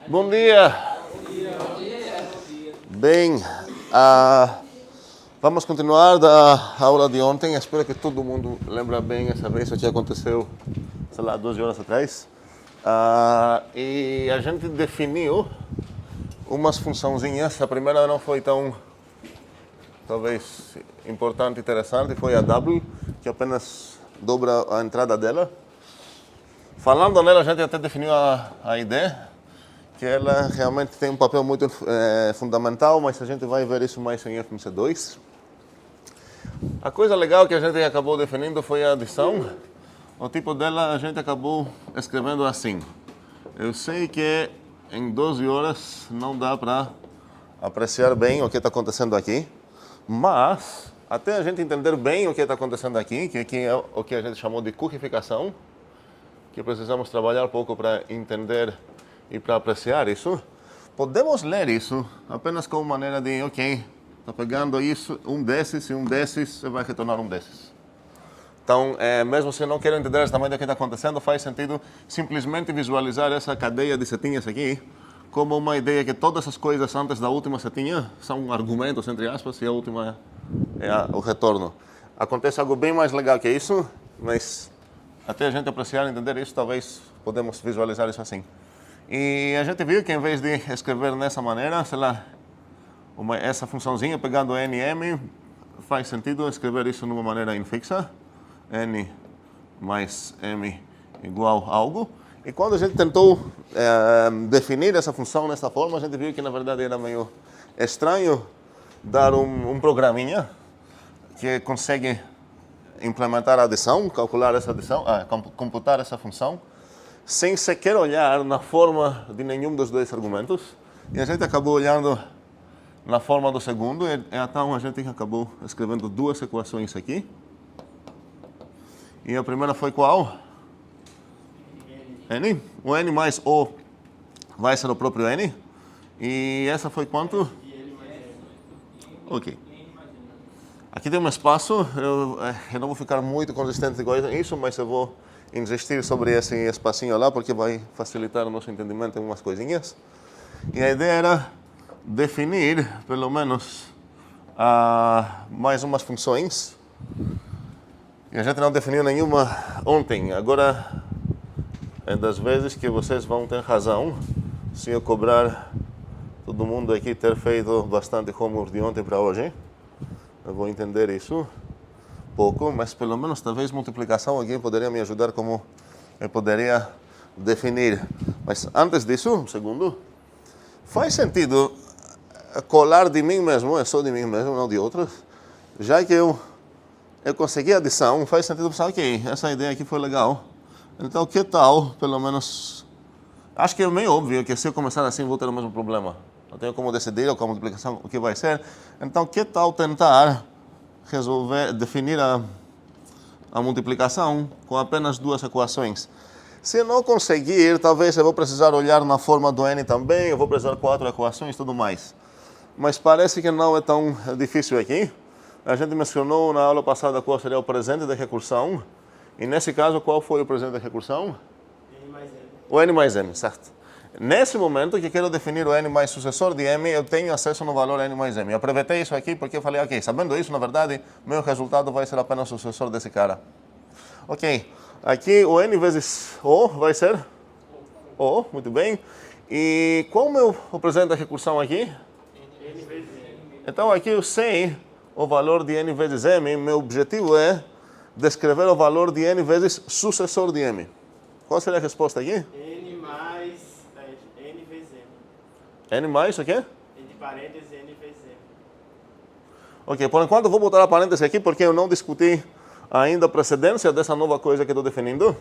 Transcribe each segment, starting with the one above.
Bom dia. Bem, vamos continuar da aula de ontem. Espero que todo mundo lembra bem essa vez o que aconteceu, sei lá, 12 horas atrás. E a gente definiu umas funçãozinhas. A primeira não foi tão, talvez, importante e interessante. Foi a double, que apenas dobra a entrada dela. Falando nela, a gente até definiu a ideia, que ela realmente tem um papel muito fundamental, mas a gente vai ver isso mais em FMC2. A coisa legal que a gente acabou definindo foi a adição. O tipo dela a gente acabou escrevendo assim. Eu sei que em 12 horas não dá para apreciar bem o que está acontecendo aqui, mas até a gente entender bem o que está acontecendo aqui, que é o que a gente chamou de currificação, que precisamos trabalhar um pouco para entender e para apreciar isso, podemos ler isso apenas como maneira de, ok, está pegando isso, um desses e um desses, você vai retornar um desses. Então, mesmo se não quero entender exatamente o que está acontecendo, faz sentido simplesmente visualizar essa cadeia de setinhas aqui como uma ideia que todas as coisas antes da última setinha são argumentos, entre aspas, e a última é o retorno. Acontece algo bem mais legal que isso, mas até a gente apreciar e entender isso, talvez podemos visualizar isso assim. E a gente viu que em vez de escrever nessa maneira, sei lá, essa funçãozinha pegando nm, faz sentido escrever isso de uma maneira infixa, n mais m igual a algo. E quando a gente tentou definir essa função dessa forma, a gente viu que na verdade era meio estranho dar um programinha que consegue implementar a adição, calcular essa adição, computar essa função, sem sequer olhar na forma de nenhum dos dois argumentos. E a gente acabou olhando na forma do segundo, e então a gente acabou escrevendo duas equações aqui. E a primeira foi qual? N. O N mais O vai ser o próprio N. E essa foi quanto? Ok. Aqui tem um espaço, eu não vou ficar muito consistente com isso, mas eu vou insistir sobre esse espacinho lá, porque vai facilitar o nosso entendimento em umas coisinhas. E a ideia era definir, pelo menos, mais umas funções. E a gente não definiu nenhuma ontem. Agora, é das vezes que vocês vão ter razão se eu cobrar todo mundo aqui ter feito bastante homework de ontem para hoje. Eu vou entender isso pouco, mas pelo menos talvez multiplicação aqui poderia me ajudar como eu poderia definir. Mas antes disso, um segundo, faz sentido colar de mim mesmo, é só de mim mesmo, não de outros, já que eu consegui a adição, faz sentido pensar, ok, essa ideia aqui foi legal. Então, que tal, pelo menos, acho que é meio óbvio que se eu começar assim vou ter o mesmo problema. Não tenho como decidir com a multiplicação o que vai ser. Então, que tal tentar resolver, definir a multiplicação com apenas duas equações? Se eu não conseguir, talvez eu vou precisar olhar na forma do n também, eu vou precisar de 4 equações e tudo mais. Mas parece que não é tão difícil aqui. A gente mencionou na aula passada qual seria o presente da recursão. E nesse caso, qual foi o presente da recursão? N mais M. O n mais m, certo. Nesse momento que quero definir o n mais sucessor de m, eu tenho acesso no valor n mais m. Eu aproveitei isso aqui porque eu falei, ok, sabendo isso, na verdade, meu resultado vai ser apenas o sucessor desse cara. Ok, aqui o n vezes O vai ser? O, muito bem. E qual é o presente da recursão aqui? N vezes M. Então aqui eu sei o valor de n vezes m, meu objetivo é descrever o valor de n vezes sucessor de m. Qual seria a resposta aqui? N mais N vezes M. N mais o quê? Entre parênteses N vezes M. Ok, por enquanto eu vou botar a parêntese aqui porque eu não discuti ainda a precedência dessa nova coisa que estou definindo.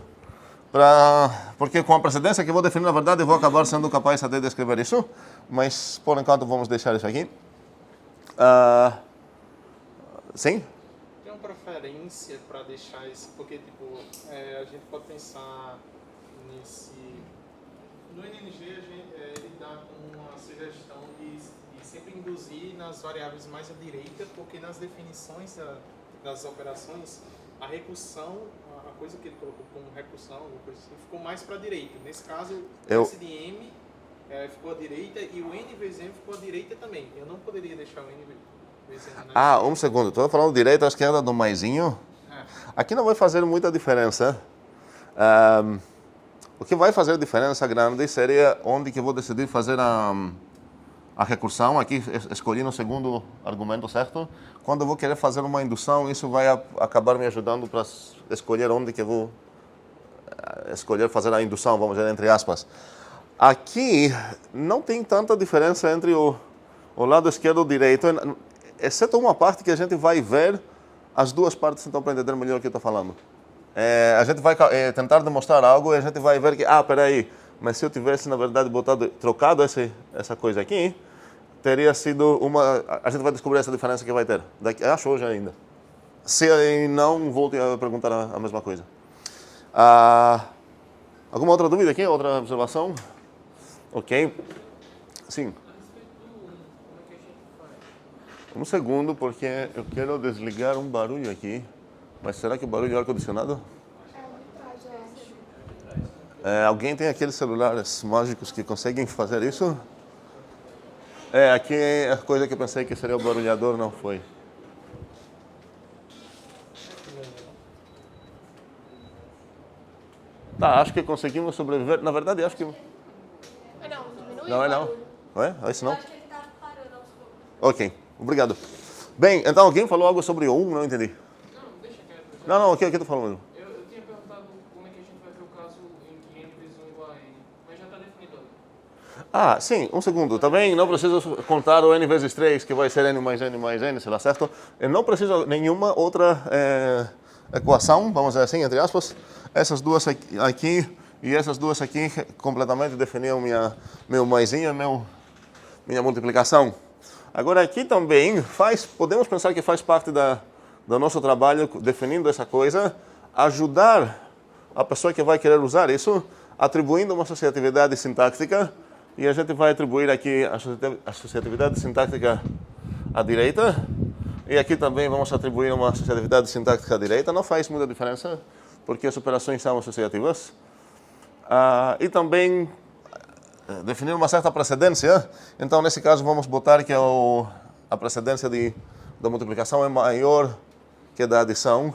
Porque com a precedência que vou definir, na verdade, eu vou acabar sendo capaz até de escrever isso. Mas por enquanto vamos deixar isso aqui. Sim? Tem uma preferência para deixar isso, porque tipo, a gente pode pensar nesse... No NNG, ele dá uma sugestão de sempre induzir nas variáveis mais à direita, porque nas definições das operações, a recursão, a coisa que ele colocou como recursão, alguma coisa assim, ficou mais para a direita. Nesse caso, o S de M ficou à direita e o n vezes m ficou à direita também. Eu não poderia deixar o n vezes m na Ah, um segundo. Estou falando direita ou esquerda do maisinho. Aqui não vai fazer muita diferença. O que vai fazer diferença grande seria onde que eu vou decidir fazer a recursão. Aqui escolhi no segundo argumento, certo? Quando eu vou querer fazer uma indução, isso vai acabar me ajudando para escolher onde que eu vou escolher fazer a indução, vamos dizer, entre aspas. Aqui não tem tanta diferença entre o lado esquerdo e o direito, exceto uma parte que a gente vai ver as duas partes, então, para entender melhor o que eu estou falando. A gente vai tentar demonstrar algo e a gente vai ver que, peraí, mas se eu tivesse, na verdade, trocado essa coisa aqui, teria sido uma... A gente vai descobrir essa diferença que vai ter. Acho hoje ainda. Se não, volte a perguntar a mesma coisa. Alguma outra dúvida aqui? Outra observação? Ok. Sim. Um segundo, porque eu quero desligar um barulho aqui. Mas será que o barulho é ar-condicionado? Alguém tem aqueles celulares mágicos que conseguem fazer isso? Aqui a coisa que eu pensei que seria o barulhador não foi. Tá, acho que conseguimos sobreviver. Na verdade, acho que... Não, diminui Não o é não. barulho. É isso não? Eu acho que ele tá parando aos poucos. Ok, obrigado. Bem, então alguém falou algo sobre o 1, não entendi. Não, deixa quieto. Não, o que tu falou mesmo? Eu tinha perguntado como é que a gente vai ver o caso em que n vezes 1 igual a n, mas já está definido ali. Sim, um segundo. Também não preciso contar o n vezes 3, que vai ser n mais n, sei lá, certo? Eu não preciso nenhuma outra equação, vamos dizer assim, entre aspas. Essas duas aqui e essas duas aqui completamente definiam meu maisinho e minha multiplicação. Agora aqui também podemos pensar que faz parte do nosso trabalho, definindo essa coisa, ajudar a pessoa que vai querer usar isso, atribuindo uma associatividade sintática, e a gente vai atribuir aqui a associatividade sintática à direita, e aqui também vamos atribuir uma associatividade sintática à direita. Não faz muita diferença, porque as operações são associativas. E também definir uma certa precedência. Então, nesse caso, vamos botar que a precedência da multiplicação é maior que da adição.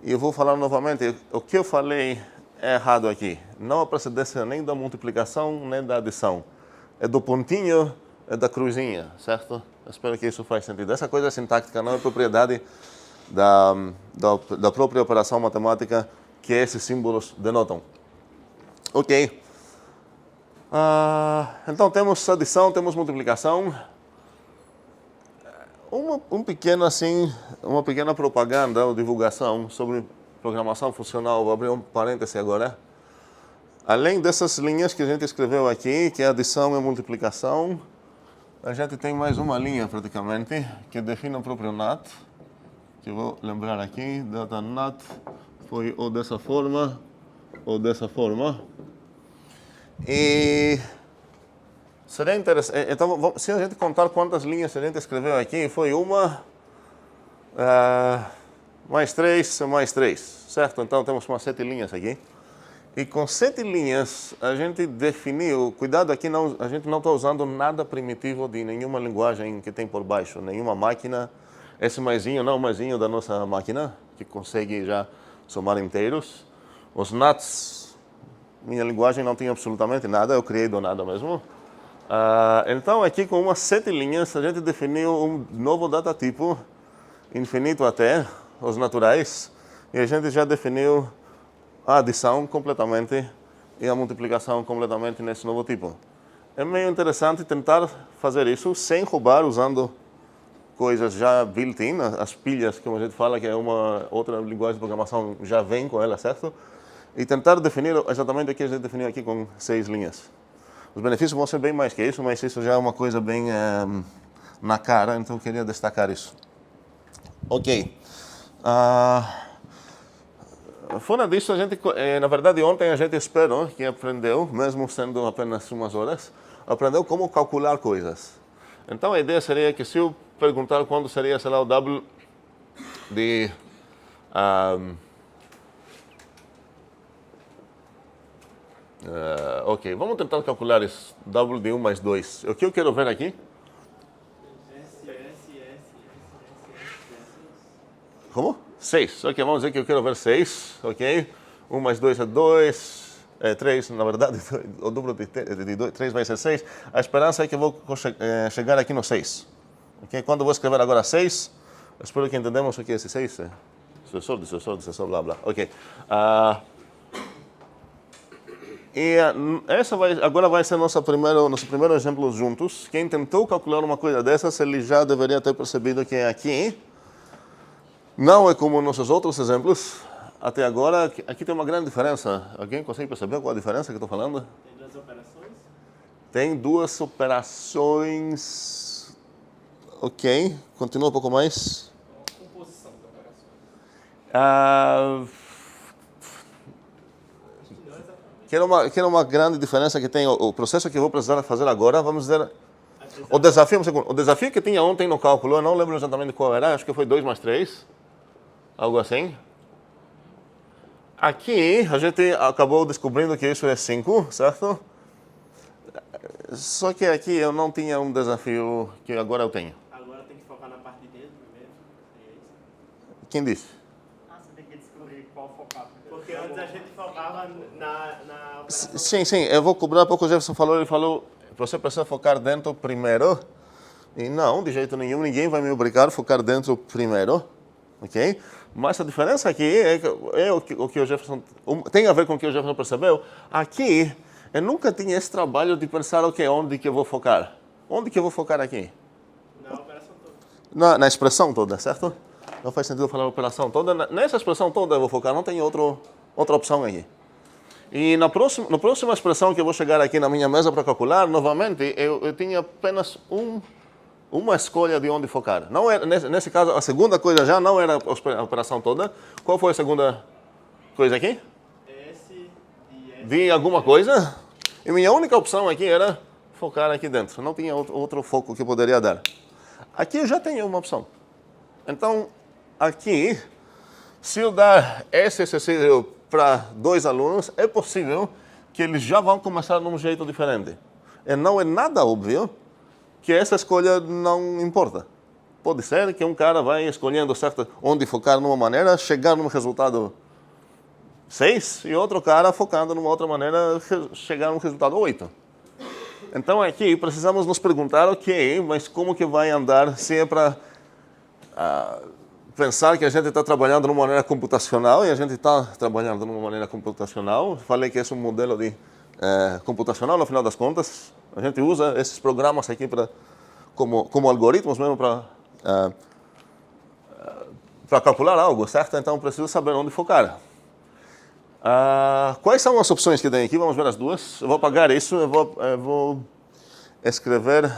E eu vou falar novamente, o que eu falei é errado aqui. Não a precedência nem da multiplicação, nem da adição. É do pontinho, é da cruzinha, certo? Eu espero que isso faz sentido. Essa coisa sintática não é propriedade da própria operação matemática que esses símbolos denotam. Ok. Então temos adição, temos multiplicação. Uma pequena propaganda ou divulgação sobre programação funcional. Vou abrir um parêntese agora. Além dessas linhas que a gente escreveu aqui, que é adição e multiplicação, a gente tem mais uma linha praticamente, que define o próprio NAT, que eu vou lembrar aqui. Data NAT foi ou dessa forma ou dessa forma. E seria interessante. Então, se a gente contar quantas linhas a gente escreveu aqui, foi uma, mais 3, mais 3, certo? Então temos umas 7 linhas aqui. E com 7 linhas a gente definiu, cuidado aqui, a gente não está usando nada primitivo de nenhuma linguagem que tem por baixo, nenhuma máquina. Esse maisinho não é o maisinho da nossa máquina, que consegue já somar inteiros. Os NATs, minha linguagem não tinha absolutamente nada, eu criei do nada mesmo. Então aqui com umas 7 linhas a gente definiu um novo datatipo, infinito até, os naturais, e a gente já definiu a adição completamente e a multiplicação completamente nesse novo tipo. É meio interessante tentar fazer isso sem roubar, usando coisas já built-in, as pilhas, como a gente fala, que é uma outra linguagem de programação, já vem com ela, certo? E tentar definir exatamente o que a gente definiu aqui com 6 linhas. Os benefícios vão ser bem mais que isso, mas isso já é uma coisa bem na cara, então eu queria destacar isso. Ok. Fora disso, a gente, na verdade, ontem a gente esperou que aprendeu, mesmo sendo apenas umas horas, aprendeu como calcular coisas. Então a ideia seria que se eu perguntar quando seria, sei lá, o W de... sei Ok, vamos tentar calcular isso. W de 1 mais 2. O que eu quero ver aqui? Como? 6. Ok, vamos dizer que eu quero ver 6. Ok. 1 mais 2 é 2. 3, na verdade, o dobro de 3 vai ser 6. A esperança é que eu vou chegar aqui no 6. Ok? Quando eu vou escrever agora 6, espero que entendamos o que é esse 6. Sucessor, blá, blá. Ok. E agora vai ser nosso primeiro exemplo juntos. Quem tentou calcular uma coisa dessas, ele já deveria ter percebido que aqui não é como nossos outros exemplos. Até agora, aqui tem uma grande diferença. Alguém consegue perceber qual a diferença que eu estou falando? Tem duas operações? Tem duas operações. Ok, continua um pouco mais. Composição de operações. Que é uma grande diferença que tem o processo que eu vou precisar fazer agora. Vamos dizer, o desafio que tinha ontem no cálculo, eu não lembro exatamente qual era, acho que foi 2 mais 3, algo assim. Aqui, a gente acabou descobrindo que isso é 5, certo? Só que aqui eu não tinha um desafio que agora eu tenho. Agora tem que focar na parte de dentro primeiro. É isso. Quem disse? Você tem que descobrir qual focar primeiro. Porque antes a gente focava na operação. Sim, eu vou cobrar pouco. O Jefferson falou, ele falou, você precisa focar dentro primeiro. E não, de jeito nenhum, ninguém vai me obrigar a focar dentro primeiro. Ok? Mas a diferença aqui é o que o Jefferson tem a ver com o que o Jefferson percebeu. Aqui, eu nunca tinha esse trabalho de pensar, ok, onde que eu vou focar? Onde que eu vou focar aqui? Na operação toda. Na expressão toda, certo? Não faz sentido falar operação toda. Nessa expressão toda eu vou focar, não tem outra opção aqui. E na próxima expressão que eu vou chegar aqui na minha mesa para calcular, novamente, eu tinha apenas uma escolha de onde focar. Não era, nesse caso, a segunda coisa já não era a operação toda. Qual foi a segunda coisa aqui? De alguma coisa. E minha única opção aqui era focar aqui dentro. Não tinha outro foco que eu poderia dar. Aqui eu já tenho uma opção. Então, aqui, se eu dar esse exercício para 2 alunos, é possível que eles já vão começar de um jeito diferente. E não é nada óbvio que essa escolha não importa. Pode ser que um cara vai escolhendo certo onde focar numa maneira, chegar num resultado 6, e outro cara focando numa outra maneira, chegar num resultado 8. Então aqui precisamos nos perguntar, ok, mas como que vai andar se é para pensar que a gente está trabalhando de uma maneira computacional, e a gente está trabalhando de uma maneira computacional. Falei que esse é um modelo de computacional, no final das contas. A gente usa esses programas aqui como algoritmos mesmo para calcular algo, certo? Então preciso saber onde focar. Quais são as opções que tem aqui? Vamos ver as duas. Eu vou apagar isso, eu vou escrever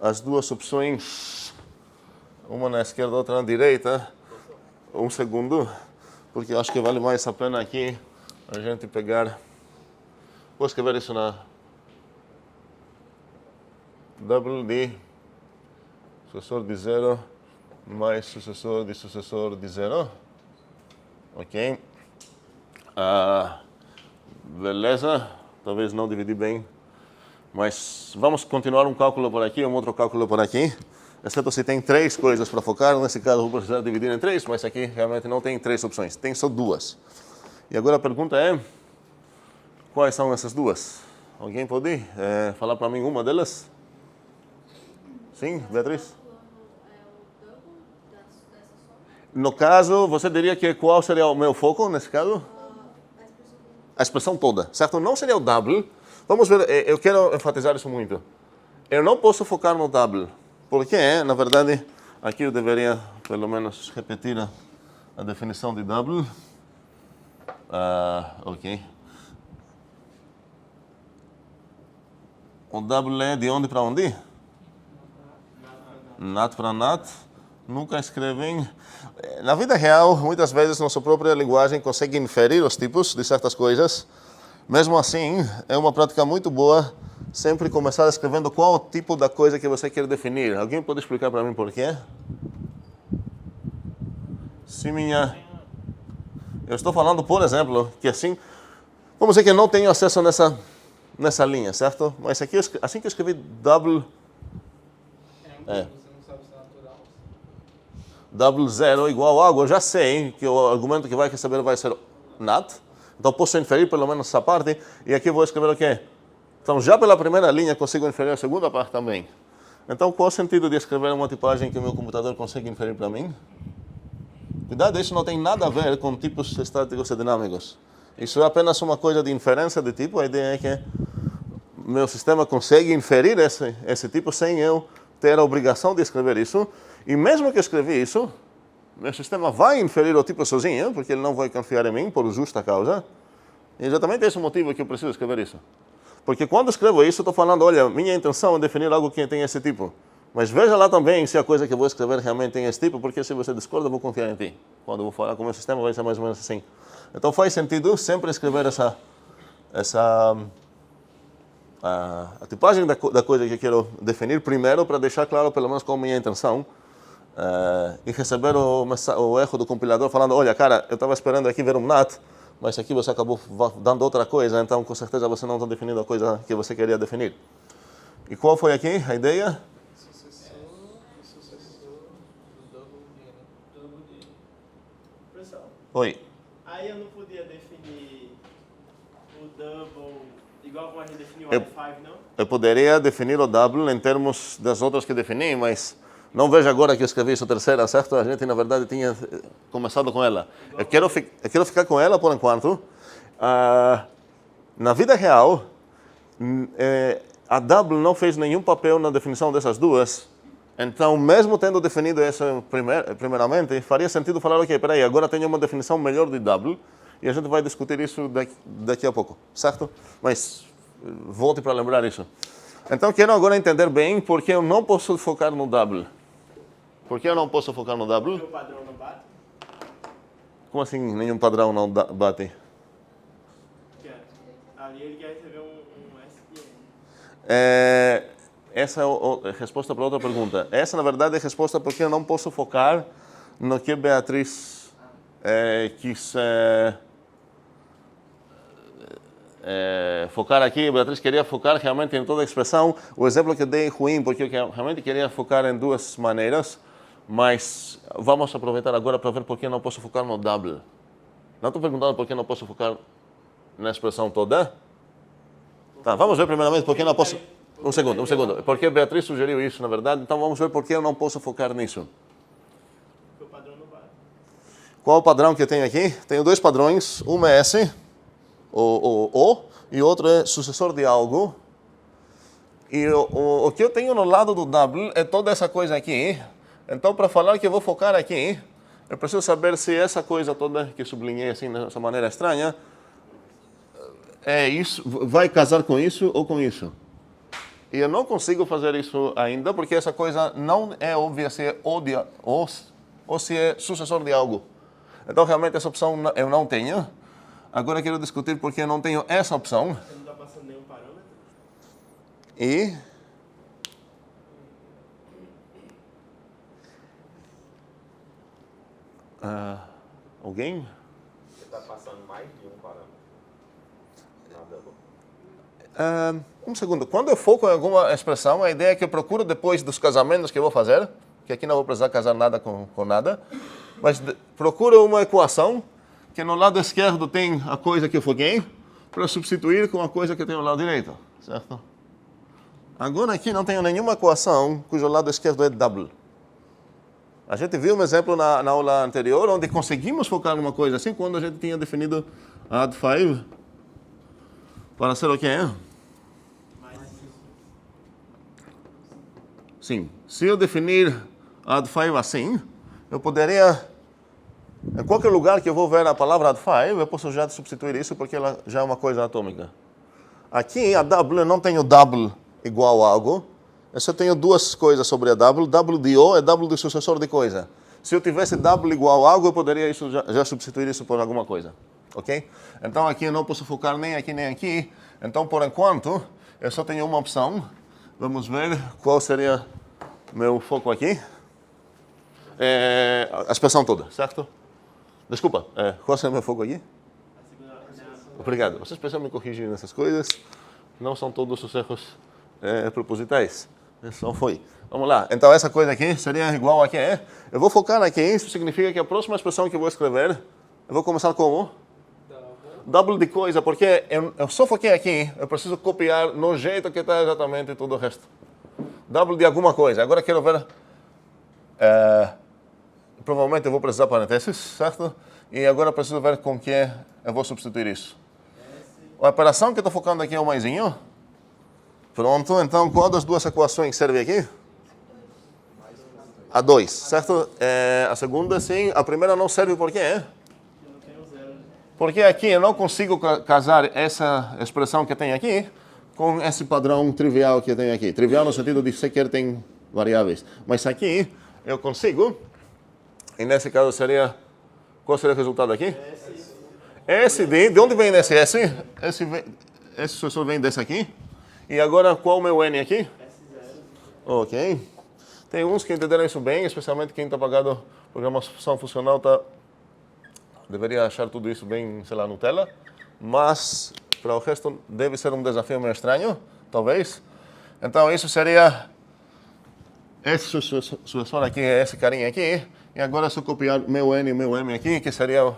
as duas opções, uma na esquerda, outra na direita. Um segundo, porque eu acho que vale mais a pena aqui a gente pegar. Vou escrever isso na W de sucessor de 0 mais sucessor de 0. Ok. Beleza. Talvez não dividi bem. Mas vamos continuar um cálculo por aqui, um outro cálculo por aqui. Exceto se tem 3 coisas para focar. Nesse caso, eu vou precisar dividir em 3, mas aqui realmente não tem 3 opções. Tem só 2. E agora a pergunta é: quais são essas duas? Alguém pode falar para mim uma delas? Sim, Beatriz? No caso, você diria que qual seria o meu foco nesse caso? A expressão toda, certo? Não seria o W. Vamos ver, eu quero enfatizar isso muito. Eu não posso focar no W, porque, na verdade, aqui eu deveria, pelo menos, repetir a definição de W. Ok. O W é de onde para onde? Nat para nat. Nunca escrevem. Na vida real, muitas vezes, nossa própria linguagem consegue inferir os tipos de certas coisas. Mesmo assim, é uma prática muito boa sempre começar escrevendo qual o tipo da coisa que você quer definir. Alguém pode explicar para mim por quê? Eu estou falando, por exemplo, que assim, Vamos dizer que eu não tenho acesso nessa linha, certo? Mas aqui, assim que eu escrevi double, Você não sabe se é natural. double zero igual a algo, eu já sei que o argumento que vai receber vai ser not. Então posso inferir pelo menos essa parte. E aqui eu vou escrever o quê? Então já pela primeira linha consigo inferir a segunda parte também. Então qual o sentido de escrever uma tipagem que o meu computador consegue inferir para mim? Cuidado, isso não tem nada a ver com tipos estáticos e dinâmicos. Isso é apenas uma coisa de inferência de tipo. A ideia é que meu sistema consegue inferir esse tipo sem eu ter a obrigação de escrever isso. E mesmo que eu escrevi isso, meu sistema vai inferir o tipo sozinho, porque ele não vai confiar em mim por justa causa. E exatamente esse é o motivo que eu preciso escrever isso. Porque quando escrevo isso, estou falando, olha, minha intenção é definir algo que tem esse tipo. Mas veja lá também se a coisa que eu vou escrever realmente tem esse tipo, porque se você discorda, eu vou confiar em ti. Quando eu vou falar com o meu sistema, vai ser mais ou menos assim. Então faz sentido sempre escrever a tipagem da coisa que eu quero definir primeiro, para deixar claro pelo menos qual é a minha intenção. E receber o erro do compilador falando, olha, cara, eu estava esperando aqui ver um NAT, mas aqui você acabou dando outra coisa, então com certeza você não está definindo a coisa que você queria definir. E qual foi aqui a ideia? Sucessor do double D. Pessoal, Oi. aí eu não podia definir o double igual como a gente definiu o Eu- i5, não? Eu poderia definir o double em termos das outras que defini, mas não veja agora que eu escrevi isso terceira, certo? A gente, na verdade, tinha começado com ela. Eu quero ficar com ela por enquanto. Na vida real, a double não fez nenhum papel na definição dessas duas. Então, mesmo tendo definido essa primeiramente, faria sentido falar, ok, peraí, agora tenho uma definição melhor de double, e a gente vai discutir isso daqui a pouco, certo? Mas volte para lembrar isso. Então, quero agora entender bem por que eu não posso focar no double. Por que eu não posso focar no double? Porque o padrão não bate? Como assim nenhum padrão não bate? Porque ali ele quer receber um SQL. Essa é a resposta para outra pergunta. Essa, na verdade, é a resposta porque eu não posso focar no que Beatriz quis focar aqui. Beatriz queria focar realmente em toda a expressão. O exemplo que eu dei é ruim, porque eu realmente queria focar em duas maneiras, mas vamos aproveitar agora para ver por que eu não posso focar no double. Não estou perguntando por que eu não posso focar na expressão toda. Tá, vamos ver primeiramente por que eu não posso... Um segundo. Porque Beatriz sugeriu isso, na verdade, então vamos ver por que eu não posso focar nisso. Porque o padrão não bate. Qual o padrão que eu tenho aqui? Tenho dois padrões, um é esse, o, e outro é sucessor de algo. E o que eu tenho no lado do double é toda essa coisa aqui. Então, para falar que eu vou focar aqui, eu preciso saber se essa coisa toda que eu sublinhei assim dessa maneira estranha é isso, vai casar com isso ou com isso. E eu não consigo fazer isso ainda porque essa coisa não é óbvia se é ou se é sucessor de algo. Então, realmente, essa opção eu não tenho. Agora, quero discutir porque eu não tenho essa opção. Você não está passando nenhum parâmetro? E... alguém? Você está passando mais de um parâmetro na double. Um segundo. Quando eu foco em alguma expressão, a ideia é que eu procuro depois dos casamentos que eu vou fazer, que aqui não vou precisar casar nada com nada, mas procuro uma equação que no lado esquerdo tem a coisa que eu foquei, para substituir com a coisa que tem no lado direito, certo? Agora aqui não tenho nenhuma equação cujo lado esquerdo é double. A gente viu um exemplo na aula anterior, onde conseguimos focar numa coisa assim, quando a gente tinha definido add 5 para ser o que é. Sim, se eu definir add 5 assim, eu poderia, em qualquer lugar que eu vou ver a palavra add 5, eu posso já substituir isso porque ela já é uma coisa atômica. Aqui, a double, eu não tenho double igual a algo, eu só tenho duas coisas sobre a double. Double de O é double do sucessor de coisa. Se eu tivesse double igual a algo, eu poderia já substituir isso por alguma coisa. Ok? Então aqui eu não posso focar nem aqui nem aqui. Então, por enquanto, eu só tenho uma opção. Vamos ver qual seria meu foco aqui. A expressão toda, certo? Desculpa, qual seria meu foco aqui? A segunda, Obrigado. Vocês precisam me corrigir nessas coisas. Não são todos os erros propositais. Só foi. Vamos lá. Então, essa coisa aqui seria igual a quê? Eu vou focar aqui. Isso significa que a próxima expressão que eu vou escrever, eu vou começar como? Double de coisa, porque eu só foquei aqui. Eu preciso copiar no jeito que está exatamente todo o resto. Double de alguma coisa. Agora quero ver... provavelmente eu vou precisar de parênteses, certo? E agora eu preciso ver com que eu vou substituir isso. A operação que eu estou focando aqui é o maisinho. Pronto, então qual das duas equações serve aqui? A 2, certo? A segunda sim, a primeira não serve por quê? Porque aqui eu não consigo casar essa expressão que tem aqui com esse padrão trivial que eu tenho aqui. Trivial no sentido de sequer tem variáveis. Mas aqui eu consigo, e nesse caso seria, qual seria o resultado aqui? S de onde vem esse S? Esse sucessor vem desse aqui. E agora qual o meu N aqui? Ok. Tem uns que entenderam isso bem, especialmente quem está pagando programação funcional deveria achar tudo isso bem, sei lá, Nutella. Mas para o resto deve ser um desafio meio estranho, talvez. Então isso seria esse sucessor aqui, esse carinha aqui. E agora é só copiar meu N e meu M aqui, que seria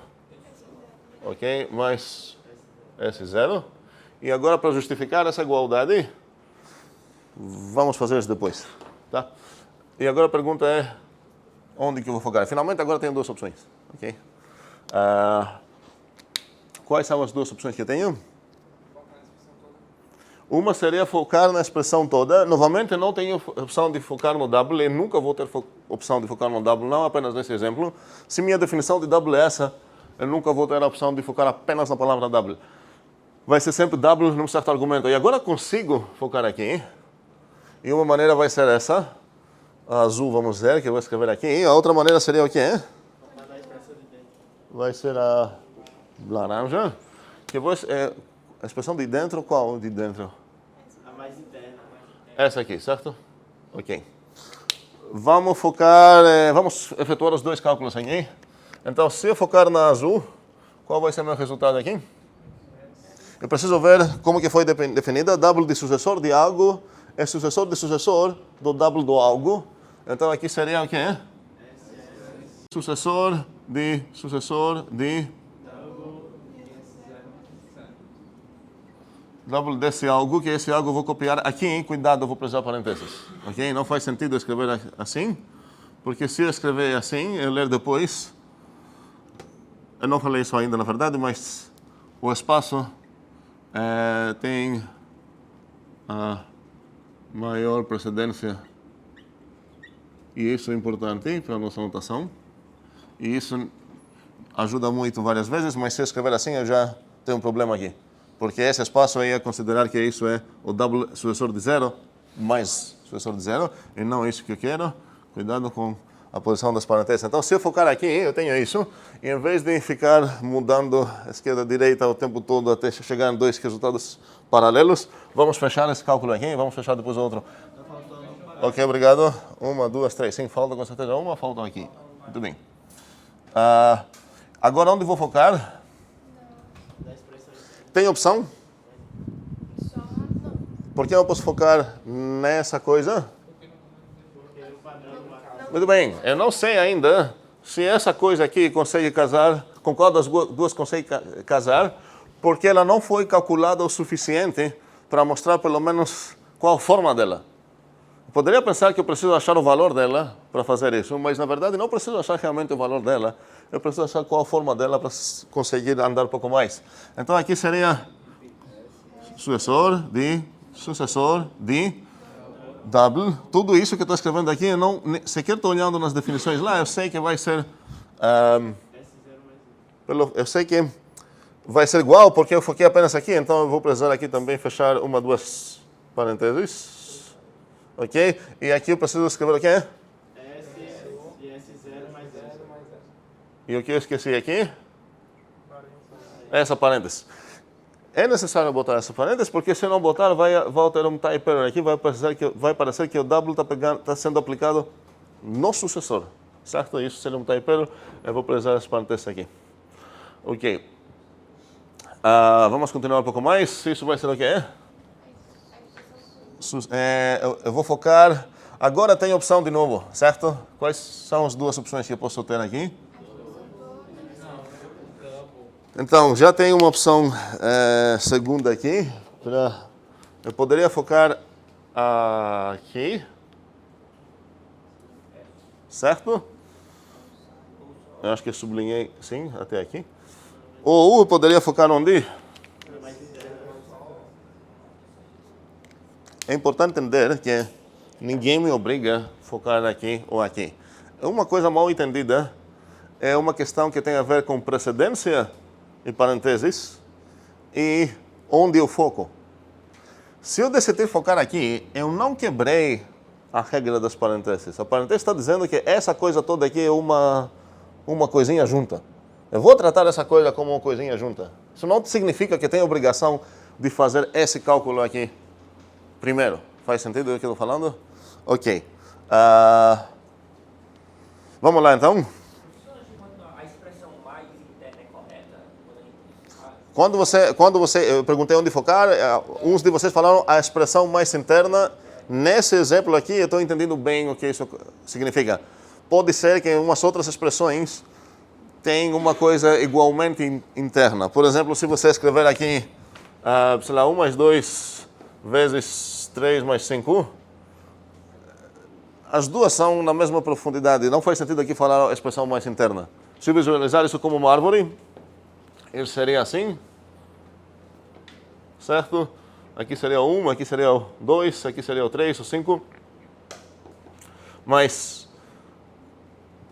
ok, mais S0. E agora para justificar essa igualdade, vamos fazer isso depois, tá? E agora a pergunta é, onde que eu vou focar? Finalmente agora tenho duas opções, ok? Quais são as duas opções que eu tenho? Uma seria focar na expressão toda. Novamente, não tenho opção de focar no double, e nunca vou ter opção de focar no double, não apenas nesse exemplo. Se minha definição de double é essa, eu nunca vou ter a opção de focar apenas na palavra double. Vai ser sempre double num certo argumento. E agora consigo focar aqui. E uma maneira vai ser essa. A azul, vamos ver, que eu vou escrever aqui. E a outra maneira seria o quê? Vai ser a laranja. Que eu vou, a expressão de dentro, qual de dentro? A mais interna. Essa aqui, certo? Ok. Vamos focar, vamos efetuar os dois cálculos aqui. Então, se eu focar na azul, qual vai ser o meu resultado aqui? Eu preciso ver como que foi definida. Double de sucessor de algo é sucessor de sucessor do double do algo. Então, aqui seria o quê? Sucessor de double desse algo, que esse algo eu vou copiar aqui. Cuidado, eu vou precisar de parênteses. Ok? Não faz sentido escrever assim, porque se eu escrever assim, eu ler depois... Eu não falei isso ainda, na verdade, mas o espaço tem a maior precedência, e isso é importante para a nossa notação. E isso ajuda muito várias vezes, mas se eu escrever assim, eu já tenho um problema aqui. Porque esse espaço aí é considerar que isso é o double sucessor de zero mais sucessor de zero, e não isso que eu quero. Cuidado com a posição das parênteses. Então, se eu focar aqui, eu tenho isso, e em vez de ficar mudando esquerda e direita o tempo todo até chegar em dois resultados paralelos, vamos fechar esse cálculo aqui, vamos fechar depois o outro. Ok, obrigado. 1, 2, 3. Sim, falta com certeza uma, faltam aqui. Muito bem. Agora, onde vou focar? Tem opção? Por que eu posso focar nessa coisa? Muito bem, eu não sei ainda se essa coisa aqui consegue casar, com qual das duas consegue casar, porque ela não foi calculada o suficiente para mostrar pelo menos qual a forma dela. Eu poderia pensar que eu preciso achar o valor dela para fazer isso, mas na verdade não preciso achar realmente o valor dela, eu preciso achar qual a forma dela para conseguir andar um pouco mais. Então aqui seria sucessor de double. Tudo isso que eu estou escrevendo aqui, eu não sequer estou olhando nas definições lá, eu sei que vai ser... eu sei que vai ser igual, porque eu foquei apenas aqui, então eu vou precisar aqui também fechar 1, 2 parênteses. Ok? E aqui eu preciso escrever o quê? S e S0 mais 0. E o que eu esqueci aqui? Essa parêntese. É necessário botar essa parêntese, porque se não botar, vai ter um type error aqui, vai parecer que o double está sendo aplicado no sucessor. Certo? Isso seria um type error, eu vou precisar essa parêntese aqui. Ok. Vamos continuar um pouco mais. Isso vai ser o quê? Eu vou focar... Agora tem opção de novo, certo? Quais são as duas opções que eu posso ter aqui? Então, já tem uma opção segunda aqui. Eu poderia focar aqui. Certo? Eu acho que eu sublinhei, sim, até aqui. Ou eu poderia focar onde? É importante entender que ninguém me obriga a focar aqui ou aqui. Uma coisa mal entendida é uma questão que tem a ver com precedência e parênteses e onde eu foco. Se eu decidir focar aqui, eu não quebrei a regra das parênteses. A parêntese está dizendo que essa coisa toda aqui é uma coisinha junta. Eu vou tratar essa coisa como uma coisinha junta. Isso não significa que tenho obrigação de fazer esse cálculo aqui primeiro. Faz sentido o que eu estou falando? Ok. Vamos lá então. A expressão mais interna é correta? Quando você, eu perguntei onde focar, uns de vocês falaram a expressão mais interna. Nesse exemplo aqui, eu estou entendendo bem o que isso significa. Pode ser que em umas outras expressões tem uma coisa igualmente interna. Por exemplo, se você escrever aqui, sei lá, 1 mais 2 vezes 3 mais 5, as duas são na mesma profundidade. Não faz sentido aqui falar a expressão mais interna. Se eu visualizar isso como uma árvore, ele seria assim, certo? Aqui seria o 1, aqui seria o 2, aqui seria o 3, o 5. Mas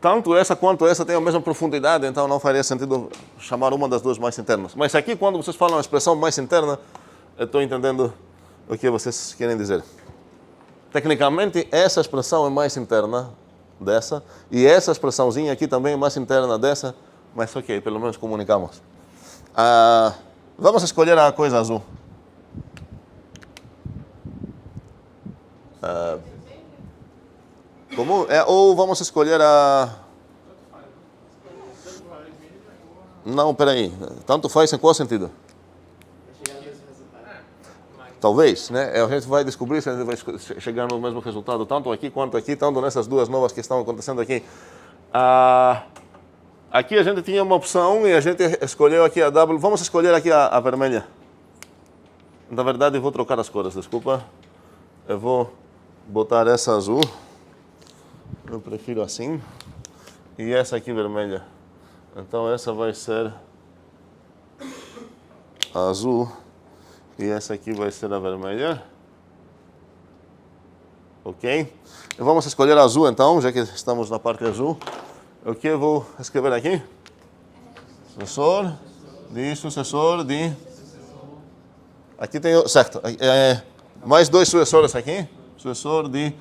tanto essa quanto essa têm a mesma profundidade, então não faria sentido chamar uma das duas mais internas. Mas aqui, quando vocês falam a expressão mais interna, eu estou entendendo o que vocês querem dizer. Tecnicamente, essa expressão é mais interna dessa, e essa expressãozinha aqui também é mais interna dessa, mas ok, pelo menos comunicamos. Vamos escolher a coisa azul. Como? Ou vamos escolher a... Não, peraí. Tanto faz em qual sentido? Talvez, né? A gente vai descobrir se a gente vai chegar no mesmo resultado, tanto aqui quanto aqui, tanto nessas duas novas que estão acontecendo aqui. Aqui a gente tinha uma opção e a gente escolheu aqui a W. Vamos escolher aqui a vermelha. Na verdade, eu vou trocar as cores, desculpa. Eu vou botar essa azul. Eu prefiro assim. E essa aqui vermelha. Então essa vai ser a azul. E essa aqui vai ser a vermelha. Ok? E vamos escolher a azul então, já que estamos na parte azul. O que eu vou escrever aqui? Sucessor de... Aqui tem... Certo. Mais dois sucessores aqui. Sucessor de...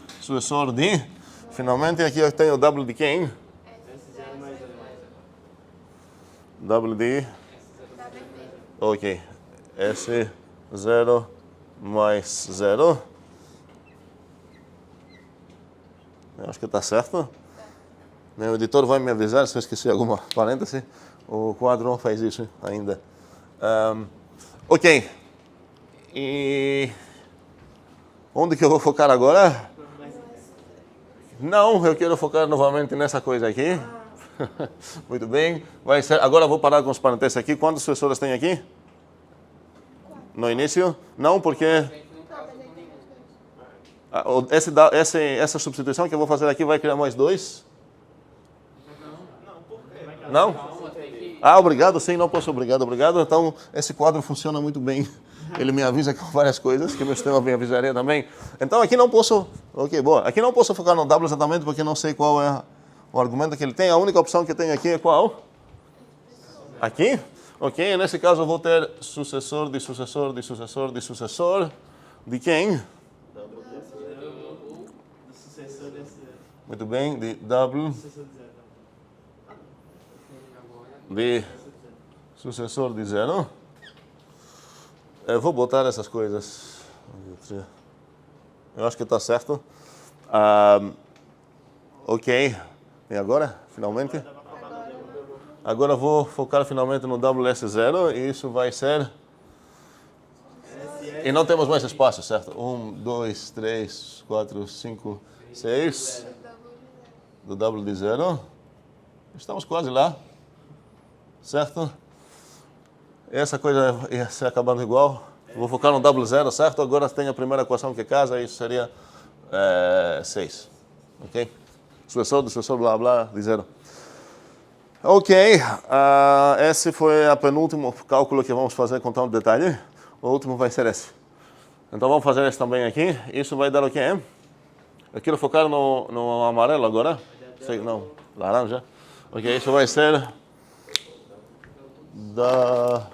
Finalmente aqui eu tenho o W de quem? W de... Ok. S0 mais 0. Eu acho que está certo. Meu editor vai me avisar se eu esqueci alguma parêntese. O quadro não faz isso ainda. Ok. E onde que eu vou focar agora? Não, eu quero focar novamente nessa coisa aqui. Muito bem. Vai ser. Agora eu vou parar com os parênteses aqui. Quantos sucessores tem aqui? No início? Não, porque essa substituição que eu vou fazer aqui vai criar mais dois? Não? Obrigado, sim, não posso, obrigado. Então, esse quadro funciona muito bem. Ele me avisa com várias coisas, que meu sistema me avisaria também. Então, aqui não posso... Ok, boa. Aqui não posso focar no W exatamente, porque não sei qual é o argumento que ele tem. A única opção que tem aqui é qual? Aqui? Ok, nesse caso eu vou ter sucessor de sucessor de sucessor de sucessor de quem? Muito bem, de W de sucessor de 0. Eu vou botar essas coisas. Eu acho que está certo. Ok, e agora? Finalmente? Agora vou focar finalmente no WS0 e isso vai ser... E não temos mais espaço, certo? 1, 2, 3, 4, 5, 6. Do W de 0. Estamos quase lá. Certo? Essa coisa ia ser acabando igual. Vou focar no W0, certo? Agora tem a primeira equação que casa, isso seria 6. Ok? Sucessor do sucessor, blá blá, de 0. Ok, esse foi o penúltimo cálculo que vamos fazer com tanto detalhe. O último vai ser esse. Então vamos fazer esse também aqui. Isso vai dar o quê? Eu quero focar no amarelo agora. Sei, não, laranja. Ok, isso vai ser da...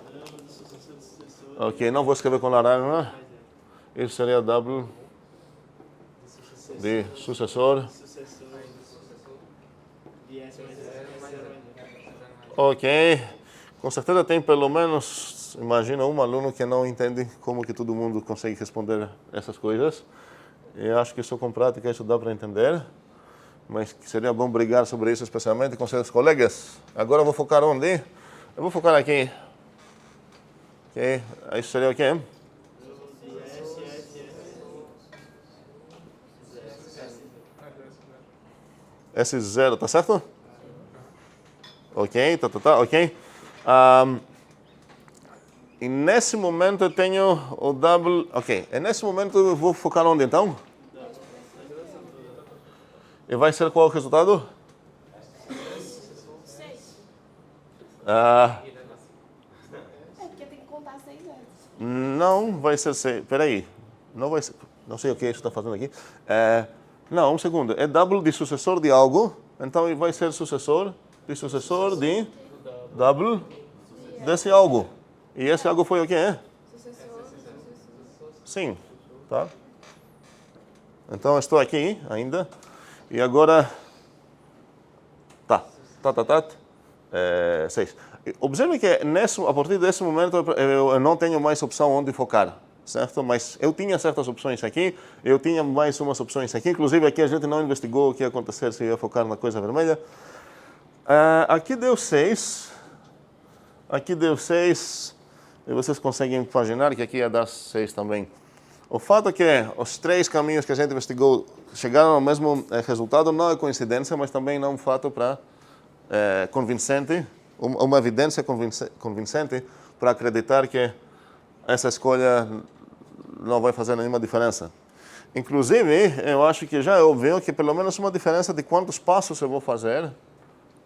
Ok, não vou escrever com laranja. Isso seria W de sucessor. Ok, com certeza tem pelo menos, imagina, um aluno que não entende como que todo mundo consegue responder essas coisas. Eu acho que só com prática isso dá para entender, mas seria bom brigar sobre isso, especialmente com seus colegas. Agora eu vou focar onde? Eu vou focar aqui. Ok, isso seria o quê? S0, tá certo? Ok, ok. E nesse momento eu tenho o W... Ok, e nesse momento eu vou focar onde então? E vai ser qual o resultado? 6. Ah, É porque tem que contar 6 vezes. não vai ser 6. Peraí. Não vai ser... Não sei o que isso está fazendo aqui. Não, um segundo. É W de sucessor de algo. Então vai ser sucessor de sucessor de W desse algo. E esse algo foi o quê? Sim, tá? Então estou aqui ainda. E agora... Tá. 6. Observe que a partir desse momento eu não tenho mais opção onde focar. Certo? Mas eu tinha certas opções aqui, eu tinha mais umas opções aqui. Inclusive aqui a gente não investigou o que ia acontecer se eu ia focar na coisa vermelha. Aqui deu 6. Aqui deu 6. E vocês conseguem imaginar que aqui ia dar 6 também. O fato é que os 3 caminhos que a gente investigou chegaram ao mesmo resultado não é coincidência, mas também não é um fato para convincente, uma evidência convincente para acreditar que essa escolha não vai fazer nenhuma diferença. Inclusive, eu acho que já é óbvio que pelo menos uma diferença de quantos passos eu vou fazer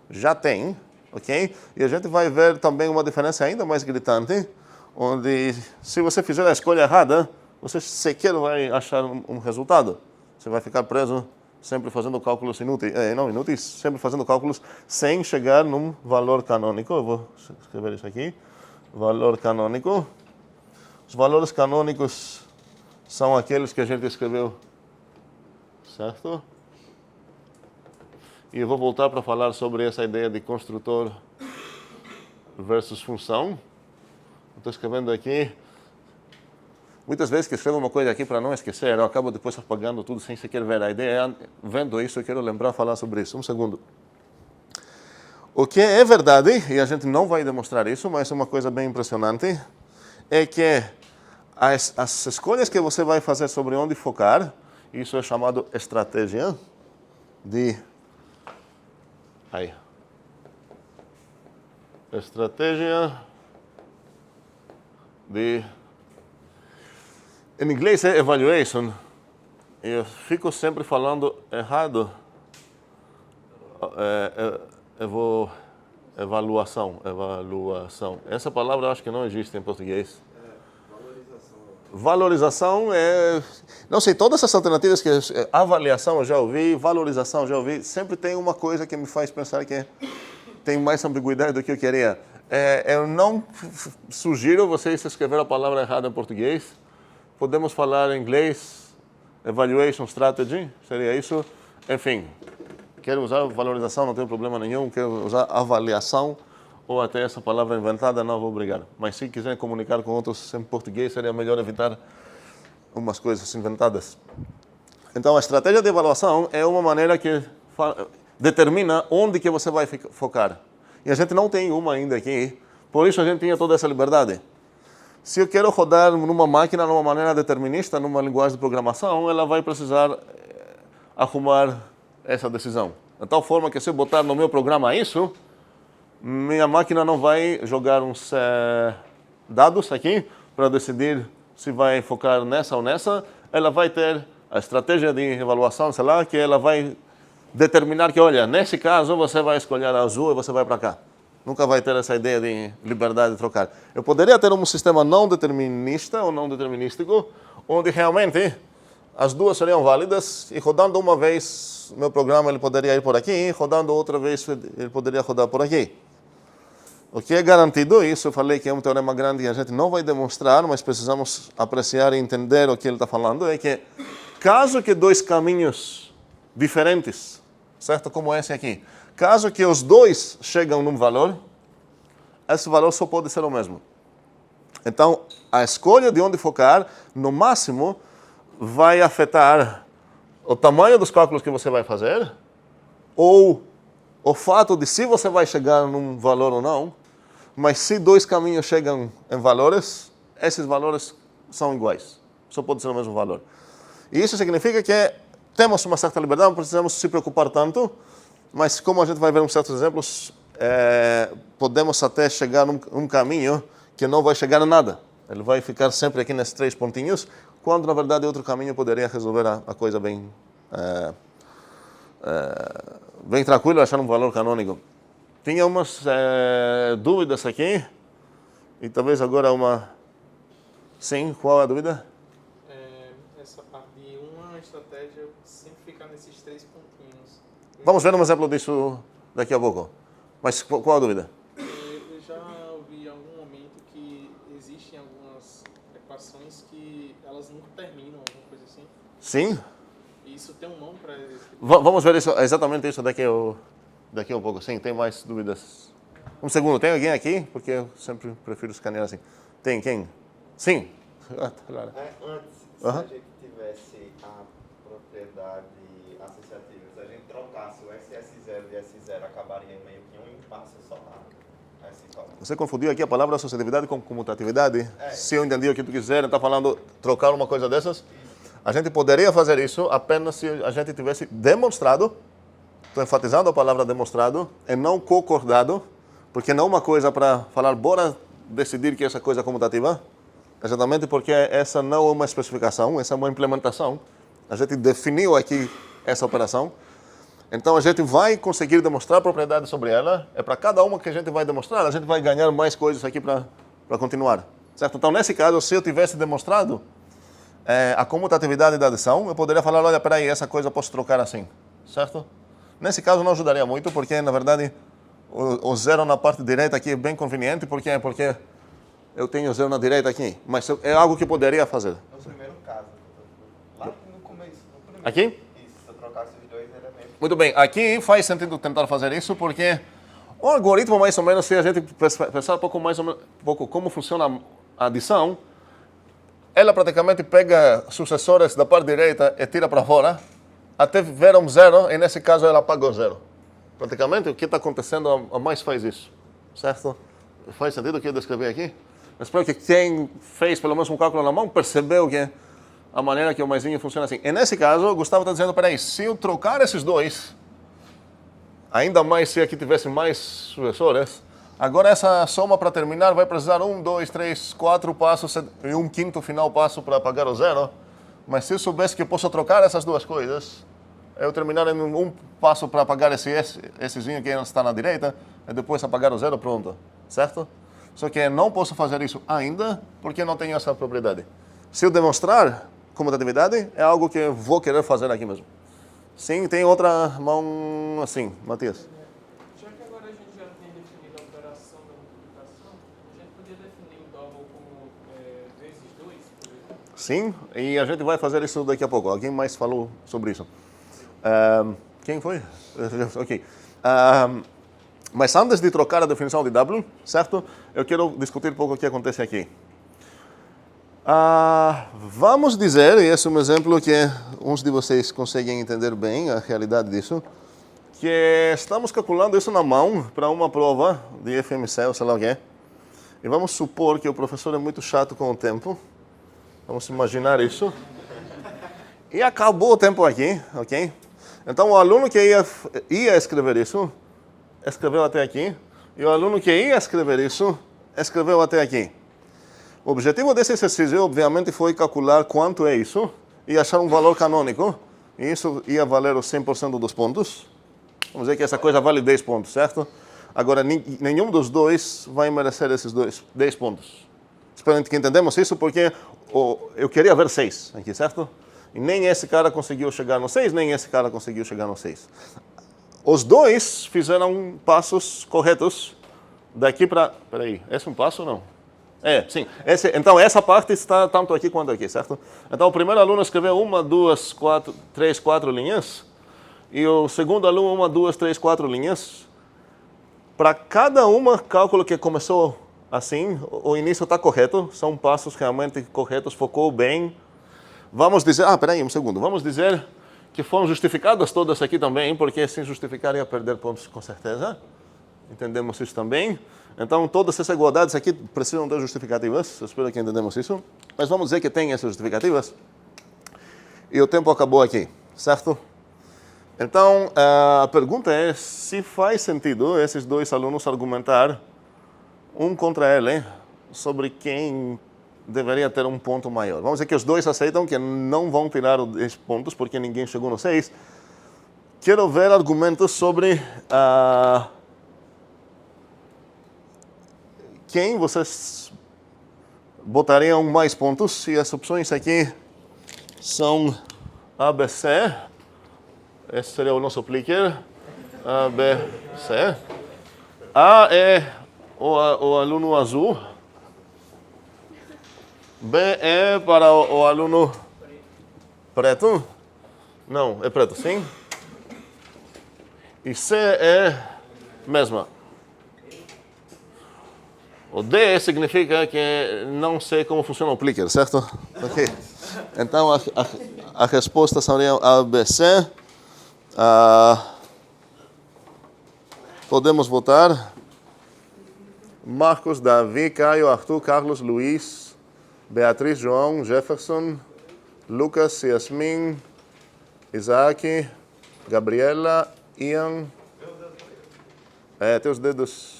já tem, ok? E a gente vai ver também uma diferença ainda mais gritante, onde se você fizer a escolha errada, você sequer vai achar um resultado. Você vai ficar preso sempre fazendo cálculos inúteis, sempre fazendo cálculos sem chegar num valor canônico. Eu vou escrever isso aqui. Valor canônico. Os valores canônicos são aqueles que a gente escreveu, certo? E eu vou voltar para falar sobre essa ideia de construtor versus função. Estou escrevendo aqui. Muitas vezes que escrevo uma coisa aqui para não esquecer, eu acabo depois apagando tudo sem sequer ver. A ideia é, vendo isso, eu quero lembrar, falar sobre isso. Um segundo. O que é verdade, e a gente não vai demonstrar isso, mas é uma coisa bem impressionante, é que as escolhas que você vai fazer sobre onde focar, isso é chamado estratégia de... Estratégia de... Em inglês é evaluation. Eu fico sempre falando errado. Evaluação. Essa palavra eu acho que não existe em português. Valorização é... Não sei, todas essas alternativas que... Avaliação eu já ouvi, valorização eu já ouvi. Sempre tem uma coisa que me faz pensar que tem mais ambiguidade do que eu queria. Eu não sugiro vocês escrever a palavra errada em português. Podemos falar em inglês, evaluation strategy, seria isso. Enfim, quero usar valorização, não tenho problema nenhum. Quero usar avaliação ou até essa palavra inventada, não vou brigar. Mas se quiser comunicar com outros em português, seria melhor evitar umas coisas inventadas. Então, a estratégia de avaliação é uma maneira que determina onde que você vai focar. E a gente não tem uma ainda aqui, por isso a gente tinha toda essa liberdade. Se eu quero rodar numa máquina de uma maneira determinista, numa linguagem de programação, ela vai precisar arrumar essa decisão. De tal forma que se eu botar no meu programa isso, minha máquina não vai jogar uns dados aqui para decidir se vai focar nessa ou nessa. Ela vai ter a estratégia de avaliação, sei lá, que ela vai determinar que, olha, nesse caso você vai escolher a azul e você vai para cá. Nunca vai ter essa ideia de liberdade de trocar. Eu poderia ter um sistema não determinista ou não determinístico, onde realmente as duas seriam válidas e rodando uma vez meu programa ele poderia ir por aqui, e rodando outra vez ele poderia rodar por aqui. O que é garantido, isso eu falei que é um teorema grande e a gente não vai demonstrar, mas precisamos apreciar e entender o que ele está falando, é que caso que dois caminhos diferentes, certo, como esse aqui, caso que os dois chegam num valor, esse valor só pode ser o mesmo. Então, a escolha de onde focar, no máximo, vai afetar o tamanho dos cálculos que você vai fazer, ou o fato de se você vai chegar num valor ou não, mas se dois caminhos chegam em valores, esses valores são iguais. Só pode ser o mesmo valor. E isso significa que temos uma certa liberdade, não precisamos se preocupar tanto, mas como a gente vai ver em certos exemplos, podemos até chegar num caminho que não vai chegar a nada. Ele vai ficar sempre aqui nesses 3 pontinhos, quando na verdade outro caminho poderia resolver a coisa bem tranquilo, achar um valor canônico. Tinha umas dúvidas aqui, e talvez agora uma... Sim, qual é a dúvida? Essa parte de uma estratégia sempre ficar nesses 3 pontinhos. Vamos ver um exemplo disso daqui a pouco. Mas qual a dúvida? Eu já ouvi em algum momento que existem algumas equações que elas nunca terminam, alguma coisa assim. Sim? E isso tem um nome para isso. Vamos ver isso, exatamente isso daqui a pouco. Sim, tem mais dúvidas. Um segundo, tem alguém aqui? Porque eu sempre prefiro escanear assim. Tem quem? Sim. Antes, se a gente tivesse a propriedade associativa, se a gente trocasse o SS0 e S0, acabaria meio que um impasse só na S0. Você confundiu aqui a palavra associatividade com comutatividade? Se eu entendi o que tu quiser, está falando trocar uma coisa dessas? A gente poderia fazer isso apenas se a gente tivesse demonstrado, estou enfatizando a palavra demonstrado, e não concordado, porque não é uma coisa para falar, bora decidir que essa coisa é comutativa, exatamente porque essa não é uma especificação, essa é uma implementação. A gente definiu aqui essa operação, então a gente vai conseguir demonstrar propriedade sobre ela, é para cada uma que a gente vai demonstrar, a gente vai ganhar mais coisas aqui para continuar. Certo? Então, nesse caso, se eu tivesse demonstrado a comutatividade da adição, eu poderia falar, olha, peraí, essa coisa eu posso trocar assim, certo? Nesse caso não ajudaria muito, porque, na verdade, o zero na parte direita aqui é bem conveniente, porque eu tenho zero na direita aqui, mas é algo que eu poderia fazer. No primeiro caso, lá no começo, no primeiro. Aqui? Isso, se eu trocasse os dois elementos. Muito bem, aqui faz sentido tentar fazer isso, porque o algoritmo, mais ou menos, se a gente pensar um pouco como funciona a adição, ela praticamente pega sucessores da parte direita e tira para fora, até ver um zero, e nesse caso ela apaga o zero. Praticamente o que está acontecendo, a mais faz isso, certo? Faz sentido o que eu descrevi aqui? Eu espero que quem fez pelo menos um cálculo na mão percebeu que a maneira que o maisinho funciona assim. E nesse caso, o Gustavo está dizendo, peraí, se eu trocar esses dois, ainda mais se aqui tivesse mais sucessores, agora essa soma para terminar vai precisar 1, 2, 3, 4 passos e um quinto final passo para apagar o zero. Mas se eu soubesse que eu posso trocar essas duas coisas, eu terminar em um passo para apagar essezinho que está na direita, e depois apagar o zero, pronto. Certo? Só que não posso fazer isso ainda, porque não tenho essa propriedade. Se eu demonstrar comutatividade, é algo que eu vou querer fazer aqui mesmo. Sim, tem outra mão assim, Matias. Já que agora a gente já tem definido a operação da multiplicação, a gente podia definir o double como vezes 2, por exemplo? Sim, e a gente vai fazer isso daqui a pouco. Alguém mais falou sobre isso? Quem foi? Ok. Mas antes de trocar a definição de W, certo? Eu quero discutir um pouco o que acontece aqui. Vamos dizer, e esse é um exemplo que uns de vocês conseguem entender bem a realidade disso, que estamos calculando isso na mão para uma prova de FMC ou sei lá o quê. E vamos supor que o professor é muito chato com o tempo. Vamos imaginar isso. E acabou o tempo aqui, ok? Então o aluno que ia escrever isso, escreveu até aqui. E o aluno que ia escrever isso, escreveu até aqui. O objetivo desse exercício, obviamente, foi calcular quanto é isso e achar um valor canônico. E isso ia valer os 100% dos pontos. Vamos dizer que essa coisa vale 10 pontos, certo? Agora, nenhum dos dois vai merecer esses 10 pontos. Espero que entendemos isso, porque eu queria ver 6 aqui, certo? E nem esse cara conseguiu chegar no 6, nem esse cara conseguiu chegar no 6. Os dois fizeram passos corretos daqui para... Peraí, esse é um passo ou não? Sim. Então, essa parte está tanto aqui quanto aqui, certo? Então, o primeiro aluno escreveu 1, 2, 3, 4 linhas. E o segundo aluno, 1, 2, 3, 4 linhas. Para cada cálculo que começou assim, o início está correto. São passos realmente corretos, focou bem. Vamos dizer... peraí, um segundo. Vamos dizer que foram justificadas todas aqui também, porque sem justificar ia perder pontos com certeza. Entendemos isso também. Então, todas essas igualdades aqui precisam de justificativas. Espero que entendemos isso. Mas vamos dizer que tem essas justificativas. E o tempo acabou aqui, certo? Então, a pergunta é se faz sentido esses dois alunos argumentar um contra ele sobre quem deveria ter um ponto maior. Vamos dizer que os dois aceitam que não vão tirar os 10 pontos porque ninguém chegou no 6. Quero ver argumentos sobre... quem vocês botariam mais pontos? E as opções aqui são A, B, C. Esse seria o nosso clicker. A, B, C. A é o aluno azul. B é para o aluno preto. Não, é preto, sim. E C é mesma. O D significa que não sei como funciona o clicker, certo? Ok. Então, a resposta seria A, B, C. Podemos votar. Marcos, Davi, Caio, Arthur, Carlos, Luiz, Beatriz, João, Jefferson, Lucas, Yasmin, Isaac, Gabriela, Ian. Teus dedos...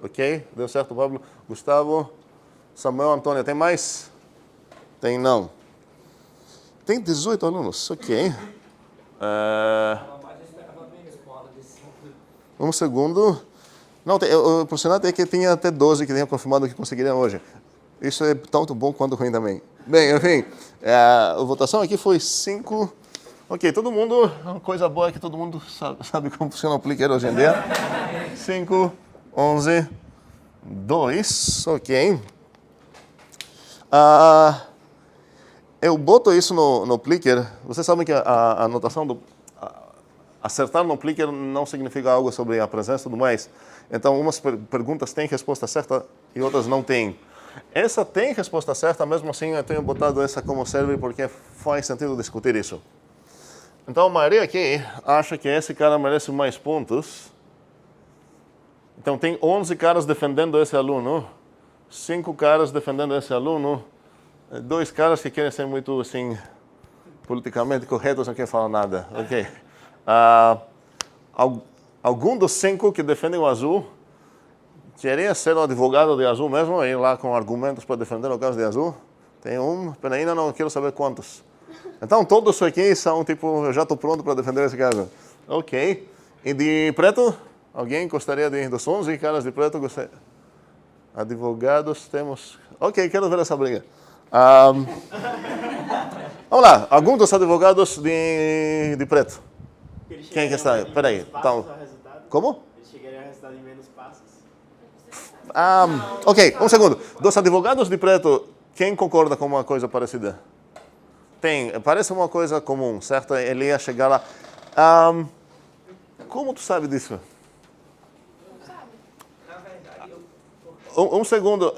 Ok? Deu certo, Pablo? Gustavo, Samuel, Antônio. Tem mais? Tem não. Tem 18 alunos. Ok. Um segundo. Não, o impressionante é que tinha até 12 que tinham confirmado que conseguiriam hoje. Isso é tanto bom quanto ruim também. Bem, enfim. A votação aqui foi 5... Ok, todo mundo... Uma coisa boa é que todo mundo sabe como funciona o clicker hoje em dia. 5... 11, 2, ok. Eu boto isso no clicker. Vocês sabem que a anotação do... acertar no clicker não significa algo sobre a presença e tudo mais. Então, umas perguntas têm resposta certa e outras não têm. Essa tem resposta certa, mesmo assim eu tenho botado essa como serve porque faz sentido discutir isso. Então, a maioria aqui acha que esse cara merece mais pontos. Então, tem 11 caras defendendo esse aluno, 5 caras defendendo esse aluno, 2 caras que querem ser muito, assim, politicamente corretos, não querem falar nada. Ok. Algum dos 5 que defendem o azul queria ser o advogado de azul mesmo, ir lá com argumentos para defender o caso de azul? Tem um, peraí, ainda não quero saber quantos. Então, todos aqui são, tipo, eu já estou pronto para defender esse caso. Ok. E de preto? Alguém gostaria dos 11 caras de preto? Advogados, temos... Ok, quero ver essa briga. Vamos lá, algum dos advogados de preto? Quem que está? Peraí. Então, como? Eles chegariam a resultado em menos passos. Ok, um segundo. Dos advogados de preto, quem concorda com uma coisa parecida? Parece uma coisa comum, certo? Ele ia chegar lá. Como tu sabe disso? Um segundo.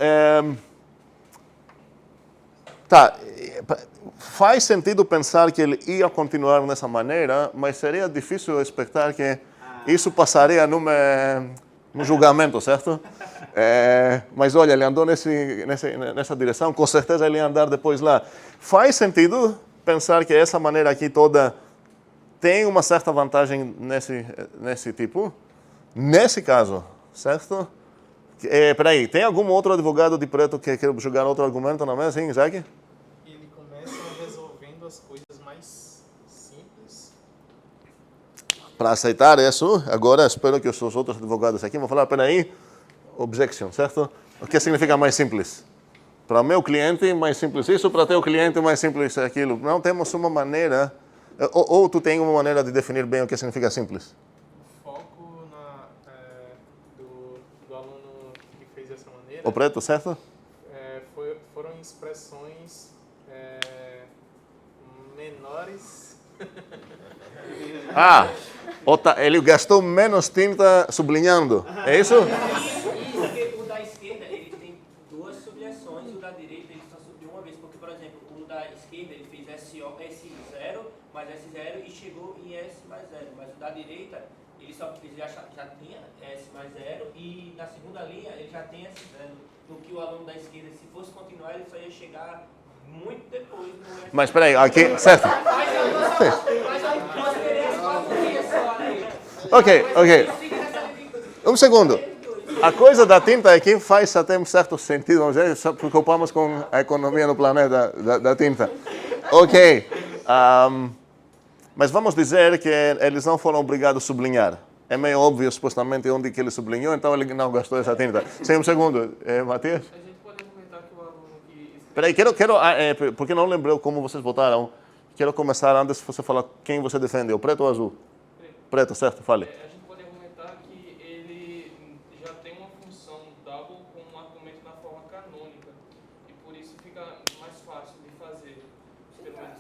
Tá. Faz sentido pensar que ele ia continuar dessa maneira, mas seria difícil esperar que isso passaria no julgamento, certo? Mas olha, ele andou nessa direção, com certeza ele ia andar depois lá. Faz sentido pensar que essa maneira aqui toda tem uma certa vantagem nesse tipo? Nesse caso, certo? Peraí, tem algum outro advogado de preto que quer jogar outro argumento na mesa, hein, Isaac? Ele começa resolvendo as coisas mais simples. Para aceitar isso, agora espero que os outros advogados aqui vão falar, peraí, objection, certo? O que significa mais simples? Para o meu cliente, mais simples isso, para teu cliente, mais simples aquilo. Não temos uma maneira, ou tu tem uma maneira de definir bem o que significa simples? O foco do aluno que fez dessa maneira O preto, certo? foram expressões menores. Ele gastou menos tinta sublinhando, é isso? Isso, porque o da esquerda ele tem duas sublinhações e o da direita ele só subiu uma vez. Porque, por exemplo, o da esquerda ele fez S0 mais S0 e chegou em S mais 0. Mas o da direita ele já tinha S mais 0 e na segunda linha ele já tem S0. No que o aluno da esquerda, se fosse continuar, ele só ia chegar muito depois no S. Mas peraí, aqui, certo? Mas eu considerei as 4 linhas só, né? Ok. Um segundo. A coisa da tinta aqui faz até um certo sentido, vamos dizer, só preocupamos com a economia no planeta da tinta. Ok. Mas vamos dizer que eles não foram obrigados a sublinhar. É meio óbvio, supostamente, onde que ele sublinhou, então ele não gastou essa tinta. Sim, um segundo. Matias? A gente pode argumentar que o aluno que... Peraí, porque não lembrou como vocês votaram. Quero começar antes de você falar quem você defende, o preto ou o azul? Preto, certo? Fale. A gente pode argumentar que ele já tem uma função double com um argumento na forma canônica e por isso fica mais fácil de fazer. Pelo menos.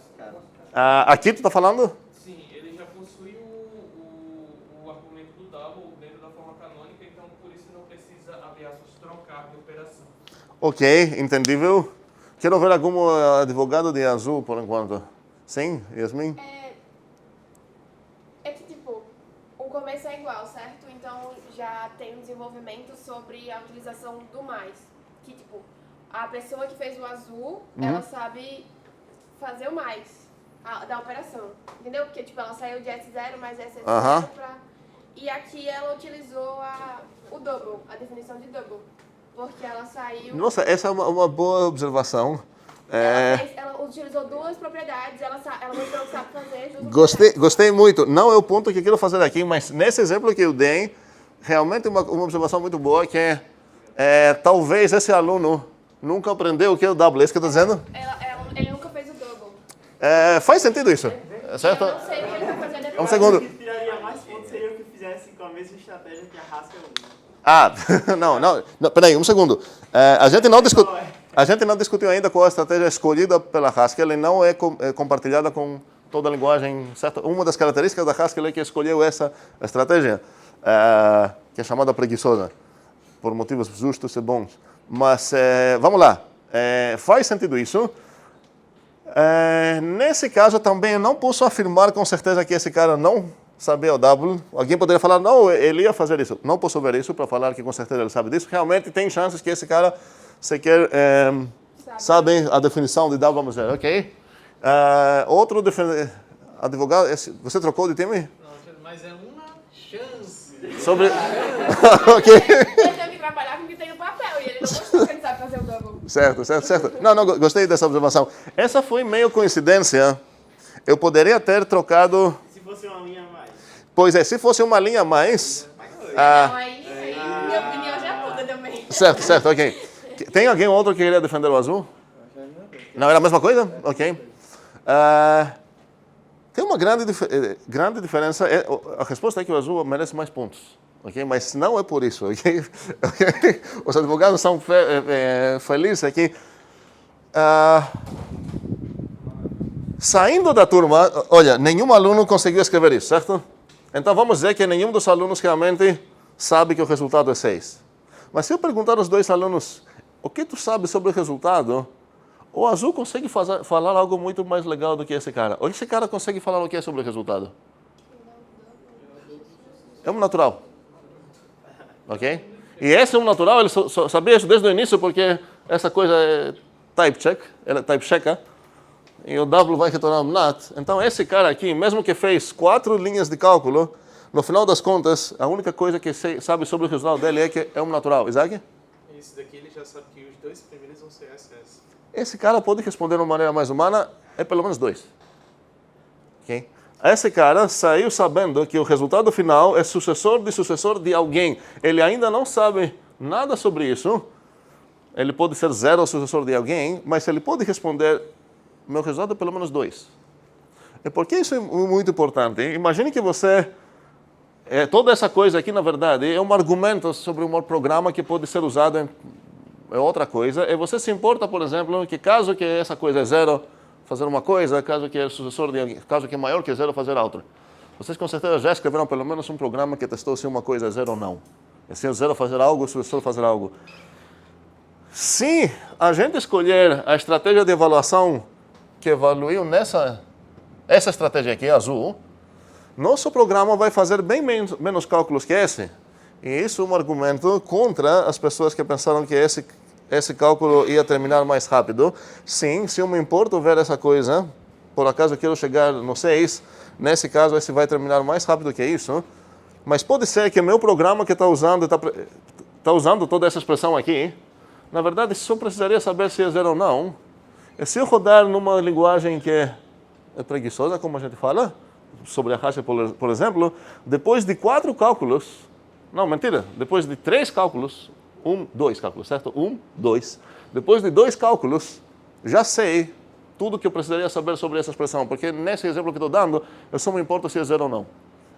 Aqui tu está falando? Sim, ele já possui o argumento do double dentro da forma canônica, então por isso não precisa, abre aspas, trocar de operação. Ok, entendível. Quero ver algum advogado de azul por enquanto. Sim, Yasmin? É que, tipo, o começo é igual, certo? Então já tem um desenvolvimento sobre a utilização do mais. Que, tipo, a pessoa que fez o azul, ela sabe fazer o mais da operação. Entendeu? Porque, tipo, ela saiu de S0 mais S0 pra... E aqui ela utilizou o double, a definição de double. Porque ela saiu... Nossa, essa é uma boa observação. Ela utilizou duas propriedades, ela mostrou que sabe fazer. Gostei muito. Não é o ponto que quero fazer aqui, mas nesse exemplo que eu dei, realmente uma observação muito boa que talvez esse aluno nunca aprendeu o que é o double. É isso que eu estou dizendo? Ele nunca fez o double. Faz sentido isso, certo? Eu não sei o que ele vai fazer depois. Um segundo. O que tiraria mais pontos seria o que fizesse com a mesma estratégia que a Haskell usa. Não, peraí, um segundo. A gente não discutiu ainda qual a estratégia escolhida pela Haskell e não é compartilhada com toda a linguagem, certo? Uma das características da Haskell é que escolheu essa estratégia, que é chamada preguiçosa, por motivos justos e bons. Mas, vamos lá, faz sentido isso. Nesse caso também eu não posso afirmar com certeza que esse cara não sabia o double. Alguém poderia falar, não, ele ia fazer isso. Não posso ver isso para falar que com certeza ele sabe disso. Realmente tem chances que esse cara sequer sabe a definição de double, vamos dizer, ok? Outro advogado, você trocou de time? Não, mas é uma chance. Sobre... ok. Ele tem que trabalhar com o que tem no papel e ele não mostrou que ele sabe fazer o double. Certo. Não, gostei dessa observação. Essa foi meio coincidência. Eu poderia ter trocado... Se fosse uma linha a mais. Pois é, se fosse uma linha a mais... Então aí, minha opinião já muda também. Certo, ok. Tem alguém outro que queria defender o azul? Não era a mesma coisa? Ok. Tem uma grande diferença. A resposta é que o azul merece mais pontos. Okay? Mas não é por isso. Okay? Os advogados são felizes aqui. Saindo da turma, olha, nenhum aluno conseguiu escrever isso, certo? Então vamos dizer que nenhum dos alunos realmente sabe que o resultado é 6. Mas se eu perguntar aos dois alunos, o que tu sabe sobre o resultado? O azul consegue falar algo muito mais legal do que esse cara. Ou esse cara consegue falar o que é sobre o resultado? É um natural. Ok? E esse é um natural, ele sabia isso desde o início, porque essa coisa é type check, ela é type checker, e o W vai retornar um NAT. Então esse cara aqui, mesmo que fez 4 linhas de cálculo, no final das contas, a única coisa que sabe sobre o resultado dele é que é um natural. Isaac? Esse daqui ele já sabe que os 2 primeiros vão ser SS. Esse cara pode responder de uma maneira mais humana, é pelo menos 2. Ok? Esse cara saiu sabendo que o resultado final é sucessor de alguém. Ele ainda não sabe nada sobre isso. Ele pode ser 0 ou sucessor de alguém, mas ele pode responder, meu resultado é pelo menos 2. E por que isso é muito importante? Imagine que você... toda essa coisa aqui, na verdade, é um argumento sobre um programa que pode ser usado em outra coisa. E você se importa, por exemplo, que caso que essa coisa é 0, fazer uma coisa, caso que é sucessor de alguém, caso que é maior que 0, fazer outra. Vocês com certeza já escreveram pelo menos um programa que testou se uma coisa é 0 ou não. E se o 0 fazer algo, o sucessor fazer algo. Se a gente escolher a estratégia de avaliação que evoluiu essa estratégia aqui, azul, nosso programa vai fazer bem menos cálculos que esse. E isso é um argumento contra as pessoas que pensaram que esse cálculo ia terminar mais rápido. Sim, se eu me importo ver essa coisa, por acaso eu quero chegar no 6, nesse caso esse vai terminar mais rápido que isso. Mas pode ser que meu programa que está usando toda essa expressão aqui, na verdade só precisaria saber se é 0 ou não. E se eu rodar numa linguagem que é preguiçosa, como a gente fala, sobre a Haskell, por exemplo, depois de 4 cálculos, não, mentira, depois de 3 cálculos, 2 cálculos, certo? 2. Depois de 2 cálculos, já sei tudo que eu precisaria saber sobre essa expressão, porque nesse exemplo que estou dando, eu só me importo se é 0 ou não.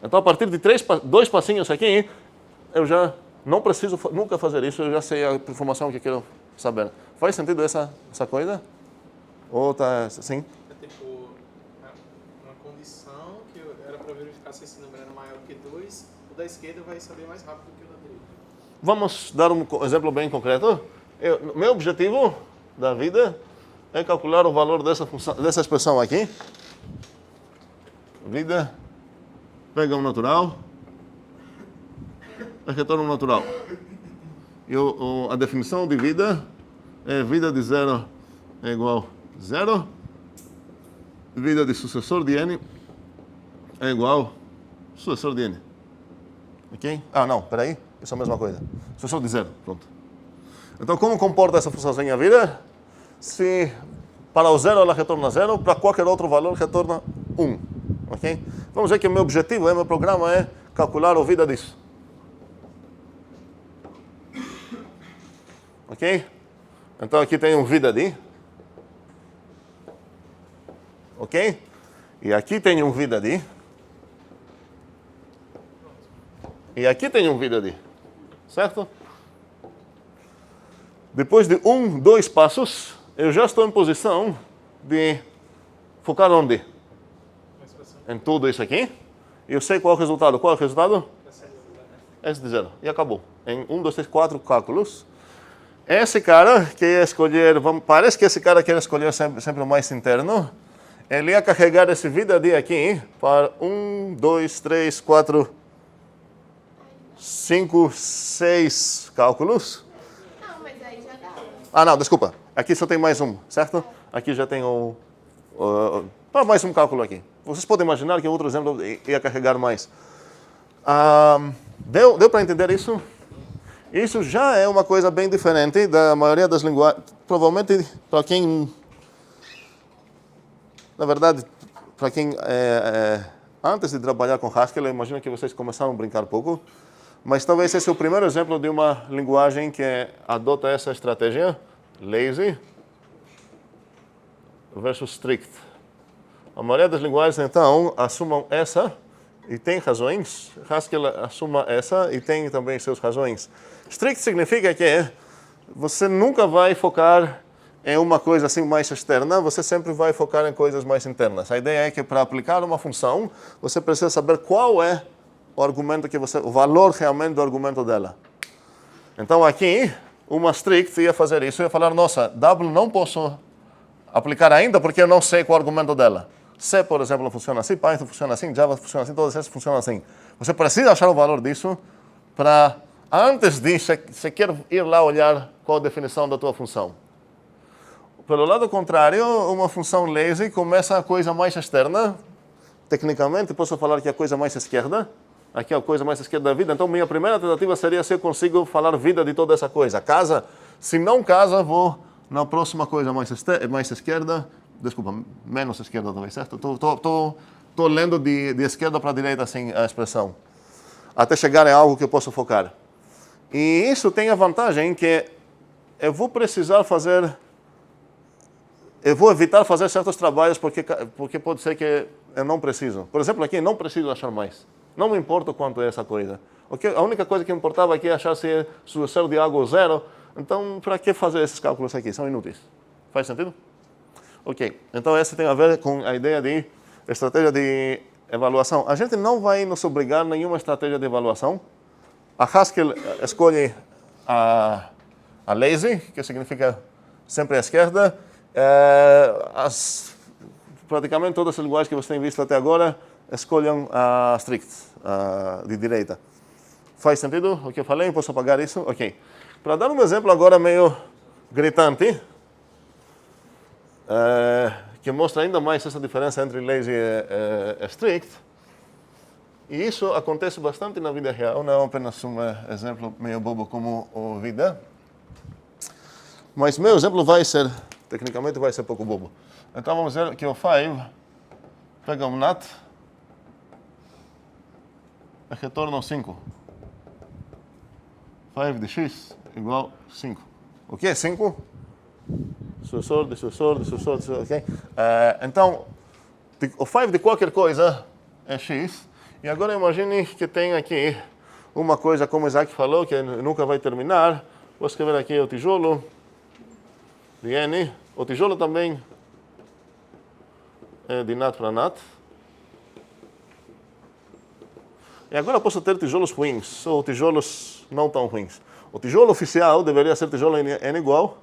Então, a partir de 2 passinhos aqui, eu já não preciso nunca fazer isso, eu já sei a informação que quero saber. Faz sentido essa coisa? Ou tá assim? É tipo uma condição que era para verificar se esse número era maior que 2, o da esquerda vai saber mais rápido que o da direita. Vamos dar um exemplo bem concreto. Meu objetivo da vida é calcular o valor dessa expressão aqui. Vida, pega um natural, retorna um natural. E a definição de vida é vida de 0 é igual a 0. Vida de sucessor de n é igual a sucessor de n. Ok? Ah, não, peraí. Isso é a mesma coisa. Sucessor de 0, pronto. Então, como comporta essa funçãozinha vida? Se para o 0 ela retorna 0, para qualquer outro valor retorna 1. Ok? Vamos ver que o meu objetivo, meu programa é calcular a vida disso. Ok? Então, aqui tem um vida de. Ok? E aqui tem um vida de. E aqui tem um vida de. Certo? Depois de 2 passos, eu já estou em posição de focar onde? Em tudo isso aqui. E eu sei qual é o resultado. Qual é o resultado? S de 0. E acabou. Em 1, 2, 3, 4 cálculos. Esse cara que ia escolher, parece que esse cara quer escolher sempre o mais interno. Ele ia carregar esse vida de aqui para 1, 2, 3, 4, 5, 6 cálculos. Não, mas aí já dá. Ah, não, desculpa. Aqui só tem mais um, certo? Aqui já tem mais um cálculo aqui. Vocês podem imaginar que outro exemplo ia carregar mais. Deu para entender isso? Isso já é uma coisa bem diferente da maioria das linguagens. Provavelmente, para quem... Na verdade, para quem... antes de trabalhar com Haskell, eu imagino que vocês começaram a brincar um pouco. Mas talvez esse é o primeiro exemplo de uma linguagem que adota essa estratégia. Lazy versus strict. A maioria das linguagens, então, assumam essa e tem razões. Haskell assuma essa e tem também seus razões. Strict significa que você nunca vai focar em uma coisa assim mais externa, você sempre vai focar em coisas mais internas. A ideia é que para aplicar uma função, você precisa saber qual é o argumento o valor realmente do argumento dela. Então aqui, uma strict ia fazer isso, ia falar, nossa, W não posso aplicar ainda porque eu não sei qual é o argumento dela. C, por exemplo, funciona assim, Python funciona assim, Java funciona assim, todas essas funcionam assim. Você precisa achar o valor disso para, antes de você quer ir lá olhar qual a definição da tua função. Pelo lado contrário, uma função lazy começa a coisa mais externa. Tecnicamente, posso falar que é a coisa mais esquerda. Aqui é a coisa mais esquerda da vida. Então, minha primeira tentativa seria se eu consigo falar vida de toda essa coisa. Casa, se não casa, vou na próxima coisa mais esquerda. Desculpa, menos esquerda talvez, certo? Estou lendo de esquerda para direita assim a expressão. Até chegar em algo que eu posso focar. E isso tem a vantagem que eu vou precisar fazer... Eu vou evitar fazer certos trabalhos porque pode ser que eu não preciso. Por exemplo, aqui não preciso achar mais. Não me importa quanto é essa coisa. A única coisa que me importava aqui é achar se é sucessor de algo ou zero. Então, para que fazer esses cálculos aqui? São inúteis. Faz sentido? Ok. Então, esse tem a ver com a ideia de estratégia de avaliação. A gente não vai nos obrigar a nenhuma estratégia de avaliação. A Haskell escolhe a lazy, que significa sempre à esquerda. Praticamente todas as linguagens que você tem visto até agora escolham a strict, de direita. Faz sentido o que eu falei? Posso apagar isso? Ok. Para dar um exemplo agora meio gritante, que mostra ainda mais essa diferença entre lazy e strict, e isso acontece bastante na vida real, não é apenas um exemplo meio bobo como o vida. Mas meu exemplo tecnicamente vai ser pouco bobo. Então vamos dizer que o 5 pega um nat e retorna um 5. 5 de x igual 5. O que é 5? Sucessor, ok? Então, o 5 de qualquer coisa é x. E agora imagine que tem aqui uma coisa, como Isaac falou, que nunca vai terminar. Vou escrever aqui o tijolo de n. O tijolo também é de nat para nat. E agora posso ter tijolos ruins, ou tijolos não tão ruins. O tijolo oficial deveria ser tijolo n igual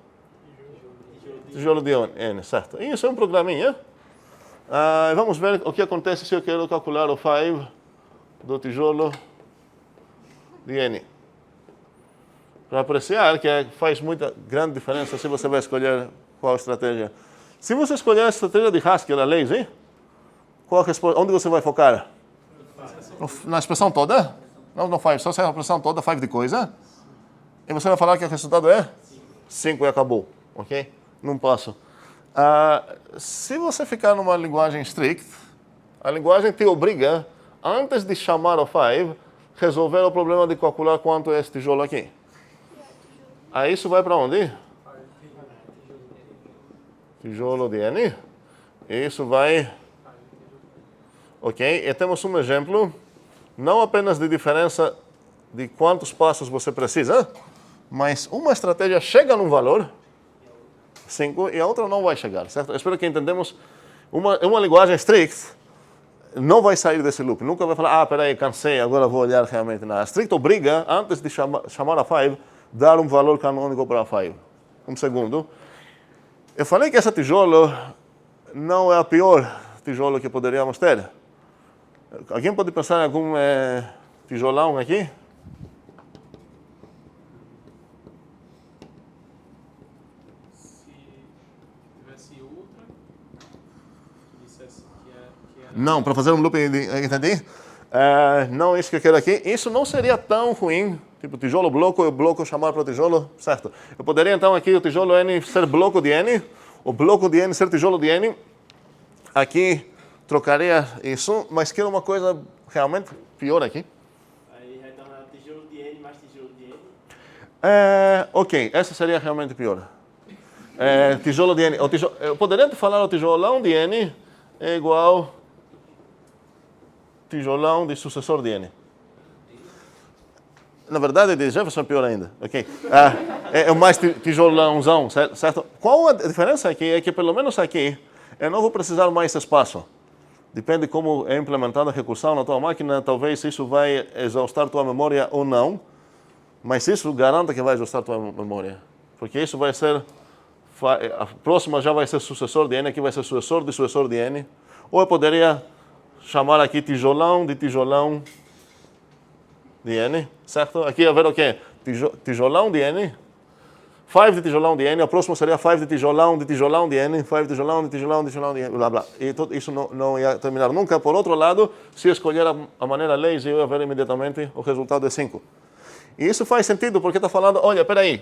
tijolo de n, certo? E isso é um programinha. Vamos ver o que acontece se eu quero calcular o 5 do tijolo de n. Para apreciar que faz muita grande diferença se você vai escolher qual estratégia. Se você escolher a estratégia de Haskell, a lazy, onde você vai focar? Na expressão toda? Não no 5, só se é a expressão toda, 5 de coisa. E você vai falar que o resultado é 5 e acabou, ok? Não posso. Se você ficar numa linguagem strict, a linguagem te obriga, antes de chamar o 5, resolver o problema de calcular quanto é esse tijolo aqui. Aí isso vai para onde? Tijolo de n. Isso vai... Ok, e temos um exemplo, não apenas de diferença de quantos passos você precisa, mas uma estratégia chega num valor, 5, e a outra não vai chegar, certo? Eu espero que entendamos. Uma linguagem strict não vai sair desse loop, nunca vai falar, peraí, cansei, agora vou olhar realmente. A strict obriga, antes de chamar a 5, dar um valor canônico para a 5. Um segundo. Eu falei que esse tijolo não é a pior tijolo que poderíamos ter. Alguém pode pensar em algum tijolão aqui? Se tivesse outra, dissesse que era... Não, para fazer um loop, entendi? Não é isso que eu quero aqui. Isso não seria tão ruim. Tipo, tijolo bloco e o bloco chamar para o tijolo, certo? Eu poderia então aqui o tijolo n ser bloco de n, o bloco de n ser tijolo de n. Aqui trocaria isso, mas quero uma coisa realmente pior aqui. Aí retorna tijolo de n mais tijolo de n. Ok, essa seria realmente pior. Tijolo de n. Eu poderia falar o tijolão de n é igual tijolão de sucessor de n. Na verdade, de Jefferson é pior ainda. Okay. É o mais tijolãozão, certo? Qual a diferença aqui é que, pelo menos aqui, eu não vou precisar mais espaço. Depende de como é implementada a recursão na tua máquina, talvez isso vai exaustar tua memória ou não, mas isso garanta que vai exaustar tua memória. Porque isso vai ser, a próxima já vai ser sucessor de n, aqui vai ser sucessor de n. Ou eu poderia chamar aqui tijolão de N, certo? Aqui ia ver o quê? Tijolão de N. 5 de tijolão de N, o próximo seria 5 de tijolão de N, 5 de tijolão de N, blá blá. E tudo isso não ia terminar nunca. Por outro lado, se eu escolher a maneira lazy, eu ia ver imediatamente o resultado é 5. E isso faz sentido porque está falando, olha, peraí,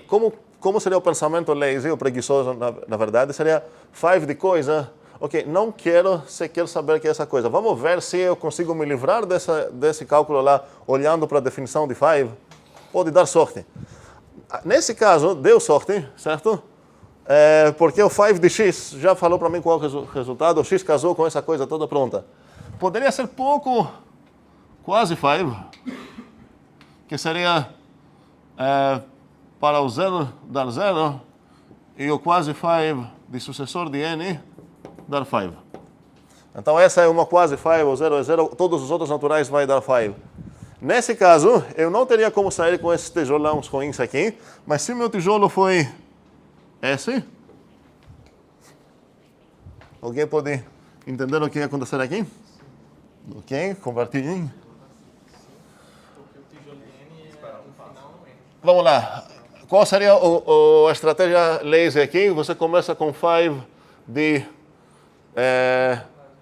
como seria o pensamento lazy, o preguiçoso, na verdade, seria 5 de coisa, ok, não quero sequer saber que é essa coisa. Vamos ver se eu consigo me livrar desse cálculo lá, olhando para a definição de 5, pode dar sorte. Nesse caso, deu sorte, certo? Porque o 5 de x já falou para mim qual é o resultado, o x casou com essa coisa toda pronta. Poderia ser pouco, quase 5, que seria para o 0 dar 0 e o quase 5 de sucessor de n dar 5. Então essa é uma quase 5, o 0 é 0, todos os outros naturais vai dar 5. Nesse caso, eu não teria como sair com esses tijolões ruins aqui, mas se meu tijolo foi esse, alguém pode entender o que ia acontecer aqui? Ok, converti em. Vamos lá. Qual seria a estratégia lazy aqui? Você começa com 5 de...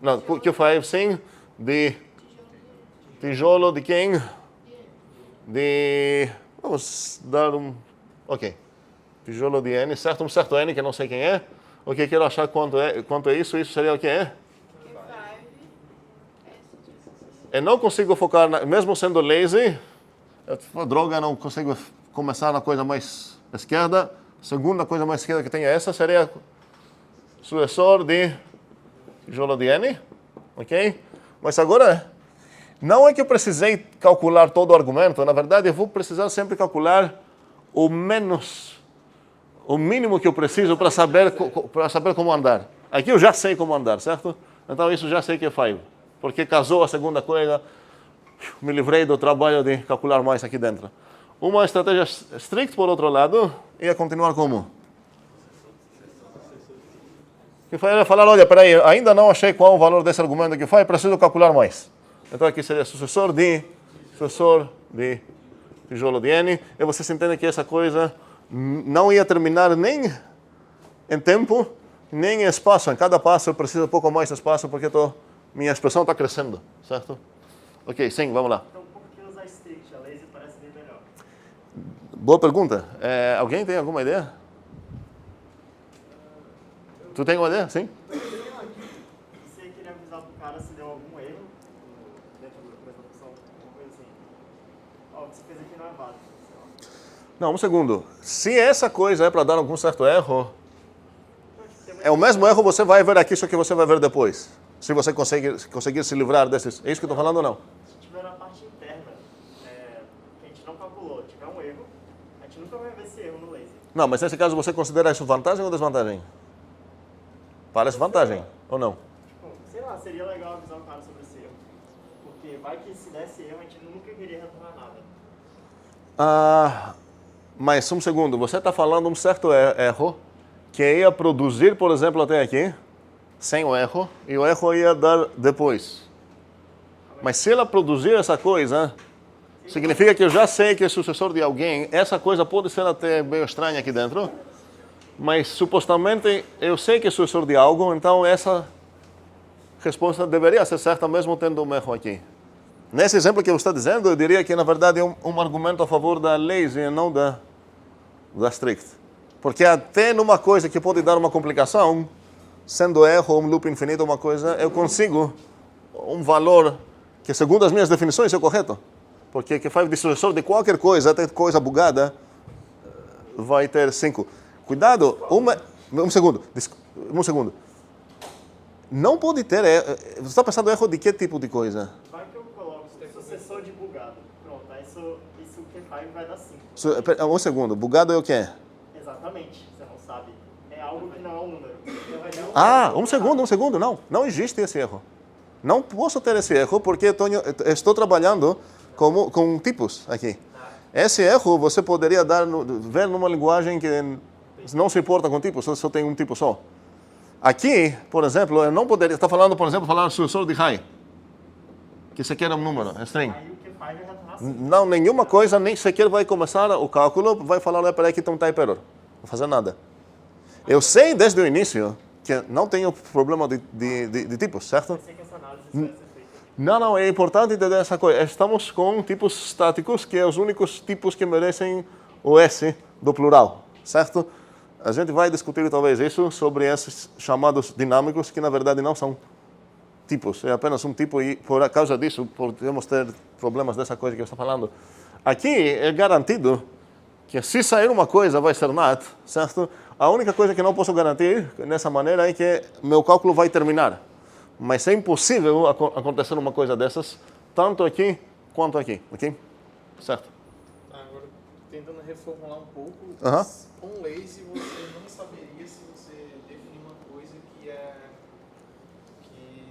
não, que 5 sim, de... Tijolo de quem? Vamos dar ok. Tijolo de N, certo? Um certo N que eu não sei quem é. Ok, quero achar quanto é isso. Isso seria o que é? Eu não consigo focar, mesmo sendo lazy, droga, não consigo começar na coisa mais esquerda. Segunda coisa mais esquerda que tem essa seria sucessor de tijolo de N. Ok? Mas agora... Não é que eu precisei calcular todo o argumento, na verdade eu vou precisar sempre calcular o mínimo que eu preciso para saber como andar. Aqui eu já sei como andar, certo? Então isso já sei que é 5, porque casou a segunda coisa, me livrei do trabalho de calcular mais aqui dentro. Uma estratégia strict, por outro lado, ia continuar como? Que foi falar, olha, peraí, ainda não achei qual o valor desse argumento que faz, preciso calcular mais. Então aqui seria sucessor de tijolo de N. E vocês entendem que essa coisa não ia terminar nem em tempo, nem em espaço. Em cada passo eu preciso um pouco mais de espaço porque minha expressão está crescendo, certo? Ok, sim, vamos lá. Então por que usar strict? A lazy parece bem melhor. Boa pergunta. Alguém tem alguma ideia? Tu tem uma ideia? Sim? Você queria avisar pro cara se deu algum erro dentro da apresentação, alguma coisa assim. Ó, o que você fez aqui não é válido. Não, um segundo. Se essa coisa é para dar algum certo erro, é o mesmo erro você vai ver aqui, só que você vai ver depois. Se você conseguir se livrar desses... É isso que eu estou falando ou não? Se tiver na parte interna, que a gente não calculou, tiver um erro, a gente nunca vai ver esse erro no laser. Não, mas nesse caso você considera isso vantagem ou desvantagem? Parece vantagem, ou não? Tipo, sei lá, seria legal avisar o cara sobre esse erro. Porque vai que se desse erro, a gente nunca queria retornar nada. Mas um segundo, você está falando um certo erro que ia produzir, por exemplo, até aqui, sem o erro, e o erro ia dar depois. Mas se ela produzir essa coisa, significa que eu já sei que é sucessor de alguém. Essa coisa pode ser até meio estranha aqui dentro, mas supostamente eu sei que é sucessor de algo, então essa resposta deveria ser certa mesmo tendo um erro aqui. Nesse exemplo que eu estou dizendo, eu diria que na verdade é um argumento a favor da lazy e não da strict. Porque até numa coisa que pode dar uma complicação, sendo erro um loop infinito uma coisa, eu consigo um valor que segundo as minhas definições é correto. Porque que faz de sucessor de qualquer coisa, até coisa bugada, vai ter 5. Cuidado, um segundo. Não pode ter, você está pensando erro de que tipo de coisa? Vai que eu coloco sucessor de bugado. Pronto, aí isso que faz vai dar 5. Um segundo, bugado é o quê? Exatamente, você não sabe. É algo que não é um número. Então vai dar Um segundo, não existe esse erro. Não posso ter esse erro porque estou trabalhando com tipos aqui. Esse erro você poderia ver numa linguagem que não se importa com tipos, só tem um tipo só. Aqui, por exemplo, eu não poderia estar falando, por exemplo, falar sucessor de high, que sequer é um número, é string. Aí o que faz já tá assim. Não, nenhuma coisa, nem sequer vai começar o cálculo, vai falar, olha, peraí que tem um type error. Não vou fazer nada. Eu sei desde o início que não tenho problema de tipos, certo? Eu sei que essa análise vai ser feita. Não, é importante entender essa coisa. Estamos com tipos estáticos, que são os únicos tipos que merecem o S do plural, certo? A gente vai discutir talvez isso sobre esses chamados dinâmicos, que na verdade não são tipos, é apenas um tipo e por causa disso podemos ter problemas dessa coisa que eu estou falando. Aqui é garantido que se sair uma coisa vai ser not, certo? A única coisa que não posso garantir nessa maneira é que meu cálculo vai terminar. Mas é impossível acontecer uma coisa dessas, tanto aqui quanto aqui, ok? Certo? Agora, tentando reformular um pouco, Aham. com lazy você não saberia se você definir uma coisa que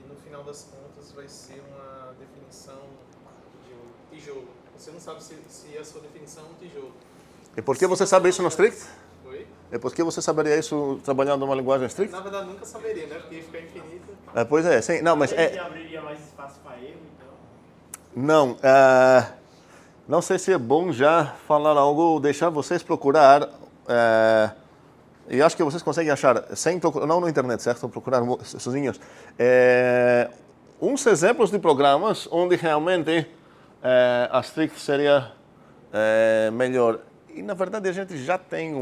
no final das contas vai ser uma definição de tijolo. Você não sabe se a sua definição é um tijolo. E por que você sabe isso no strict? Oi? E por que você saberia isso trabalhando numa linguagem strict? Na verdade, nunca saberia, né? Porque fica infinito. Pois é, sim. Não, mas Aí abriria mais espaço para erro, então. Não, não sei se é bom já falar algo ou deixar vocês procurar. E acho que vocês conseguem achar, sem procurar, não na internet, certo? Procurar sozinhos. Uns exemplos de programas onde realmente a strict seria melhor. E na verdade a gente já tem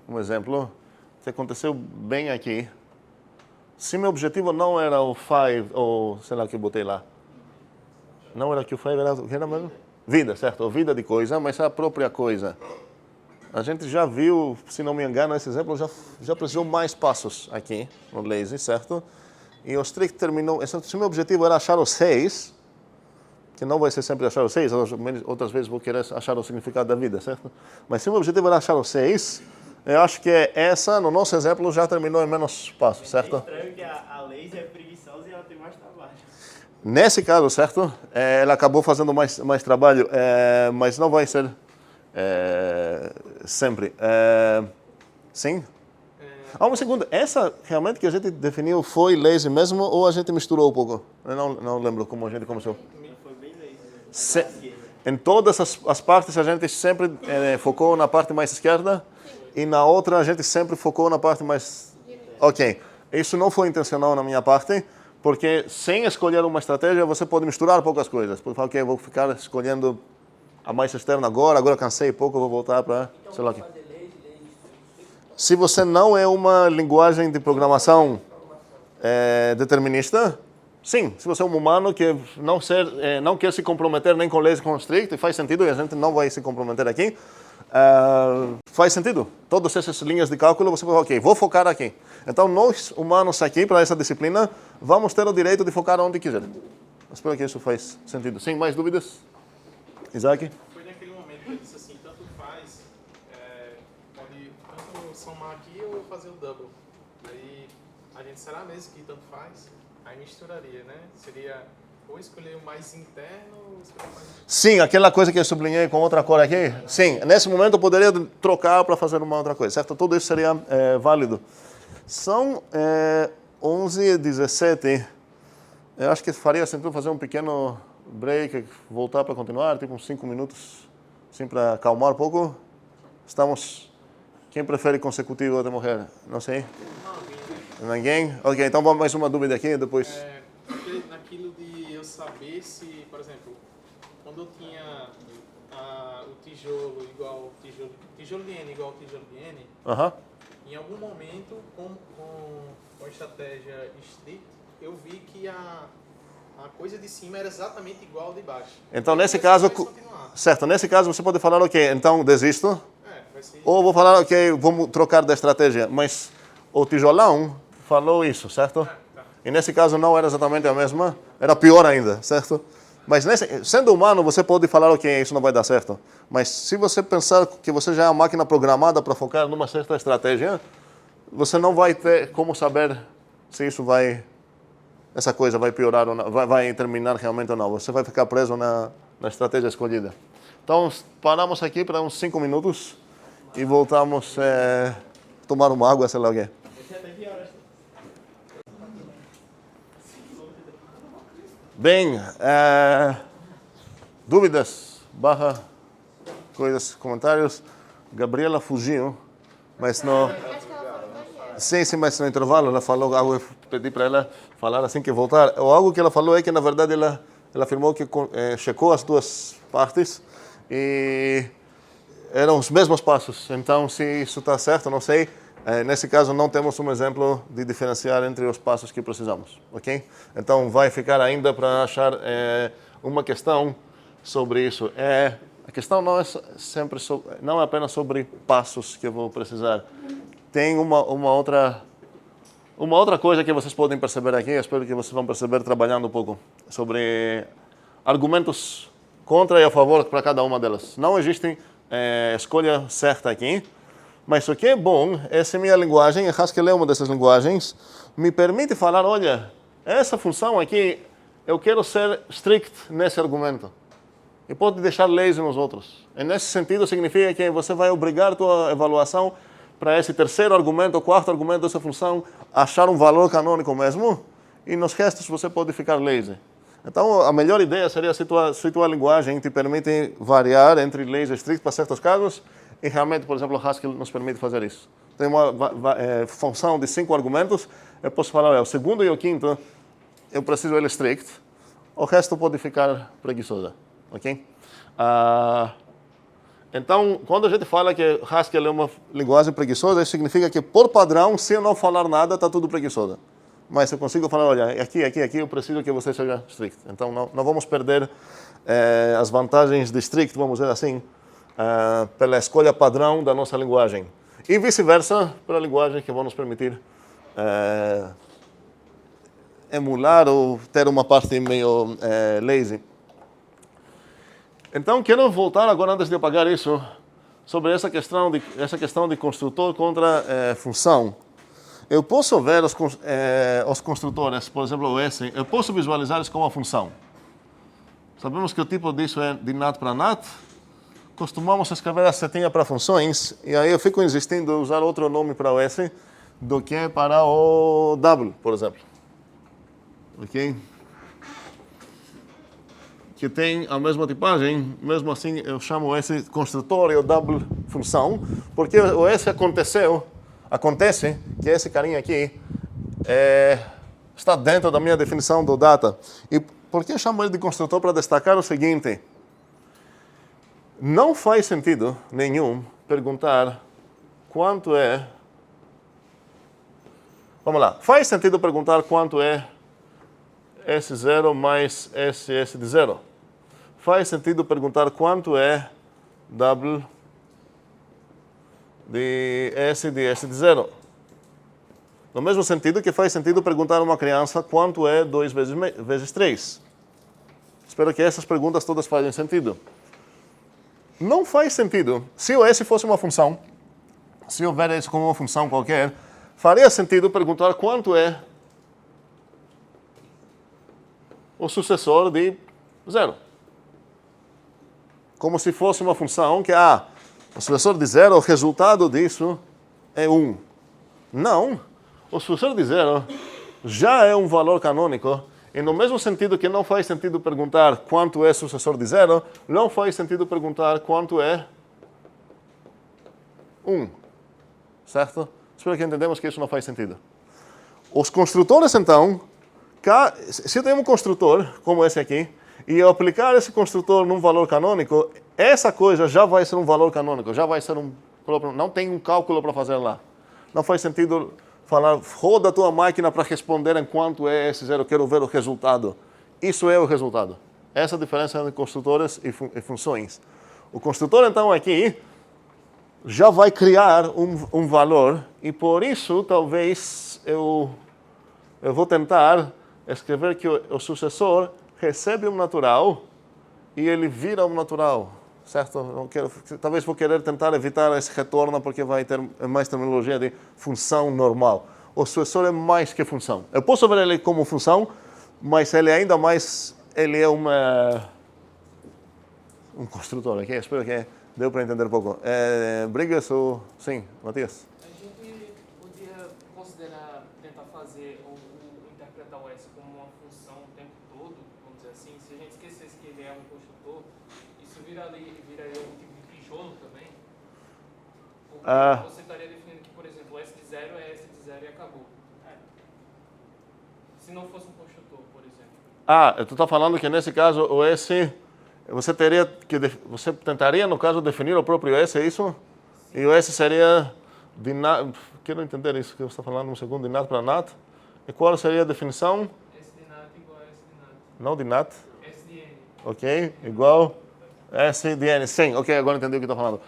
um exemplo que aconteceu bem aqui. Se meu objetivo não era o 5, ou sei lá o que eu botei lá. Não era que o 5 era o que era mesmo? Vida, certo? Ou vida de coisa, mas é a própria coisa. A gente já viu, se não me engano, esse exemplo já precisou mais passos aqui no lazy, certo? E o strict terminou. Se o meu objetivo era achar os 6, que não vai ser sempre achar os 6, outras vezes vou querer achar o significado da vida, certo? Mas se o meu objetivo era achar os 6, eu acho que essa, no nosso exemplo, já terminou em menos passos, certo? É estranho que a lazy é preguiçosa e ela tem mais trabalho. Nesse caso, certo? Ela acabou fazendo mais trabalho, mas não vai ser sempre. Sim? Um segundo, essa realmente que a gente definiu foi lazy mesmo ou a gente misturou um pouco? Eu não lembro como a gente começou. Foi bem lazy. Em todas as partes a gente sempre focou na parte mais esquerda e na outra a gente sempre focou na parte mais... Ok, isso não foi intencional na minha parte, porque sem escolher uma estratégia você pode misturar poucas coisas. Pode falar, ok, vou ficar escolhendo a mais externa agora cansei pouco, vou voltar para... sei lá o quê. Se você não é uma linguagem de programação determinista, sim. Se você é um humano que não quer se comprometer nem com lazy, com strict, faz sentido, e a gente não vai se comprometer aqui, faz sentido. Todas essas linhas de cálculo, você fala, ok, vou focar aqui. Então, nós humanos aqui, para essa disciplina, vamos ter o direito de focar onde quiser. Espero que isso faz sentido. Sem mais dúvidas? Isaac? Foi naquele momento que eu disse assim, tanto faz, pode tanto somar aqui ou fazer o double. Aí a gente, será mesmo que tanto faz? Aí misturaria, né? Seria ou escolher o mais interno ou escolher o mais... Sim, aquela coisa que eu sublinhei com outra cor aqui. Sim, nesse momento eu poderia trocar para fazer uma outra coisa, certo? Tudo isso seria válido. São 11h17. Eu acho que faria sentido fazer um pequeno break, voltar para continuar, tipo uns 5 minutos, assim, para acalmar um pouco. Estamos... Quem prefere consecutivo até morrer? Não sei. Ninguém? Ok, então vamos mais uma dúvida aqui, depois... Naquilo de eu saber se, por exemplo, quando eu tinha o tijolo igual tijolo de N igual tijolo de N, em algum momento, com a estratégia strict, eu vi que a coisa de cima era exatamente igual a de baixo. Então, nesse caso, certo, nesse caso você pode falar, ok, então desisto. Ou vou falar, ok, vamos trocar de estratégia. Mas o tijolão falou isso, certo? E nesse caso não era exatamente a mesma, era pior ainda, certo? Mas sendo humano, você pode falar, ok, isso não vai dar certo. Mas se você pensar que você já é uma máquina programada para focar numa certa estratégia, você não vai ter como saber se essa coisa vai piorar ou não, vai terminar realmente ou não. Você vai ficar preso na estratégia escolhida. Então, paramos aqui para uns 5 minutos e voltamos tomar uma água, sei lá o quê. Bem, dúvidas, coisas, comentários? Gabriela fugiu, mas não... Acho que ela foi no banheiro. Sim, mas no intervalo ela falou algo, eu pedi para ela falar assim que voltar. Ou algo que ela falou é que, na verdade, ela afirmou que checou as duas partes e eram os mesmos passos. Então, se isso está certo, não sei. Nesse caso, não temos um exemplo de diferenciar entre os passos que precisamos, ok? Então, vai ficar ainda para achar uma questão sobre isso. A questão não é sempre não é apenas sobre passos que eu vou precisar. Tem uma outra coisa que vocês podem perceber aqui, espero que vocês vão perceber trabalhando um pouco, sobre argumentos contra e a favor para cada uma delas. Não existe escolha certa aqui, mas o que é bom é se minha linguagem, Haskell é uma dessas linguagens, me permite falar, olha, essa função aqui, eu quero ser strict nesse argumento. E pode deixar lazy nos outros. E nesse sentido, significa que você vai obrigar a tua avaliação para esse terceiro argumento, ou quarto argumento dessa função, achar um valor canônico mesmo, e nos restos você pode ficar lazy. Então, a melhor ideia seria se tua linguagem te permite variar entre lazy e strict para certos casos, e realmente, por exemplo, o Haskell nos permite fazer isso. Tem uma função de 5 argumentos, eu posso falar, olha, o segundo e o quinto, eu preciso ele strict, o resto pode ficar preguiçosa, ok? Então, quando a gente fala que Haskell é uma linguagem preguiçosa, isso significa que, por padrão, se eu não falar nada, está tudo preguiçoso. Mas eu consigo falar, olha, aqui, eu preciso que você seja strict. Então, não vamos perder as vantagens de strict, vamos dizer assim, pela escolha padrão da nossa linguagem. E vice-versa, pela linguagem que vai nos permitir emular ou ter uma parte meio lazy. Então, quero voltar agora, antes de apagar isso, sobre essa questão de construtor contra função. Eu posso ver os construtores, por exemplo, o S, eu posso visualizar isso como uma função. Sabemos que o tipo disso é de NAT para NAT. Costumamos escrever a setinha para funções, e aí eu fico insistindo em usar outro nome para o S do que para o W, por exemplo. Ok? Que tem a mesma tipagem, mesmo assim eu chamo esse construtor e o W função, porque o S acontece que esse carinha aqui está dentro da minha definição do data. E por que eu chamo ele de construtor? Para destacar o seguinte: não faz sentido nenhum perguntar quanto é... Vamos lá, faz sentido perguntar quanto é S0 mais SS de 0? Faz sentido perguntar quanto é W de S de 0? No mesmo sentido que faz sentido perguntar a uma criança quanto é 2 vezes 3. Espero que essas perguntas todas façam sentido. Não faz sentido. Se o S fosse uma função, se eu ver isso como uma função qualquer, faria sentido perguntar quanto é o sucessor de 0. Como se fosse uma função que, o sucessor de 0, o resultado disso é 1. Não. O sucessor de 0 já é um valor canônico, e no mesmo sentido que não faz sentido perguntar quanto é sucessor de 0, não faz sentido perguntar quanto é 1. Certo? Espero que entendamos que isso não faz sentido. Os construtores, então, se eu tenho um construtor, como esse aqui, e eu aplicar esse construtor num valor canônico, essa coisa já vai ser um valor canônico, já vai ser não tem um cálculo para fazer lá. Não faz sentido falar, roda a tua máquina para responder em quanto é esse 0, eu quero ver o resultado. Isso é o resultado. Essa é a diferença entre construtores e funções. O construtor, então, aqui, já vai criar um valor, e por isso, talvez, eu vou tentar escrever que o sucessor recebe um natural e ele vira um natural, certo? Talvez vou querer tentar evitar esse retorno porque vai ter mais terminologia de função normal. O sucessor é mais que função. Eu posso ver ele como função, mas ele ainda mais, ele é um construtor, ok? Espero que deu para entender um pouco. Brigas ou... Sim, Matias? A gente podia considerar, tentar fazer ou interpretar o S como uma função o tempo todo, quando assim, se a gente esquecesse que ele é um construtor, isso viraria um tipo de tijolo também? Porque você estaria definindo que, por exemplo, S de 0 é S de 0 e acabou. Se não fosse um construtor, por exemplo. Tu está falando que nesse caso o S, você tentaria, no caso, definir o próprio S, é isso? Sim. E o S seria de NAT, quero entender isso que você está falando um segundo, de NAT para NAT. E qual seria a definição? S de NAT igual a S de NAT. Não de NAT? S de N. Ok, igual S de N. Sim, ok, agora entendi o que está falando.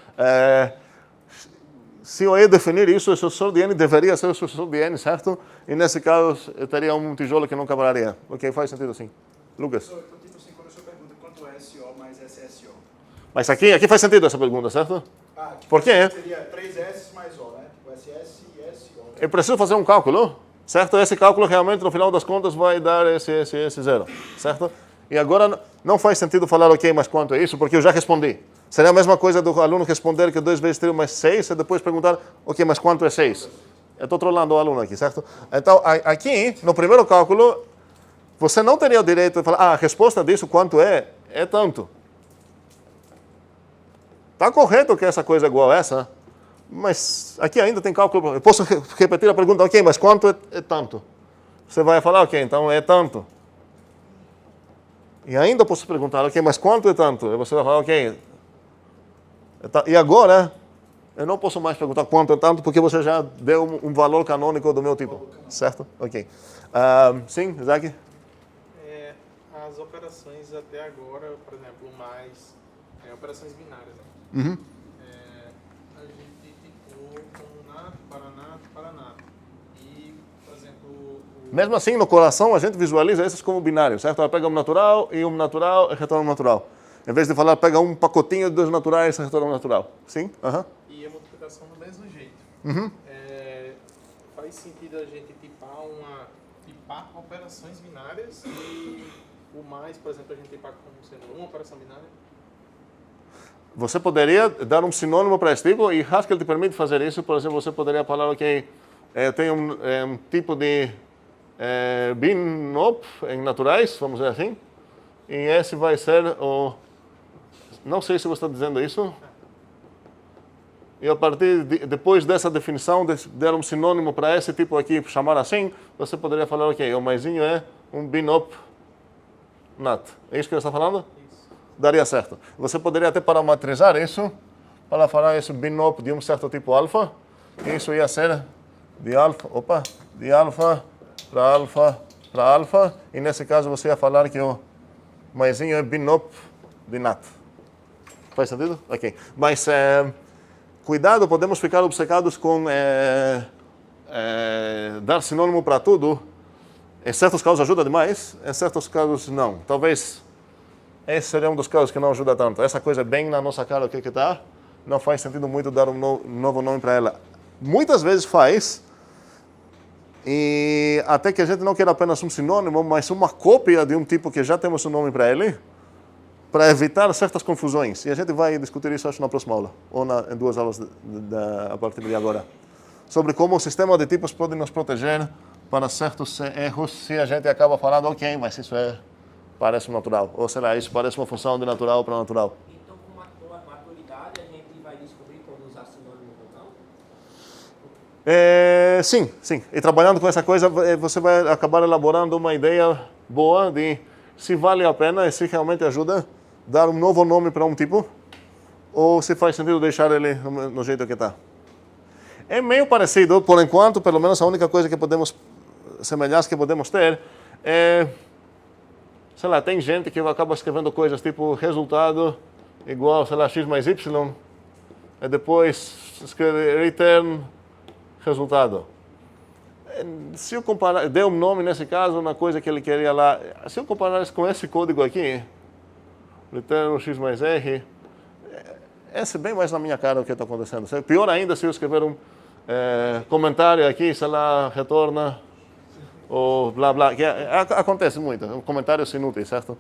Se eu ia definir isso, o sucessor de N deveria ser o sucessor de N, certo? E nesse caso, eu teria um tijolo que não quebraria. Ok, faz sentido assim. Lucas? Tipo assim, quando o senhor pergunta quanto é SO mais SSO. Mas aqui faz sentido essa pergunta, certo? Por quê? Seria 3S mais O, né? Tipo SS e SO. Eu preciso fazer um cálculo, certo? Esse cálculo realmente, no final das contas, vai dar esse zero, certo? E agora, não faz sentido falar, ok, mas quanto é isso? Porque eu já respondi. Seria a mesma coisa do aluno responder que 2 vezes 3 mais 6 e depois perguntar, ok, mas quanto é 6? Eu estou trolando o aluno aqui, certo? Então, aqui, no primeiro cálculo, você não teria o direito de falar, a resposta disso, quanto é tanto. Está correto que essa coisa é igual a essa, mas aqui ainda tem cálculo. Eu posso repetir a pergunta, ok, mas quanto é tanto? Você vai falar, ok, então é tanto. E ainda posso perguntar, ok, mas quanto é tanto? E você vai falar, ok. E agora, eu não posso mais perguntar quanto é tanto, porque você já deu um valor canônico do meu tipo. Certo? Ok. Sim, Isaac? As operações até agora, por exemplo, mais operações binárias. Né? A gente tipou como NAT, Paraná. E, por exemplo... Mesmo assim, no coração, a gente visualiza esses como binários, certo? Ela pega um natural e retorna um natural. Em vez de falar, pega um pacotinho de 2 naturais e retorna um natural. Sim? E a multiplicação do mesmo jeito. Faz sentido a gente tipar operações binárias e o mais, por exemplo, a gente tipar como sendo uma operação binária? Você poderia dar um sinônimo para esse tipo, e Haskell te permite fazer isso. Por exemplo, você poderia falar, ok, eu tenho um tipo de bin-op em naturais, vamos dizer assim, e esse vai ser o... Não sei se você está dizendo isso. E a partir depois dessa definição, der um sinônimo para esse tipo aqui, chamar assim, você poderia falar, ok, o maisinho é um bin-op nat. É isso que você está falando? Isso. Daria certo. Você poderia até parametrizar isso, para falar esse bin-op de um certo tipo alfa, e isso ia ser de alfa para alfa, e nesse caso você ia falar que o maisinho é bin-op de nat. Faz sentido? Ok. Mas, cuidado, podemos ficar obcecados com dar sinônimo para tudo. Em certos casos ajuda demais, em certos casos não. Talvez esse seria um dos casos que não ajuda tanto. Essa coisa bem na nossa cara, o que está, não faz sentido muito dar um novo nome para ela. Muitas vezes faz, e até que a gente não quer apenas um sinônimo, mas uma cópia de um tipo que já temos um nome para ele, para evitar certas confusões. E a gente vai discutir isso, acho, na próxima aula, ou em 2 aulas a partir de agora. Sobre como o sistema de tipos pode nos proteger para certos erros se a gente acaba falando, ok, mas isso parece natural. Ou, sei lá, isso parece uma função de natural para natural. Então, com a maturidade, a gente vai descobrir como usar sinônimo ou não? Sim. E trabalhando com essa coisa, você vai acabar elaborando uma ideia boa de se vale a pena e se realmente ajuda dar um novo nome para um tipo, ou se faz sentido deixar ele no jeito que está. É meio parecido, por enquanto, pelo menos a única coisa que podemos, semelhança que podemos ter, sei lá, tem gente que acaba escrevendo coisas tipo resultado igual, sei lá, x mais y, e depois escreve return resultado. Se eu comparar, deu um nome nesse caso, na coisa que ele queria lá, se eu comparar isso com esse código aqui, return x mais r, esse é bem mais na minha cara o que está acontecendo. Pior ainda se eu escrever um comentário aqui, sei lá, retorna, ou blá blá, que acontece muito, comentários inúteis, certo?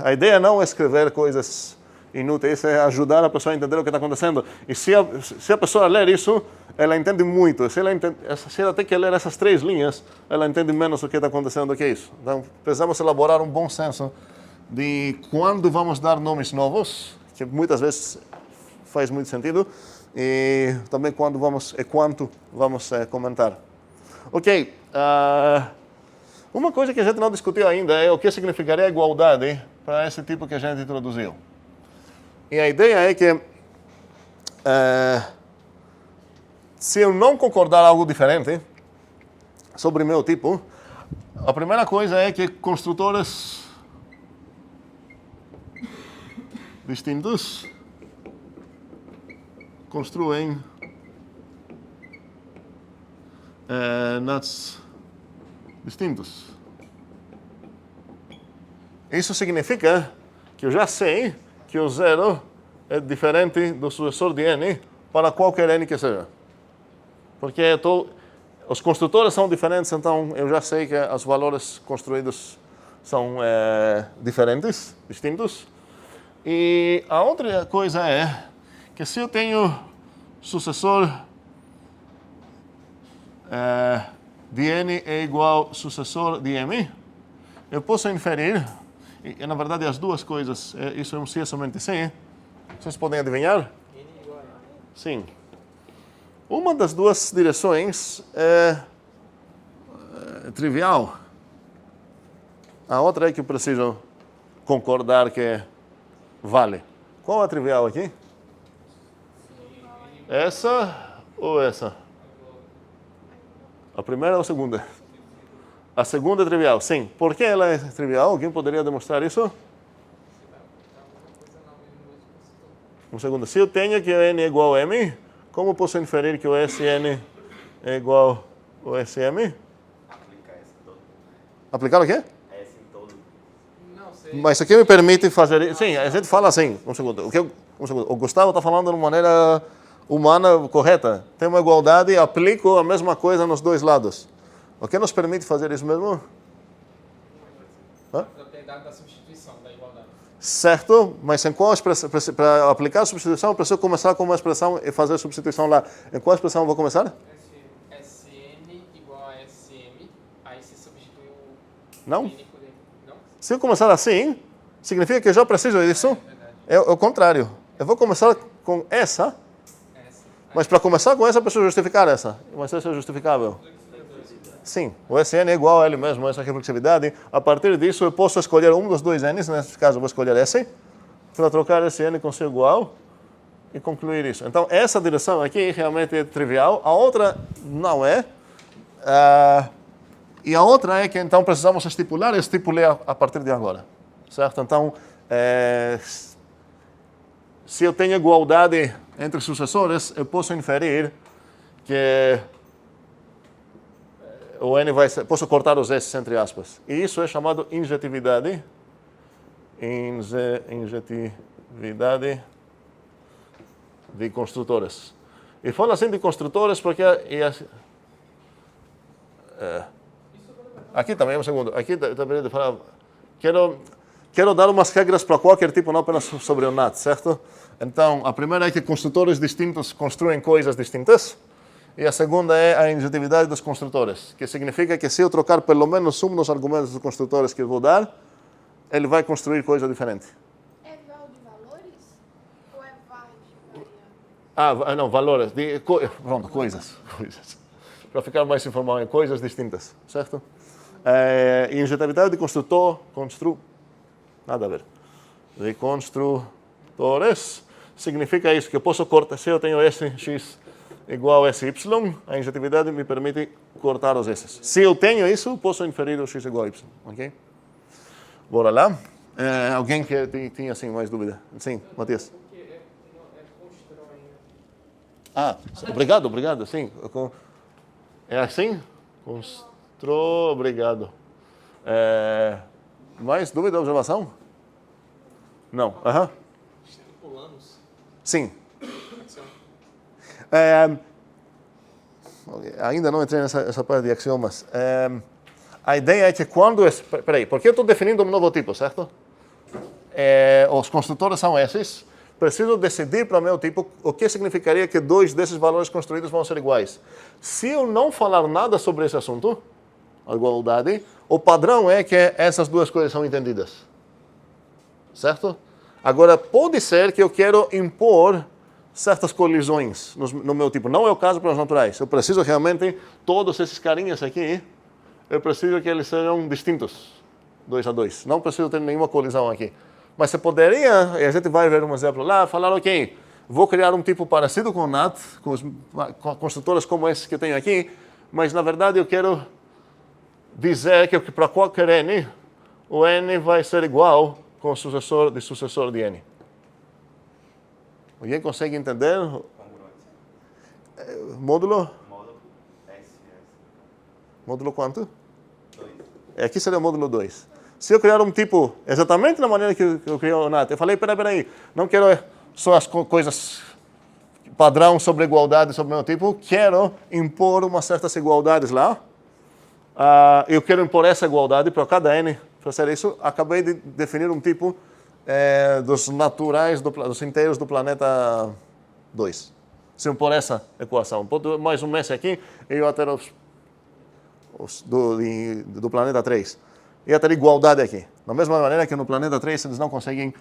A ideia não é escrever coisas inúteis, é ajudar a pessoa a entender o que está acontecendo. E se a pessoa ler isso, ela entende muito. Se ela tem que ler essas 3 linhas, ela entende menos o que está acontecendo do que isso. Então, precisamos elaborar um bom senso de quando vamos dar nomes novos, que muitas vezes faz muito sentido, e também quanto vamos comentar. Ok, uma coisa que a gente não discutiu ainda é o que significaria igualdade para esse tipo que a gente introduziu. E a ideia é que se eu não concordar algo diferente sobre meu tipo, a primeira coisa é que construtores distintos construem nuts distintos. Isso significa que eu já sei que o 0 é diferente do sucessor de n para qualquer n que seja. Porque os construtores são diferentes, então eu já sei que os valores construídos são diferentes, distintos. E a outra coisa é que se eu tenho sucessor de n é igual sucessor de m, eu posso inferir, e na verdade as duas coisas, isso é um se somente sim. Vocês podem adivinhar? N igual a N. Sim. Uma das duas direções é trivial. A outra é que eu preciso concordar que vale. Qual é a trivial aqui? Essa ou essa? A primeira ou a segunda? A segunda é trivial, sim. Por que ela é trivial? Alguém poderia demonstrar isso? Um segundo. Se eu tenho que n é igual a m, como posso inferir que o Sn é igual ao Sm? Aplicar S em todo. Aplicar o quê? S em todo. Não, sei. Mas isso aqui me permite fazer isso. Sim, a gente fala assim. Um segundo. O Gustavo está falando de uma maneira humana correta. Tem uma igualdade e aplico a mesma coisa nos dois lados. O que nos permite fazer isso mesmo? A propriedade da substituição, da igualdade. Certo, mas em qual expressão, para aplicar a substituição, eu preciso começar com uma expressão e fazer a substituição lá. Em qual expressão eu vou começar? Sn igual a Sm, aí se substitui o Não? N por N. Não? Se eu começar assim, significa que eu já preciso disso? É o contrário. Eu vou começar com essa, mas para começar com essa, eu preciso justificar essa. Mas essa é justificável. Sim, o Sn é igual a ele mesmo, essa reflexividade. A partir disso, eu posso escolher um dos dois n's, nesse caso eu vou escolher esse, para trocar esse n com seu igual e concluir isso. Então, essa direção aqui realmente é trivial, a outra não é. E a outra é que, então, precisamos estipular, eu estipulei a partir de agora. Certo? Então, se eu tenho igualdade entre sucessores, eu posso inferir que o n vai ser, posso cortar os s entre aspas. E isso é chamado injetividade. Injetividade de construtores. E falo assim de construtores porque aqui também, um segundo. Aqui também quero dar umas regras para qualquer tipo, não apenas sobre o NAT, certo? Então, a primeira é que construtores distintos construem coisas distintas. E a segunda é a injetividade dos construtores, que significa que se eu trocar pelo menos um dos argumentos dos construtores que eu vou dar, ele vai construir coisa diferente. É val de valores? Ou é var de variável? Não, valores. Pronto, coisas. Para ficar mais informal, em coisas distintas, certo? Injetividade de nada a ver. De construtores significa isso, que eu posso cortar, se eu tenho esse x igual a sy, a injetividade me permite cortar os s. Se eu tenho isso, posso inferir o x igual a y. Ok? Bora lá. Alguém que tinha assim, mais dúvida? Sim, Matias. Porque é constrói. Obrigado, sim. É assim? Obrigado. Mais dúvida ou observação? Não. Estipulamos. Sim. Ainda não entrei nessa parte de axiomas. A ideia é que quando... Peraí, porque eu estou definindo um novo tipo, certo? os construtores são esses, preciso decidir para o meu tipo o que significaria que 2 desses valores construídos vão ser iguais. Se eu não falar nada sobre esse assunto, a igualdade, o padrão é que essas duas coisas são entendidas. Certo? Agora, pode ser que eu quero impor certas colisões no meu tipo. Não é o caso para os naturais. Eu preciso realmente, todos esses carinhas aqui, eu preciso que eles sejam distintos, 2 a 2. Não preciso ter nenhuma colisão aqui. Mas você poderia, e a gente vai ver um exemplo lá, falar, ok, vou criar um tipo parecido com o NAT, com construtores como esses que eu tenho aqui, mas na verdade eu quero dizer que para qualquer N, o N vai ser igual com o sucessor de N. Alguém consegue entender? Módulo? Módulo SS. Módulo quanto? 2. Aqui seria o módulo 2. Se eu criar um tipo exatamente da maneira que eu criei o NAT, eu falei, peraí, não quero só as coisas padrão sobre igualdade sobre o meu tipo, quero impor umas certas igualdades lá. Eu quero impor essa igualdade para cada N fazer isso. Acabei de definir um tipo dos naturais, dos inteiros do planeta 2. Se eu impor essa equação, mais um S aqui, eu ia ter os do planeta 3. Ia ter igualdade aqui. Da mesma maneira que no planeta 3 eles não conseguem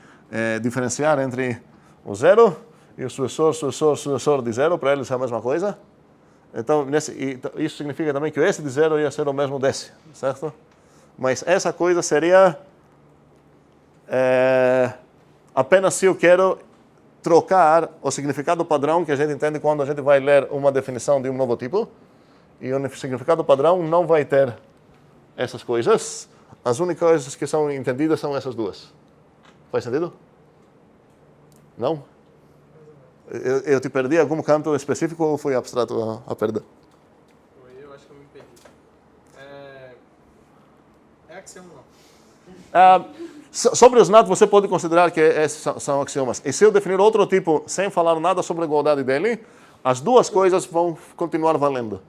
diferenciar entre o 0 e o sucessor de 0, para eles é a mesma coisa. Então, isso significa também que o S de 0 ia ser o mesmo desse, certo? Mas essa coisa seria apenas se eu quero trocar o significado padrão que a gente entende quando a gente vai ler uma definição de um novo tipo, e o significado padrão não vai ter essas coisas. As únicas coisas que são entendidas são essas duas. Faz sentido? Não? Eu te perdi algum canto específico ou foi abstrato a perda? Eu acho que eu me perdi. É axioma não. Sobre os NAT, você pode considerar que esses são axiomas. E se eu definir outro tipo sem falar nada sobre a igualdade dele, as duas coisas vão continuar valendo.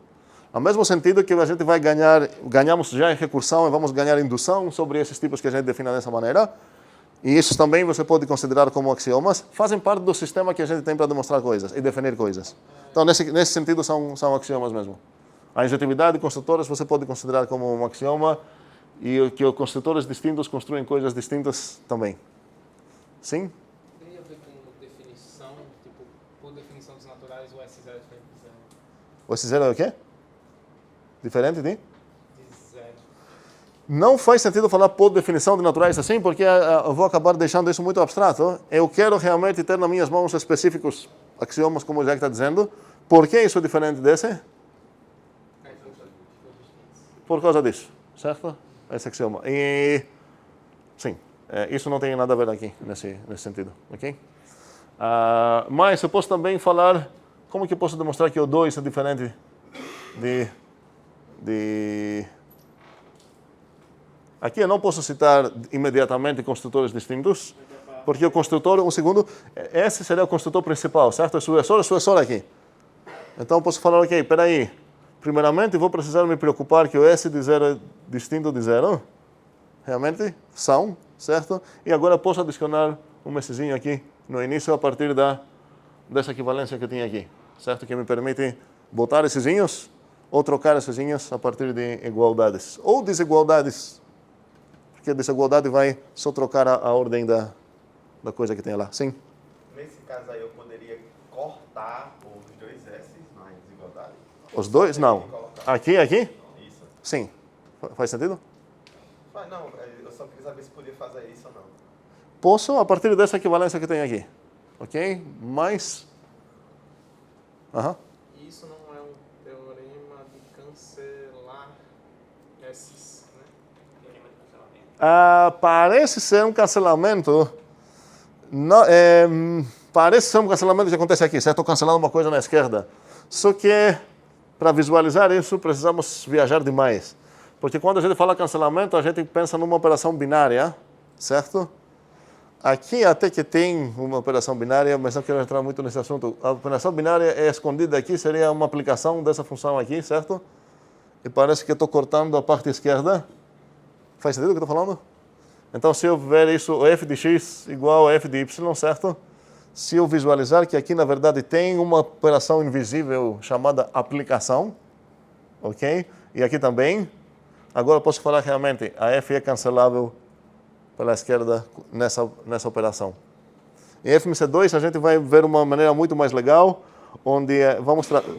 No mesmo sentido que a gente vai ganhamos já em recursão e vamos ganhar indução sobre esses tipos que a gente define dessa maneira. E isso também você pode considerar como axiomas, fazem parte do sistema que a gente tem para demonstrar coisas e definir coisas. Então, nesse sentido, são axiomas mesmo. A injetividade de construtores você pode considerar como um axioma e que os construtores distintos construem coisas distintas também. Sim? Tem a ver com definição, tipo, por definição dos naturais, o S0 é diferente de 0. O S0 é o quê? Diferente de? De 0. Não faz sentido falar por definição de naturais assim, porque eu vou acabar deixando isso muito abstrato. Eu quero realmente ter nas minhas mãos específicos axiomas, como o Jack está dizendo. Por que isso é diferente desse? Por causa disso, certo? Esse axioma. E, sim, isso não tem nada a ver aqui, nesse sentido, ok? Mas eu posso também falar, como que eu posso demonstrar que o 2 é diferente de... Aqui eu não posso citar imediatamente construtores distintos, porque o construtor, um segundo, esse seria o construtor principal, certo? O sucessor aqui. Então eu posso falar, ok, espera aí. Primeiramente vou precisar me preocupar que o S de 0 é distinto de 0. Realmente são, certo? E agora posso adicionar um Szinho aqui no início a partir dessa equivalência que eu tinha aqui, certo? Que me permite botar esses zinhos ou trocar esses zinhos a partir de igualdades. Ou desigualdades, porque a desigualdade vai só trocar a ordem da coisa que tem lá. Sim? Nesse caso aí eu poderia cortar os dois S na desigualdade? Os dois? Não. Aqui? Isso. Sim. Faz sentido? Não, eu só queria saber se podia fazer isso ou não. Posso a partir dessa equivalência que tem aqui. Ok? Mas... Isso não é um teorema de cancelar esses, né? Teorema de cancelamento. Parece ser um cancelamento... Não, parece ser um cancelamento que acontece aqui, certo? Estou cancelando uma coisa na esquerda. Só que, para visualizar isso, precisamos viajar demais. Porque quando a gente fala cancelamento, a gente pensa numa operação binária, certo? Aqui até que tem uma operação binária, mas não quero entrar muito nesse assunto. A operação binária é escondida aqui, seria uma aplicação dessa função aqui, certo? E parece que estou cortando a parte esquerda. Faz sentido o que estou falando? Então, se eu ver isso, o f de x igual a f de y, certo? Se eu visualizar que aqui, na verdade, tem uma operação invisível chamada aplicação, ok? E aqui também, agora eu posso falar realmente, a f é cancelável pela esquerda nessa operação. Em FMC2, a gente vai ver uma maneira muito mais legal, onde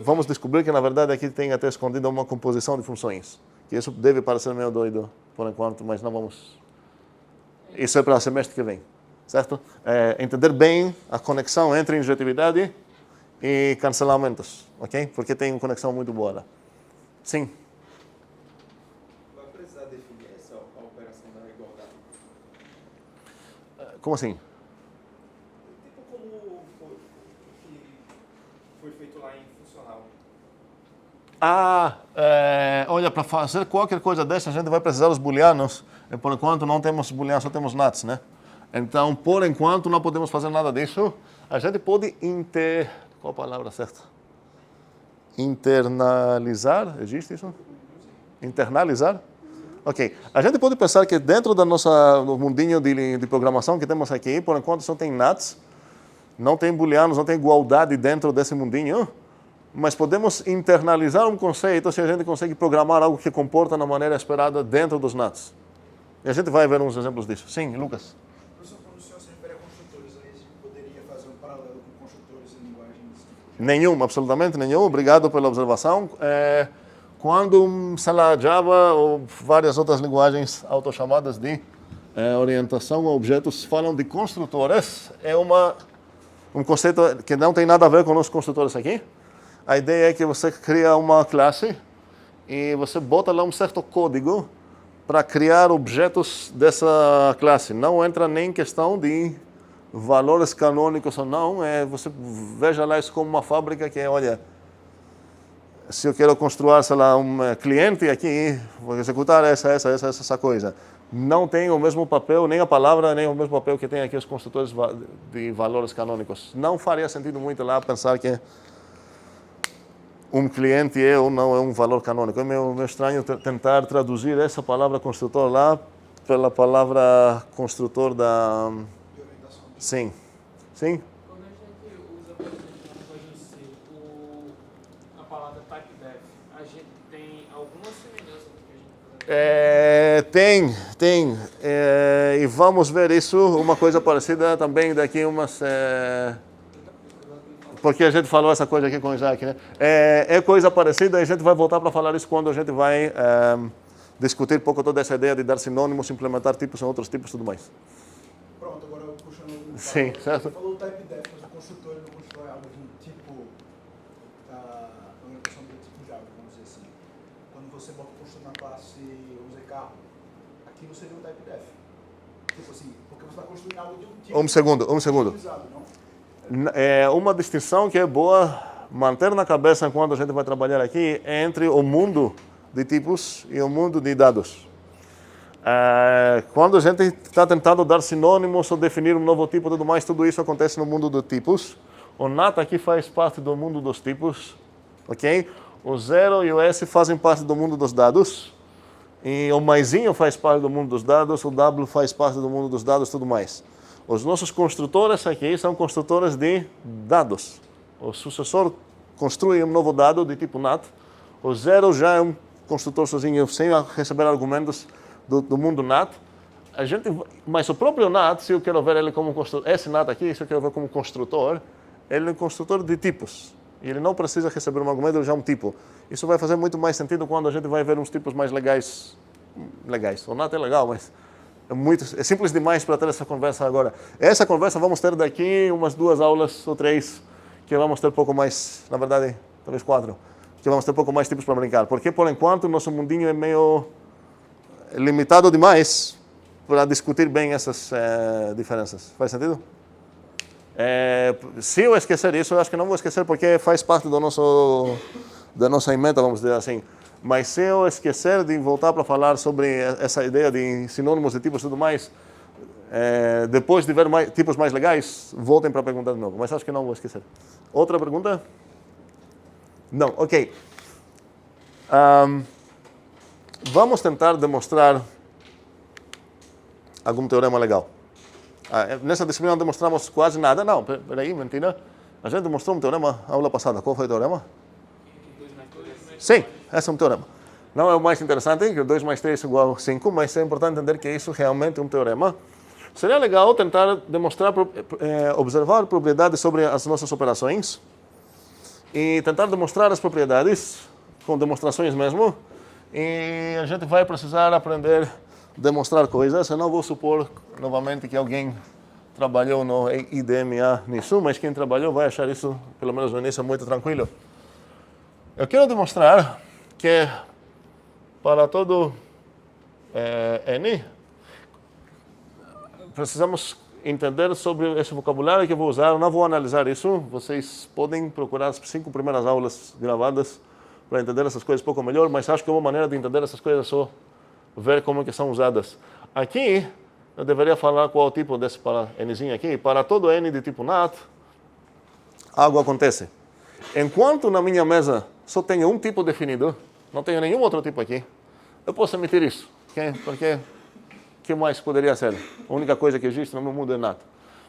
vamos descobrir que, na verdade, aqui tem até escondida uma composição de funções. Que isso deve parecer meio doido por enquanto, mas não vamos... Isso é para o semestre que vem, certo? Entender bem a conexão entre injetividade e cancelamentos, ok? Porque tem uma conexão muito boa lá. Sim? Vai precisar definir essa operação da igualdade? Como assim? Tipo como foi feito lá em funcional. Olha, para fazer qualquer coisa dessa, a gente vai precisar dos booleanos. E por enquanto não temos booleanos, só temos nuts, né? Então, por enquanto, não podemos fazer nada disso. A gente pode Qual a palavra certa? Internalizar? Existe isso? Internalizar? Ok. A gente pode pensar que dentro do mundinho de programação que temos aqui, por enquanto só tem nuts, não tem booleanos, não tem igualdade dentro desse mundinho, mas podemos internalizar um conceito se a gente consegue programar algo que comporta na maneira esperada dentro dos nuts. E a gente vai ver uns exemplos disso. Sim, Lucas? Professor, quando o senhor se refere a construtores, aí você poderia fazer um paralelo com construtores em linguagens... Nenhum, absolutamente nenhum. Obrigado pela observação. Quando, sei lá, Java ou várias outras linguagens autochamadas de orientação a objetos falam de construtores, é um conceito que não tem nada a ver com os construtores aqui. A ideia é que você cria uma classe e você bota lá um certo código para criar objetos dessa classe. Não entra nem em questão de valores canônicos ou não. Você veja lá isso como uma fábrica que, olha, se eu quero construir, sei lá, um cliente aqui, vou executar essa coisa. Não tem o mesmo papel, nem a palavra, nem o mesmo papel que tem aqui os construtores de valores canônicos. Não faria sentido muito lá pensar que um cliente é ou não é um valor canônico. É meio estranho tentar traduzir essa palavra construtor lá pela palavra construtor da... Sim. Sim? Quando a gente usa, por exemplo, na linguagem C, a palavra typedef, a gente tem alguma semelhança do que a gente faz? Tem. E vamos ver isso, uma coisa parecida também daqui umas... Porque a gente falou essa coisa aqui com o Isaac, né? É coisa parecida e a gente vai voltar para falar isso quando a gente vai discutir um pouco toda essa ideia de dar sinônimos, implementar tipos em outros tipos e tudo mais. Pronto, agora eu puxando... Sim, certo. Você falou o type def, mas o construtor ele não constrói algo de um tipo da orientação do tipo Java, vamos dizer assim. Quando você bota o construtor na classe, vamos dizer, carro, aquilo seria um type def. Tipo assim, porque você está construindo algo de um tipo... Um segundo. Não? É uma distinção que é boa manter na cabeça quando a gente vai trabalhar aqui entre o mundo de tipos e o mundo de dados. Quando a gente está tentando dar sinônimos ou definir um novo tipo e tudo mais, tudo isso acontece no mundo dos tipos. O NAT aqui faz parte do mundo dos tipos, ok? O 0 e o S fazem parte do mundo dos dados. E o maisinho faz parte do mundo dos dados, o W faz parte do mundo dos dados e tudo mais. Os nossos construtores aqui são construtores de dados. O sucessor construi um novo dado de tipo NAT. O 0 já é um construtor sozinho, sem receber argumentos do mundo NAT. Mas o próprio NAT, se eu quero ver ele como construtor, esse NAT aqui, se eu quero ver como construtor, ele é um construtor de tipos. E ele não precisa receber um argumento, ele já é um tipo. Isso vai fazer muito mais sentido quando a gente vai ver uns tipos mais legais. O NAT é legal, mas é simples demais para ter essa conversa agora. Essa conversa vamos ter daqui umas 2 aulas ou 3, que vamos ter um pouco mais, na verdade, talvez 4, que vamos ter um pouco mais tipos para brincar. Porque, por enquanto, nosso mundinho é meio limitado demais para discutir bem essas diferenças. Faz sentido? Se eu esquecer isso, eu acho que não vou esquecer porque faz parte da nossa emenda, vamos dizer assim. Mas se eu esquecer de voltar para falar sobre essa ideia de sinônimos de tipos e tudo mais, depois de ver tipos mais legais, voltem para perguntar de novo. Mas acho que não vou esquecer. Outra pergunta? Não, ok. Vamos tentar demonstrar algum teorema legal. Nessa disciplina não demonstramos quase nada. Não, peraí, mentira. A gente demonstrou um teorema na aula passada. Qual foi o teorema? Sim, esse é um teorema. Não é o mais interessante, que 2 mais 3 é igual a 5, mas é importante entender que isso realmente é um teorema. Seria legal tentar demonstrar, observar propriedades sobre as nossas operações e tentar demonstrar as propriedades com demonstrações mesmo. E a gente vai precisar aprender a demonstrar coisas. Eu não vou supor novamente que alguém trabalhou no IDMA nisso, mas quem trabalhou vai achar isso, pelo menos no início, muito tranquilo. Eu quero demonstrar que para todo N, precisamos entender sobre esse vocabulário que eu vou usar. Eu não vou analisar isso. Vocês podem procurar as 5 primeiras aulas gravadas para entender essas coisas um pouco melhor, mas acho que uma maneira de entender essas coisas é só ver como que são usadas. Aqui, eu deveria falar qual é o tipo desse para Nzinho aqui. Para todo N de tipo NAT, algo acontece. Enquanto na minha mesa só tenho um tipo definido, não tenho nenhum outro tipo aqui, eu posso emitir isso. Okay? Porque o que mais poderia ser? A única coisa que existe no meu mundo é NAT.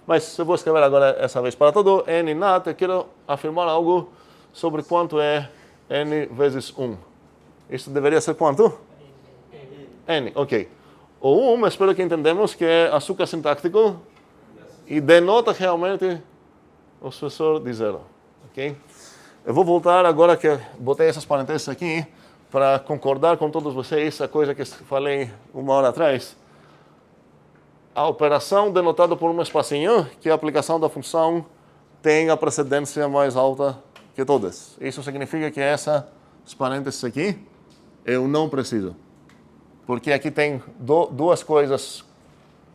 Mas eu vou escrever agora essa vez. Para todo N NAT, eu quero afirmar algo sobre quanto é N vezes 1. Isso deveria ser quanto? N, ok. O 1, espero que entendemos que é açúcar sintático e denota realmente o sucessor de 0. Ok? Eu vou voltar agora que botei essas parênteses aqui para concordar com todos vocês a coisa que falei 1 hora atrás. A operação denotada por um espacinho, que é a aplicação da função, tem a precedência mais alta que todas. Isso significa que essas parênteses aqui eu não preciso. Porque aqui tem duas coisas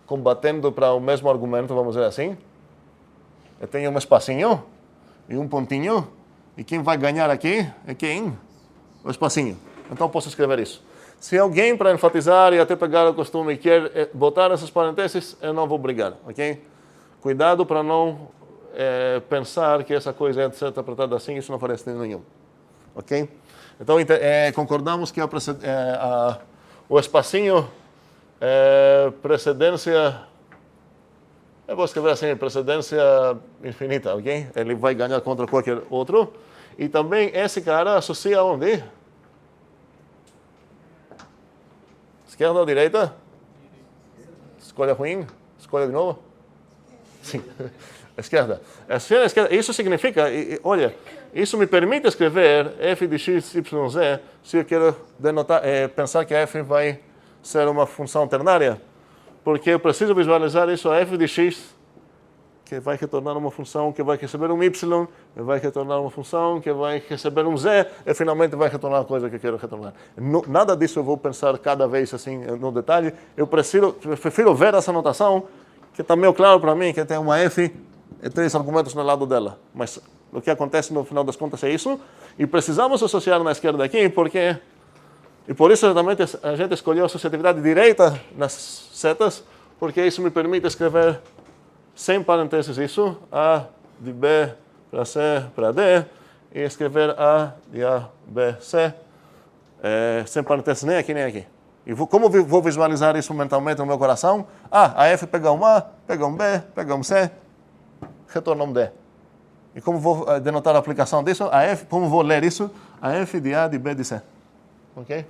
combatendo para o mesmo argumento, vamos dizer assim. Eu tenho um espacinho e um pontinho. E quem vai ganhar aqui é quem? O espacinho. Então posso escrever isso. Se alguém, para enfatizar e até pegar o costume, quer botar essas parênteses, eu não vou brigar, ok? Cuidado para não pensar que essa coisa é de ser interpretada assim, isso não faz sentido nenhum. Ok? Então concordamos que o espacinho precedência, eu vou escrever assim, precedência infinita, ok? Ele vai ganhar contra qualquer outro. E também esse cara associa onde? Esquerda ou direita? Escolha ruim? Escolha de novo? Sim. Esquerda. Isso significa, olha, isso me permite escrever f de x, y, z, se eu quero denotar, pensar que f vai ser uma função ternária. Porque eu preciso visualizar isso a f de x, que vai retornar uma função que vai receber um y, que vai retornar uma função que vai receber um z, e finalmente vai retornar a coisa que eu quero retornar. Nada disso eu vou pensar cada vez assim no detalhe. Eu prefiro ver essa notação, que está meio claro para mim que tem uma f e 3 argumentos no lado dela. Mas o que acontece no final das contas é isso. E precisamos associar na esquerda aqui, porque... E por isso exatamente a gente escolheu a associatividade direita nas setas, porque isso me permite escrever sem parênteses isso, A de B para C para D, e escrever A de A, B, C, sem parênteses nem aqui nem aqui. E como vou visualizar isso mentalmente no meu coração? A F pega um A, pega um B, pega um C, retorna um D. E como vou denotar a aplicação disso? A F, como vou ler isso? A F de A, de B, de C. Ok?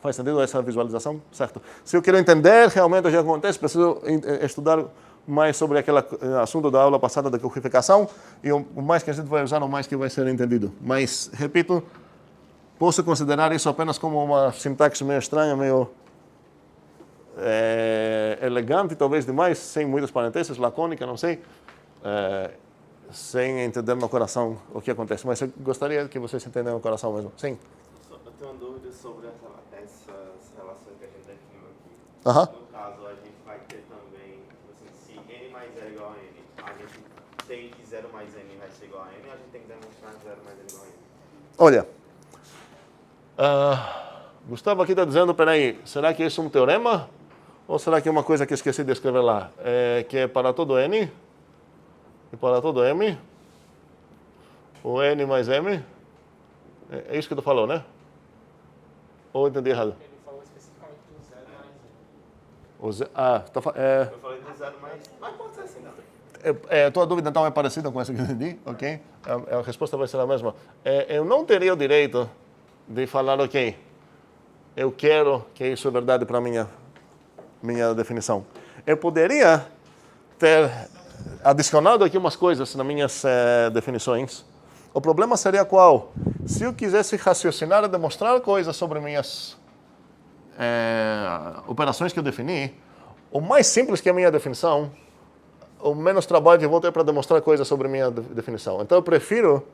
Faz sentido essa visualização? Certo. Se eu quero entender realmente o que acontece, preciso estudar mais sobre aquele assunto da aula passada da codificação, e o mais que a gente vai usar, o mais que vai ser entendido. Mas, repito, posso considerar isso apenas como uma sintaxe meio estranha, meio elegante, talvez demais, sem muitas parênteses, lacônica, não sei, sem entender no coração o que acontece. Mas eu gostaria que vocês entendam no coração mesmo. Sim? Eu tenho uma dúvida sobre essas relações que a gente definiu aqui. Aham. No caso, a gente vai ter também, assim, se n mais 0 é igual a n, a gente tem que 0 mais n vai ser igual a n, a gente tem que demonstrar 0 mais n igual a n. Olha, Gustavo aqui está dizendo, peraí, será que isso é um teorema? Ou será que é uma coisa que esqueci de escrever lá? Que é para todo n e para todo m, o n mais m, é isso que tu falou, né? Ou eu entendi errado? Ele falou especificamente do 0 mais n. Eu falei de zero, mas pode ser assim, não. Tua dúvida então é parecida com essa que eu entendi, ok? A resposta vai ser a mesma. Eu não teria o direito de falar, ok, eu quero que isso é verdade para minha definição. Eu poderia ter adicionado aqui umas coisas nas minhas definições. O problema seria qual? Se eu quisesse raciocinar e demonstrar coisas sobre minhas operações que eu defini, o mais simples que é a minha definição, o menos trabalho que eu vou ter para demonstrar coisas sobre a minha definição. Então eu prefiro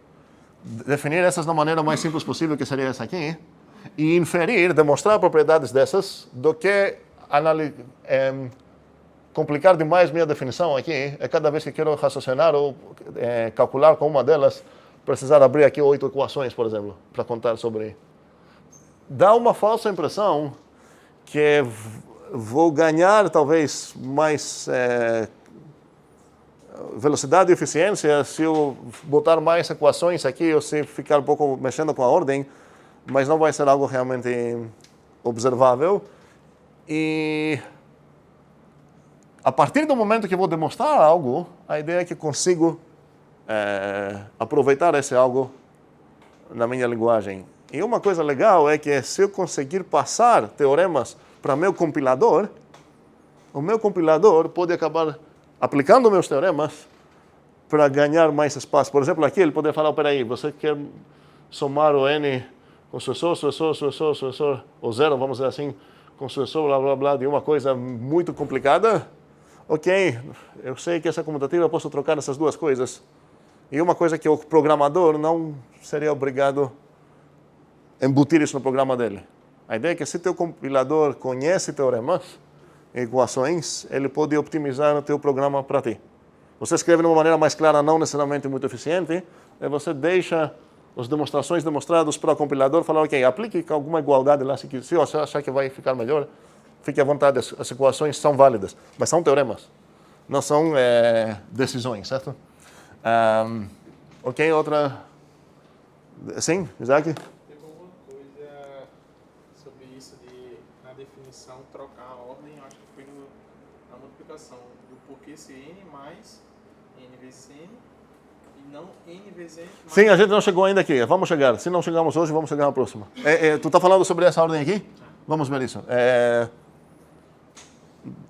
definir essas da maneira mais simples possível, que seria essa aqui, e inferir, demonstrar propriedades dessas, do que complicar demais minha definição aqui. Cada vez que quero raciocinar ou calcular com uma delas, precisar abrir aqui 8 equações, por exemplo, para contar sobre. Dá uma falsa impressão que vou ganhar talvez mais velocidade e eficiência se eu botar mais equações aqui ou se ficar um pouco mexendo com a ordem, mas não vai ser algo realmente observável. E a partir do momento que eu vou demonstrar algo, a ideia é que consigo aproveitar esse algo na minha linguagem. E uma coisa legal é que se eu conseguir passar teoremas para meu compilador, o meu compilador pode acabar aplicando meus teoremas para ganhar mais espaço. Por exemplo, aqui ele poderia falar, peraí, você quer somar o n com sucessor, ou zero, vamos dizer assim, com sucessor, blá, blá, blá, de uma coisa muito complicada? Ok, eu sei que essa comutativa eu posso trocar essas duas coisas. E uma coisa que o programador não seria obrigado a embutir isso no programa dele. A ideia é que se teu compilador conhece teoremas, equações, ele pode optimizar o teu programa para ti. Você escreve de uma maneira mais clara, não necessariamente muito eficiente, e você deixa as demonstrações demonstradas para o compilador falar, ok, aplique com alguma igualdade lá, se você achar que vai ficar melhor, fique à vontade, as equações são válidas, mas são teoremas, não são decisões, certo? Ok, outra... Sim, Isaac? Teve alguma coisa sobre isso de, na definição, trocar a ordem, eu acho que foi na multiplicação, do porquê ser n mais n vezes n, e não n vezes n mais... Sim, a gente não chegou ainda aqui, vamos chegar. Se não chegamos hoje, vamos chegar na próxima. Tu está falando sobre essa ordem aqui? Vamos ver isso.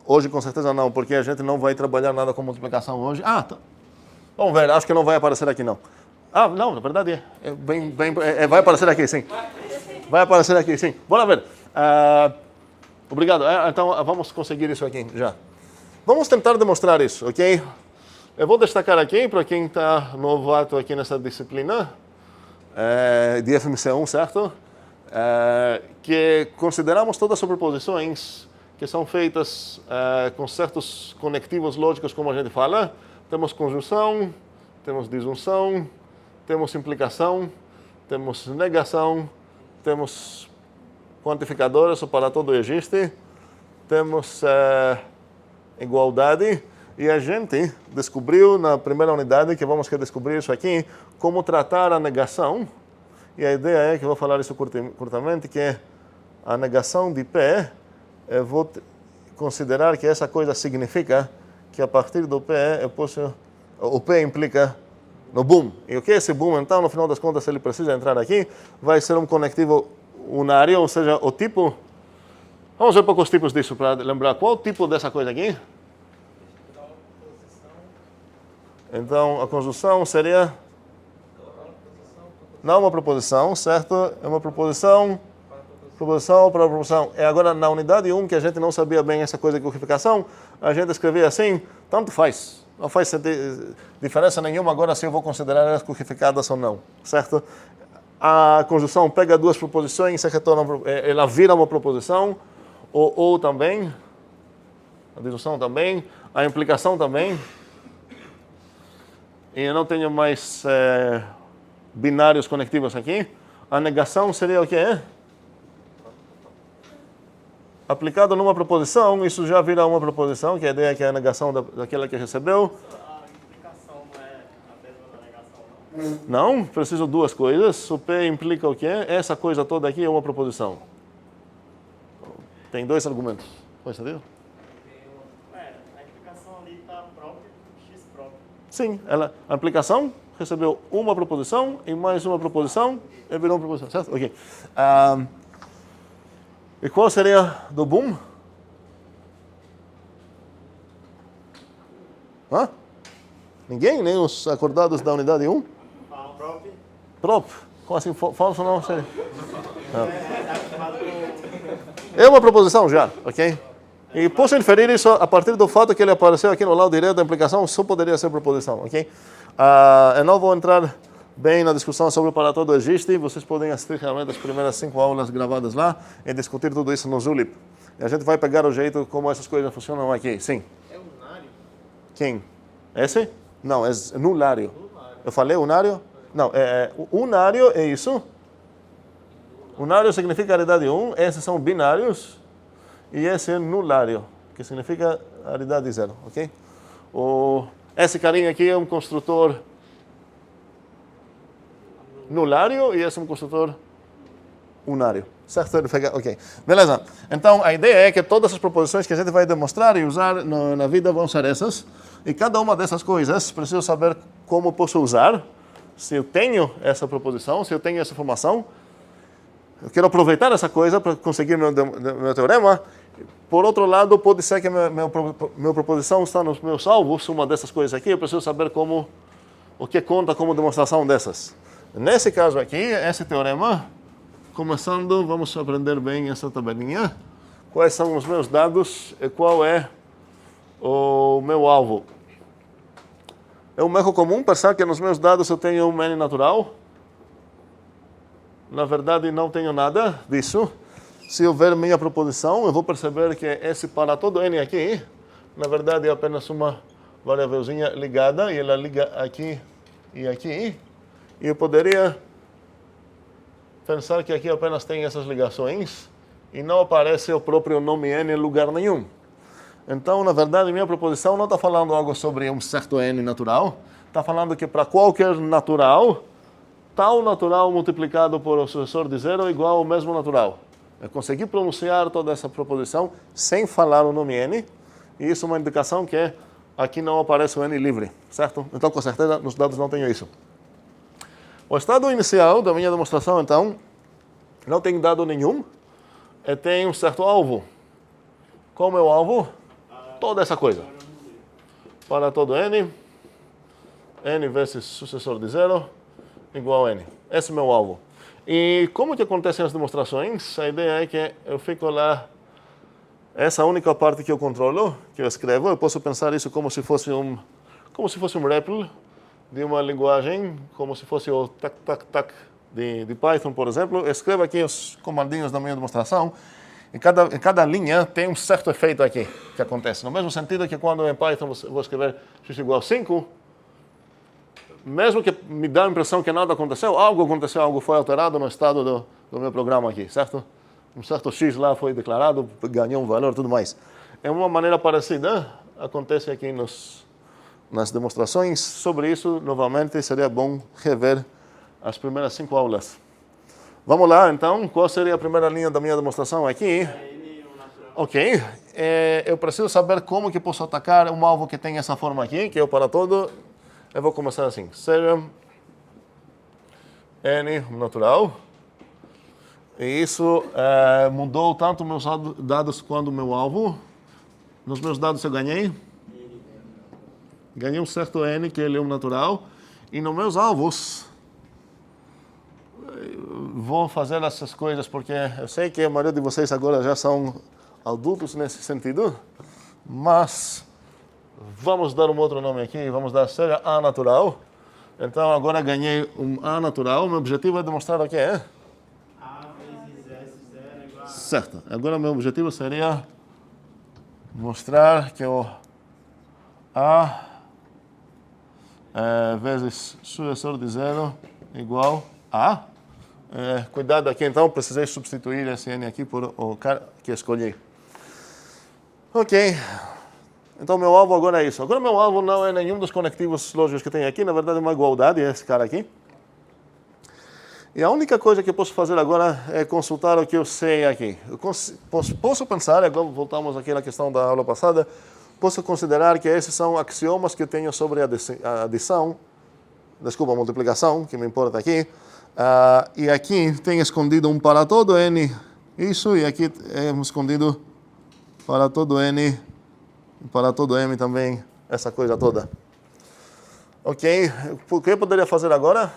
Hoje, com certeza, não, porque a gente não vai trabalhar nada com multiplicação hoje. Tá. Vamos ver, acho que não vai aparecer aqui, não. Não, na verdade, vai aparecer aqui, sim. Vai aparecer aqui, sim. Bora ver. Obrigado. Então, vamos conseguir isso aqui já. Vamos tentar demonstrar isso, ok? Eu vou destacar aqui, para quem está novato aqui nessa disciplina, de FMC1, certo? Que consideramos todas as superposições que são feitas com certos conectivos lógicos, como a gente fala. Temos conjunção, temos disjunção, temos implicação, temos negação, temos quantificadores, para todo existe, temos igualdade, e a gente descobriu na primeira unidade, que vamos descobrir isso aqui, como tratar a negação, e a ideia é que eu vou falar isso curtamente, que a negação de P, eu vou considerar que essa coisa significa que a partir do P, o P implica no boom. E o que é esse boom, então, no final das contas, ele precisa entrar aqui, vai ser um conectivo unário, ou seja, o tipo... Vamos ver poucos tipos disso, para lembrar qual o tipo dessa coisa aqui. Então, a conjunção seria... Não uma proposição, certo? É uma proposição para proposição. É agora, na unidade 1, que a gente não sabia bem essa coisa de codificação, a gente escrevia assim, tanto faz. Não faz diferença nenhuma agora se eu vou considerar elas codificadas ou não, certo? A conjunção pega duas proposições, ela vira uma proposição, ou também, a disjunção também, a implicação também. E eu não tenho mais binários conectivos aqui. A negação seria o quê? Aplicado numa proposição, isso já vira uma proposição, que a ideia é que é a negação daquela que recebeu. A implicação não é a mesma da negação, não? Não, preciso duas coisas. O P implica o quê? Essa coisa toda aqui é uma proposição. Tem dois argumentos. Faz sentido? aqui está próprio x próprio. Sim, a aplicação recebeu uma proposição e mais uma proposição e virou uma proposição, certo? Ok. E qual seria do boom? Hã? Ninguém? Nem os acordados da unidade 1? Próprio. Prop. Como assim? Falso não sei. É uma proposição já, ok? E posso inferir isso a partir do fato que ele apareceu aqui no lado direito da implicação, só poderia ser proposição, ok? Eu não vou entrar bem na discussão sobre o para todo existe, vocês podem assistir realmente as primeiras 5 aulas gravadas lá e discutir tudo isso no Zulip. E a gente vai pegar o jeito como essas coisas funcionam aqui, sim. É unário? Quem? Esse? Não, é nulário. Eu falei unário? Não, unário é isso. Unário significa aridade 1, esses são binários. E esse é nulário, que significa aridade 0, ok? Esse carinha aqui é um construtor nulário e esse é um construtor unário. Certo? Ok. Beleza. Então, a ideia é que todas as proposições que a gente vai demonstrar e usar na vida vão ser essas. E cada uma dessas coisas, preciso saber como posso usar. Se eu tenho essa proposição, se eu tenho essa informação, eu quero aproveitar essa coisa para conseguir meu teorema. Por outro lado, pode ser que minha proposição está nos meus alvos, uma dessas coisas aqui, eu preciso saber o que conta como demonstração dessas. Nesse caso aqui, esse teorema, começando, vamos aprender bem essa tabelinha. Quais são os meus dados e qual é o meu alvo. É um erro comum pensar que nos meus dados eu tenho um N natural. Na verdade, não tenho nada disso. Se eu ver minha proposição, eu vou perceber que esse para todo N aqui, na verdade, é apenas uma variávelzinha ligada, e ela liga aqui e aqui. E eu poderia pensar que aqui apenas tem essas ligações, e não aparece o próprio nome N em lugar nenhum. Então, na verdade, minha proposição não está falando algo sobre um certo N natural, está falando que para qualquer natural, tal natural multiplicado por o sucessor de 0 é igual ao mesmo natural. Eu consegui pronunciar toda essa proposição sem falar o nome N, e isso é uma indicação que aqui não aparece o N livre, certo? Então, com certeza, nos dados não tenho isso. O estado inicial da minha demonstração, então, não tem dado nenhum, e tem um certo alvo. Qual é o meu alvo? Toda essa coisa. Para todo N, N vezes sucessor de 0, igual a N. Esse é o meu alvo. E como que acontecem as demonstrações? A ideia é que eu fico lá, essa única parte que eu controlo, que eu escrevo, eu posso pensar isso como se fosse um REPL de uma linguagem, como se fosse o tac de Python, por exemplo. Eu escrevo aqui os comandinhos da minha demonstração, e cada linha tem um certo efeito aqui que acontece. No mesmo sentido que quando em Python eu vou escrever x igual a 5, mesmo que me dá a impressão que nada aconteceu, algo foi alterado no estado do meu programa aqui, certo? Um certo x lá foi declarado, ganhou um valor, tudo mais. É uma maneira parecida, acontece aqui nas demonstrações. Sobre isso, novamente, seria bom rever as primeiras 5 aulas. Vamos lá, então, qual seria a primeira linha da minha demonstração aqui? Ok, eu preciso saber como que posso atacar um alvo que tem essa forma aqui, que é o para todo. Eu vou começar assim, seria N natural. E isso mudou tanto meus dados quanto meu alvo. Nos meus dados eu ganhei um certo N, que ele é um natural. E nos meus alvos, vou fazer essas coisas porque eu sei que a maioria de vocês agora já são adultos nesse sentido, mas vamos dar um outro nome aqui, vamos dar seja A natural. Então agora ganhei um A natural, meu objetivo é demonstrar o que é. A vezes S0 igual a... Certo, agora meu objetivo seria mostrar que o A vezes sucessor de 0 igual a... cuidado aqui, então, precisei substituir esse N aqui por o cara que escolhi. Ok. Então, meu alvo agora é isso. Agora, meu alvo não é nenhum dos conectivos lógicos que tem aqui. Na verdade, é uma igualdade, esse cara aqui. E a única coisa que eu posso fazer agora é consultar o que eu sei aqui. Eu posso pensar, agora voltamos aqui na questão da aula passada, posso considerar que esses são axiomas que eu tenho sobre a adição, desculpa, a multiplicação, que me importa aqui. E aqui tem escondido um para todo n, isso, e aqui é escondido para todo n, e para todo m também, essa coisa toda. Ok, o que eu poderia fazer agora?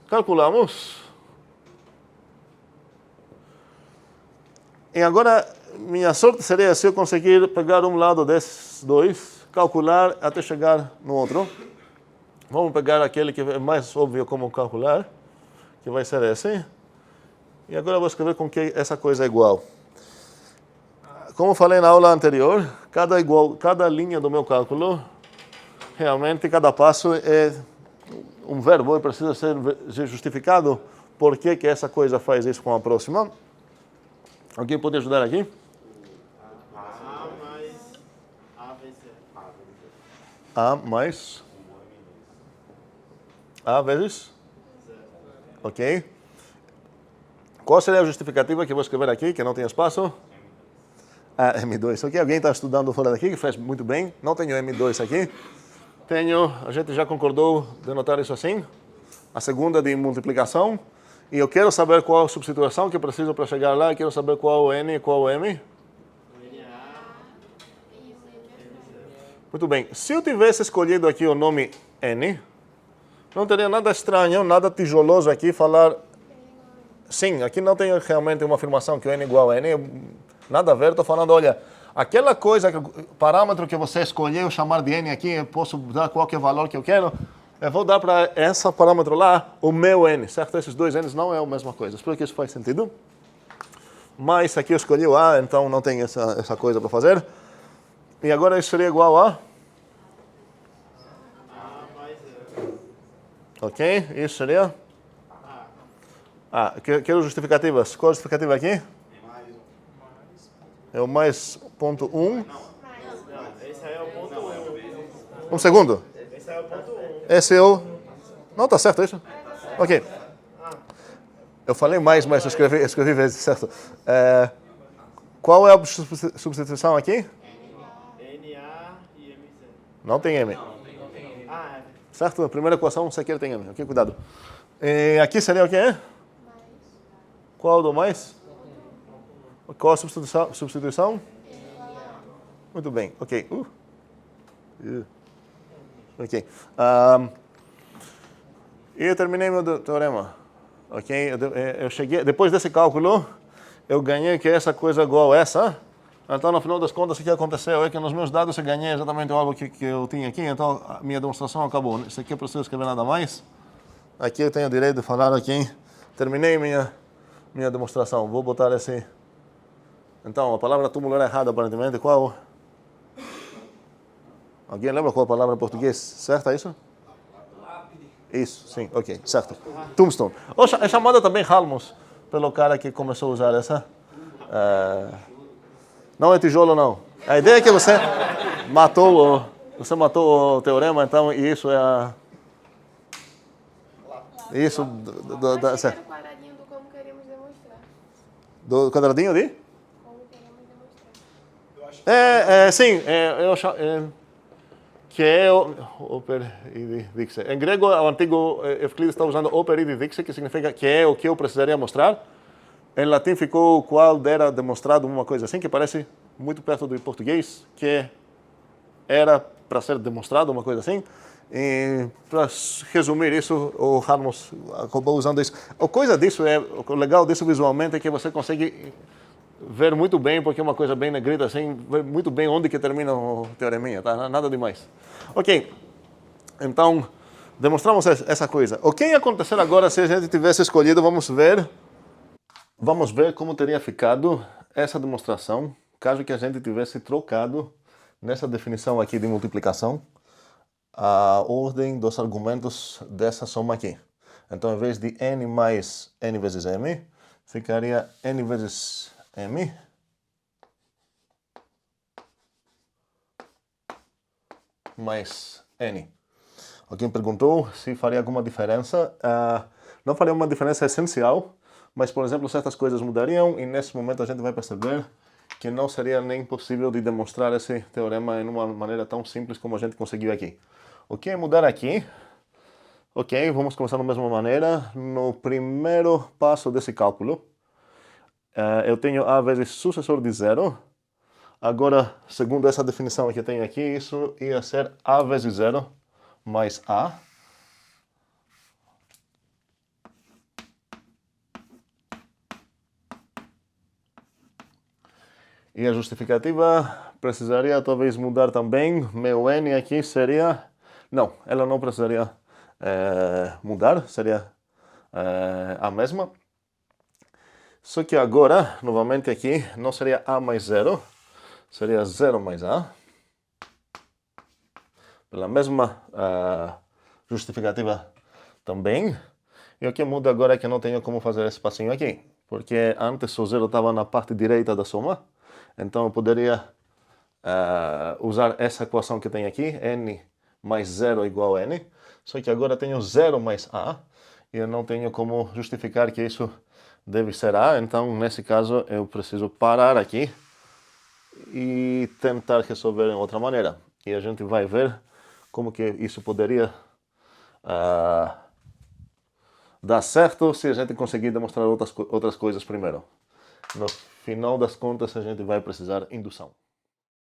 Calculamos. E agora, minha sorte seria se eu conseguir pegar um lado desses dois, calcular até chegar no outro. Vamos pegar aquele que é mais óbvio como calcular, que vai ser esse. E agora eu vou escrever com que essa coisa é igual. Como falei na aula anterior, cada linha do meu cálculo, realmente cada passo é um verbo e precisa ser justificado por que essa coisa faz isso com a próxima. Alguém pode ajudar aqui? A mais A vezes A mais A vezes? Ok. Qual seria a justificativa que eu vou escrever aqui, que não tem espaço? M2. Ok, alguém está estudando fora daqui, que faz muito bem. Não tenho M2 aqui. A gente já concordou de anotar isso assim. A segunda de multiplicação. E eu quero saber qual a substituição que eu preciso para chegar lá. Eu quero saber qual o N e qual o M. Muito bem. Se eu tivesse escolhido aqui o nome N, não teria nada estranho, nada tijoloso aqui falar... Sim, aqui não tem realmente uma afirmação que o N é igual a N. Nada a ver, estou falando, olha, aquela coisa, parâmetro que você escolheu chamar de N aqui, eu posso dar qualquer valor que eu quero. Eu vou dar para esse parâmetro lá o meu N, certo? Esses dois N's não é a mesma coisa. Espero que isso faz sentido. Mas aqui eu escolhi o A, então não tem essa coisa para fazer. E agora isso seria igual a? A mais E. Ok, isso seria? Quero justificativas. Qual a justificativa aqui? É o mais ponto 1. Não, esse aí é o ponto 1. Um segundo. Esse aí é o ponto 1. Esse é o... Não, tá certo isso? Ok. Eu falei mais, mas eu escrevi vezes, certo? Qual é a substituição aqui? NA e MZ. Não tem M. Ah, é. Certo? A primeira equação sequer tem M. Ok, cuidado. E aqui seria o quê? Qual do mais? Qual a substituição? Muito bem, ok. Ok. E eu terminei meu teorema. Ok? Eu cheguei, depois desse cálculo, eu ganhei que essa coisa é igual a essa. Então, no final das contas, o que aconteceu é que nos meus dados eu ganhei exatamente algo que eu tinha aqui. Então, a minha demonstração acabou. Isso aqui eu preciso escrever nada mais. Aqui eu tenho o direito de falar aqui. Terminei minha demonstração. Vou botar esse... Então, a palavra túmulo era errada, aparentemente. Qual? Alguém lembra qual a palavra em português? Certo, é isso? Lápide. Isso, sim, ok, certo. Tombstone. É chamada também Halmos, pelo cara que começou a usar essa. Não é tijolo, não. A ideia é que você matou o teorema, então, e isso é a... Isso... Acho que era o quadradinho do como queríamos demonstrar. Do quadradinho de? Como queríamos demonstrar. Sim, que é oper ide dixe. Em grego, o antigo Euclides está usando oper ide dixe, que significa que é o que eu precisaria mostrar. Em latim ficou qual era demonstrado, uma coisa assim, que parece muito perto do português, que era para ser demonstrado, uma coisa assim. E para resumir isso, o Halmos acabou usando isso. O legal disso visualmente é que você consegue ver muito bem, porque é uma coisa bem negrita assim, ver muito bem onde que termina o teoreminha, tá? Nada demais. Ok, então demonstramos essa coisa. O que ia acontecer agora se a gente tivesse escolhido, vamos ver como teria ficado essa demonstração, caso que a gente tivesse trocado nessa definição aqui de multiplicação a ordem dos argumentos dessa soma aqui. Então, em vez de n mais n vezes m, ficaria n vezes m mais n. Alguém perguntou se faria alguma diferença. Não faria uma diferença essencial, mas, por exemplo, certas coisas mudariam e nesse momento a gente vai perceber que não seria nem possível de demonstrar esse teorema em uma maneira tão simples como a gente conseguiu aqui. O que é mudar aqui? Ok, vamos começar da mesma maneira. No primeiro passo desse cálculo, eu tenho a vezes sucessor de zero. Agora, segundo essa definição que eu tenho aqui, isso ia ser a vezes zero mais a. E a justificativa precisaria talvez mudar também. Meu n aqui seria... Não, ela não precisaria mudar, seria a mesma. Só que agora, novamente aqui, não seria a mais zero, seria 0 mais a. Pela mesma justificativa também. E o que muda agora é que eu não tenho como fazer esse passinho aqui. Porque antes o zero estava na parte direita da soma. Então eu poderia usar essa equação que tem aqui, n mais 0 igual a n. Só que agora tenho 0 mais a. E eu não tenho como justificar que isso deve ser a. Então, nesse caso, eu preciso parar aqui e tentar resolver de outra maneira. E a gente vai ver como que isso poderia dar certo se a gente conseguir demonstrar outras coisas primeiro. No final das contas, a gente vai precisar de indução.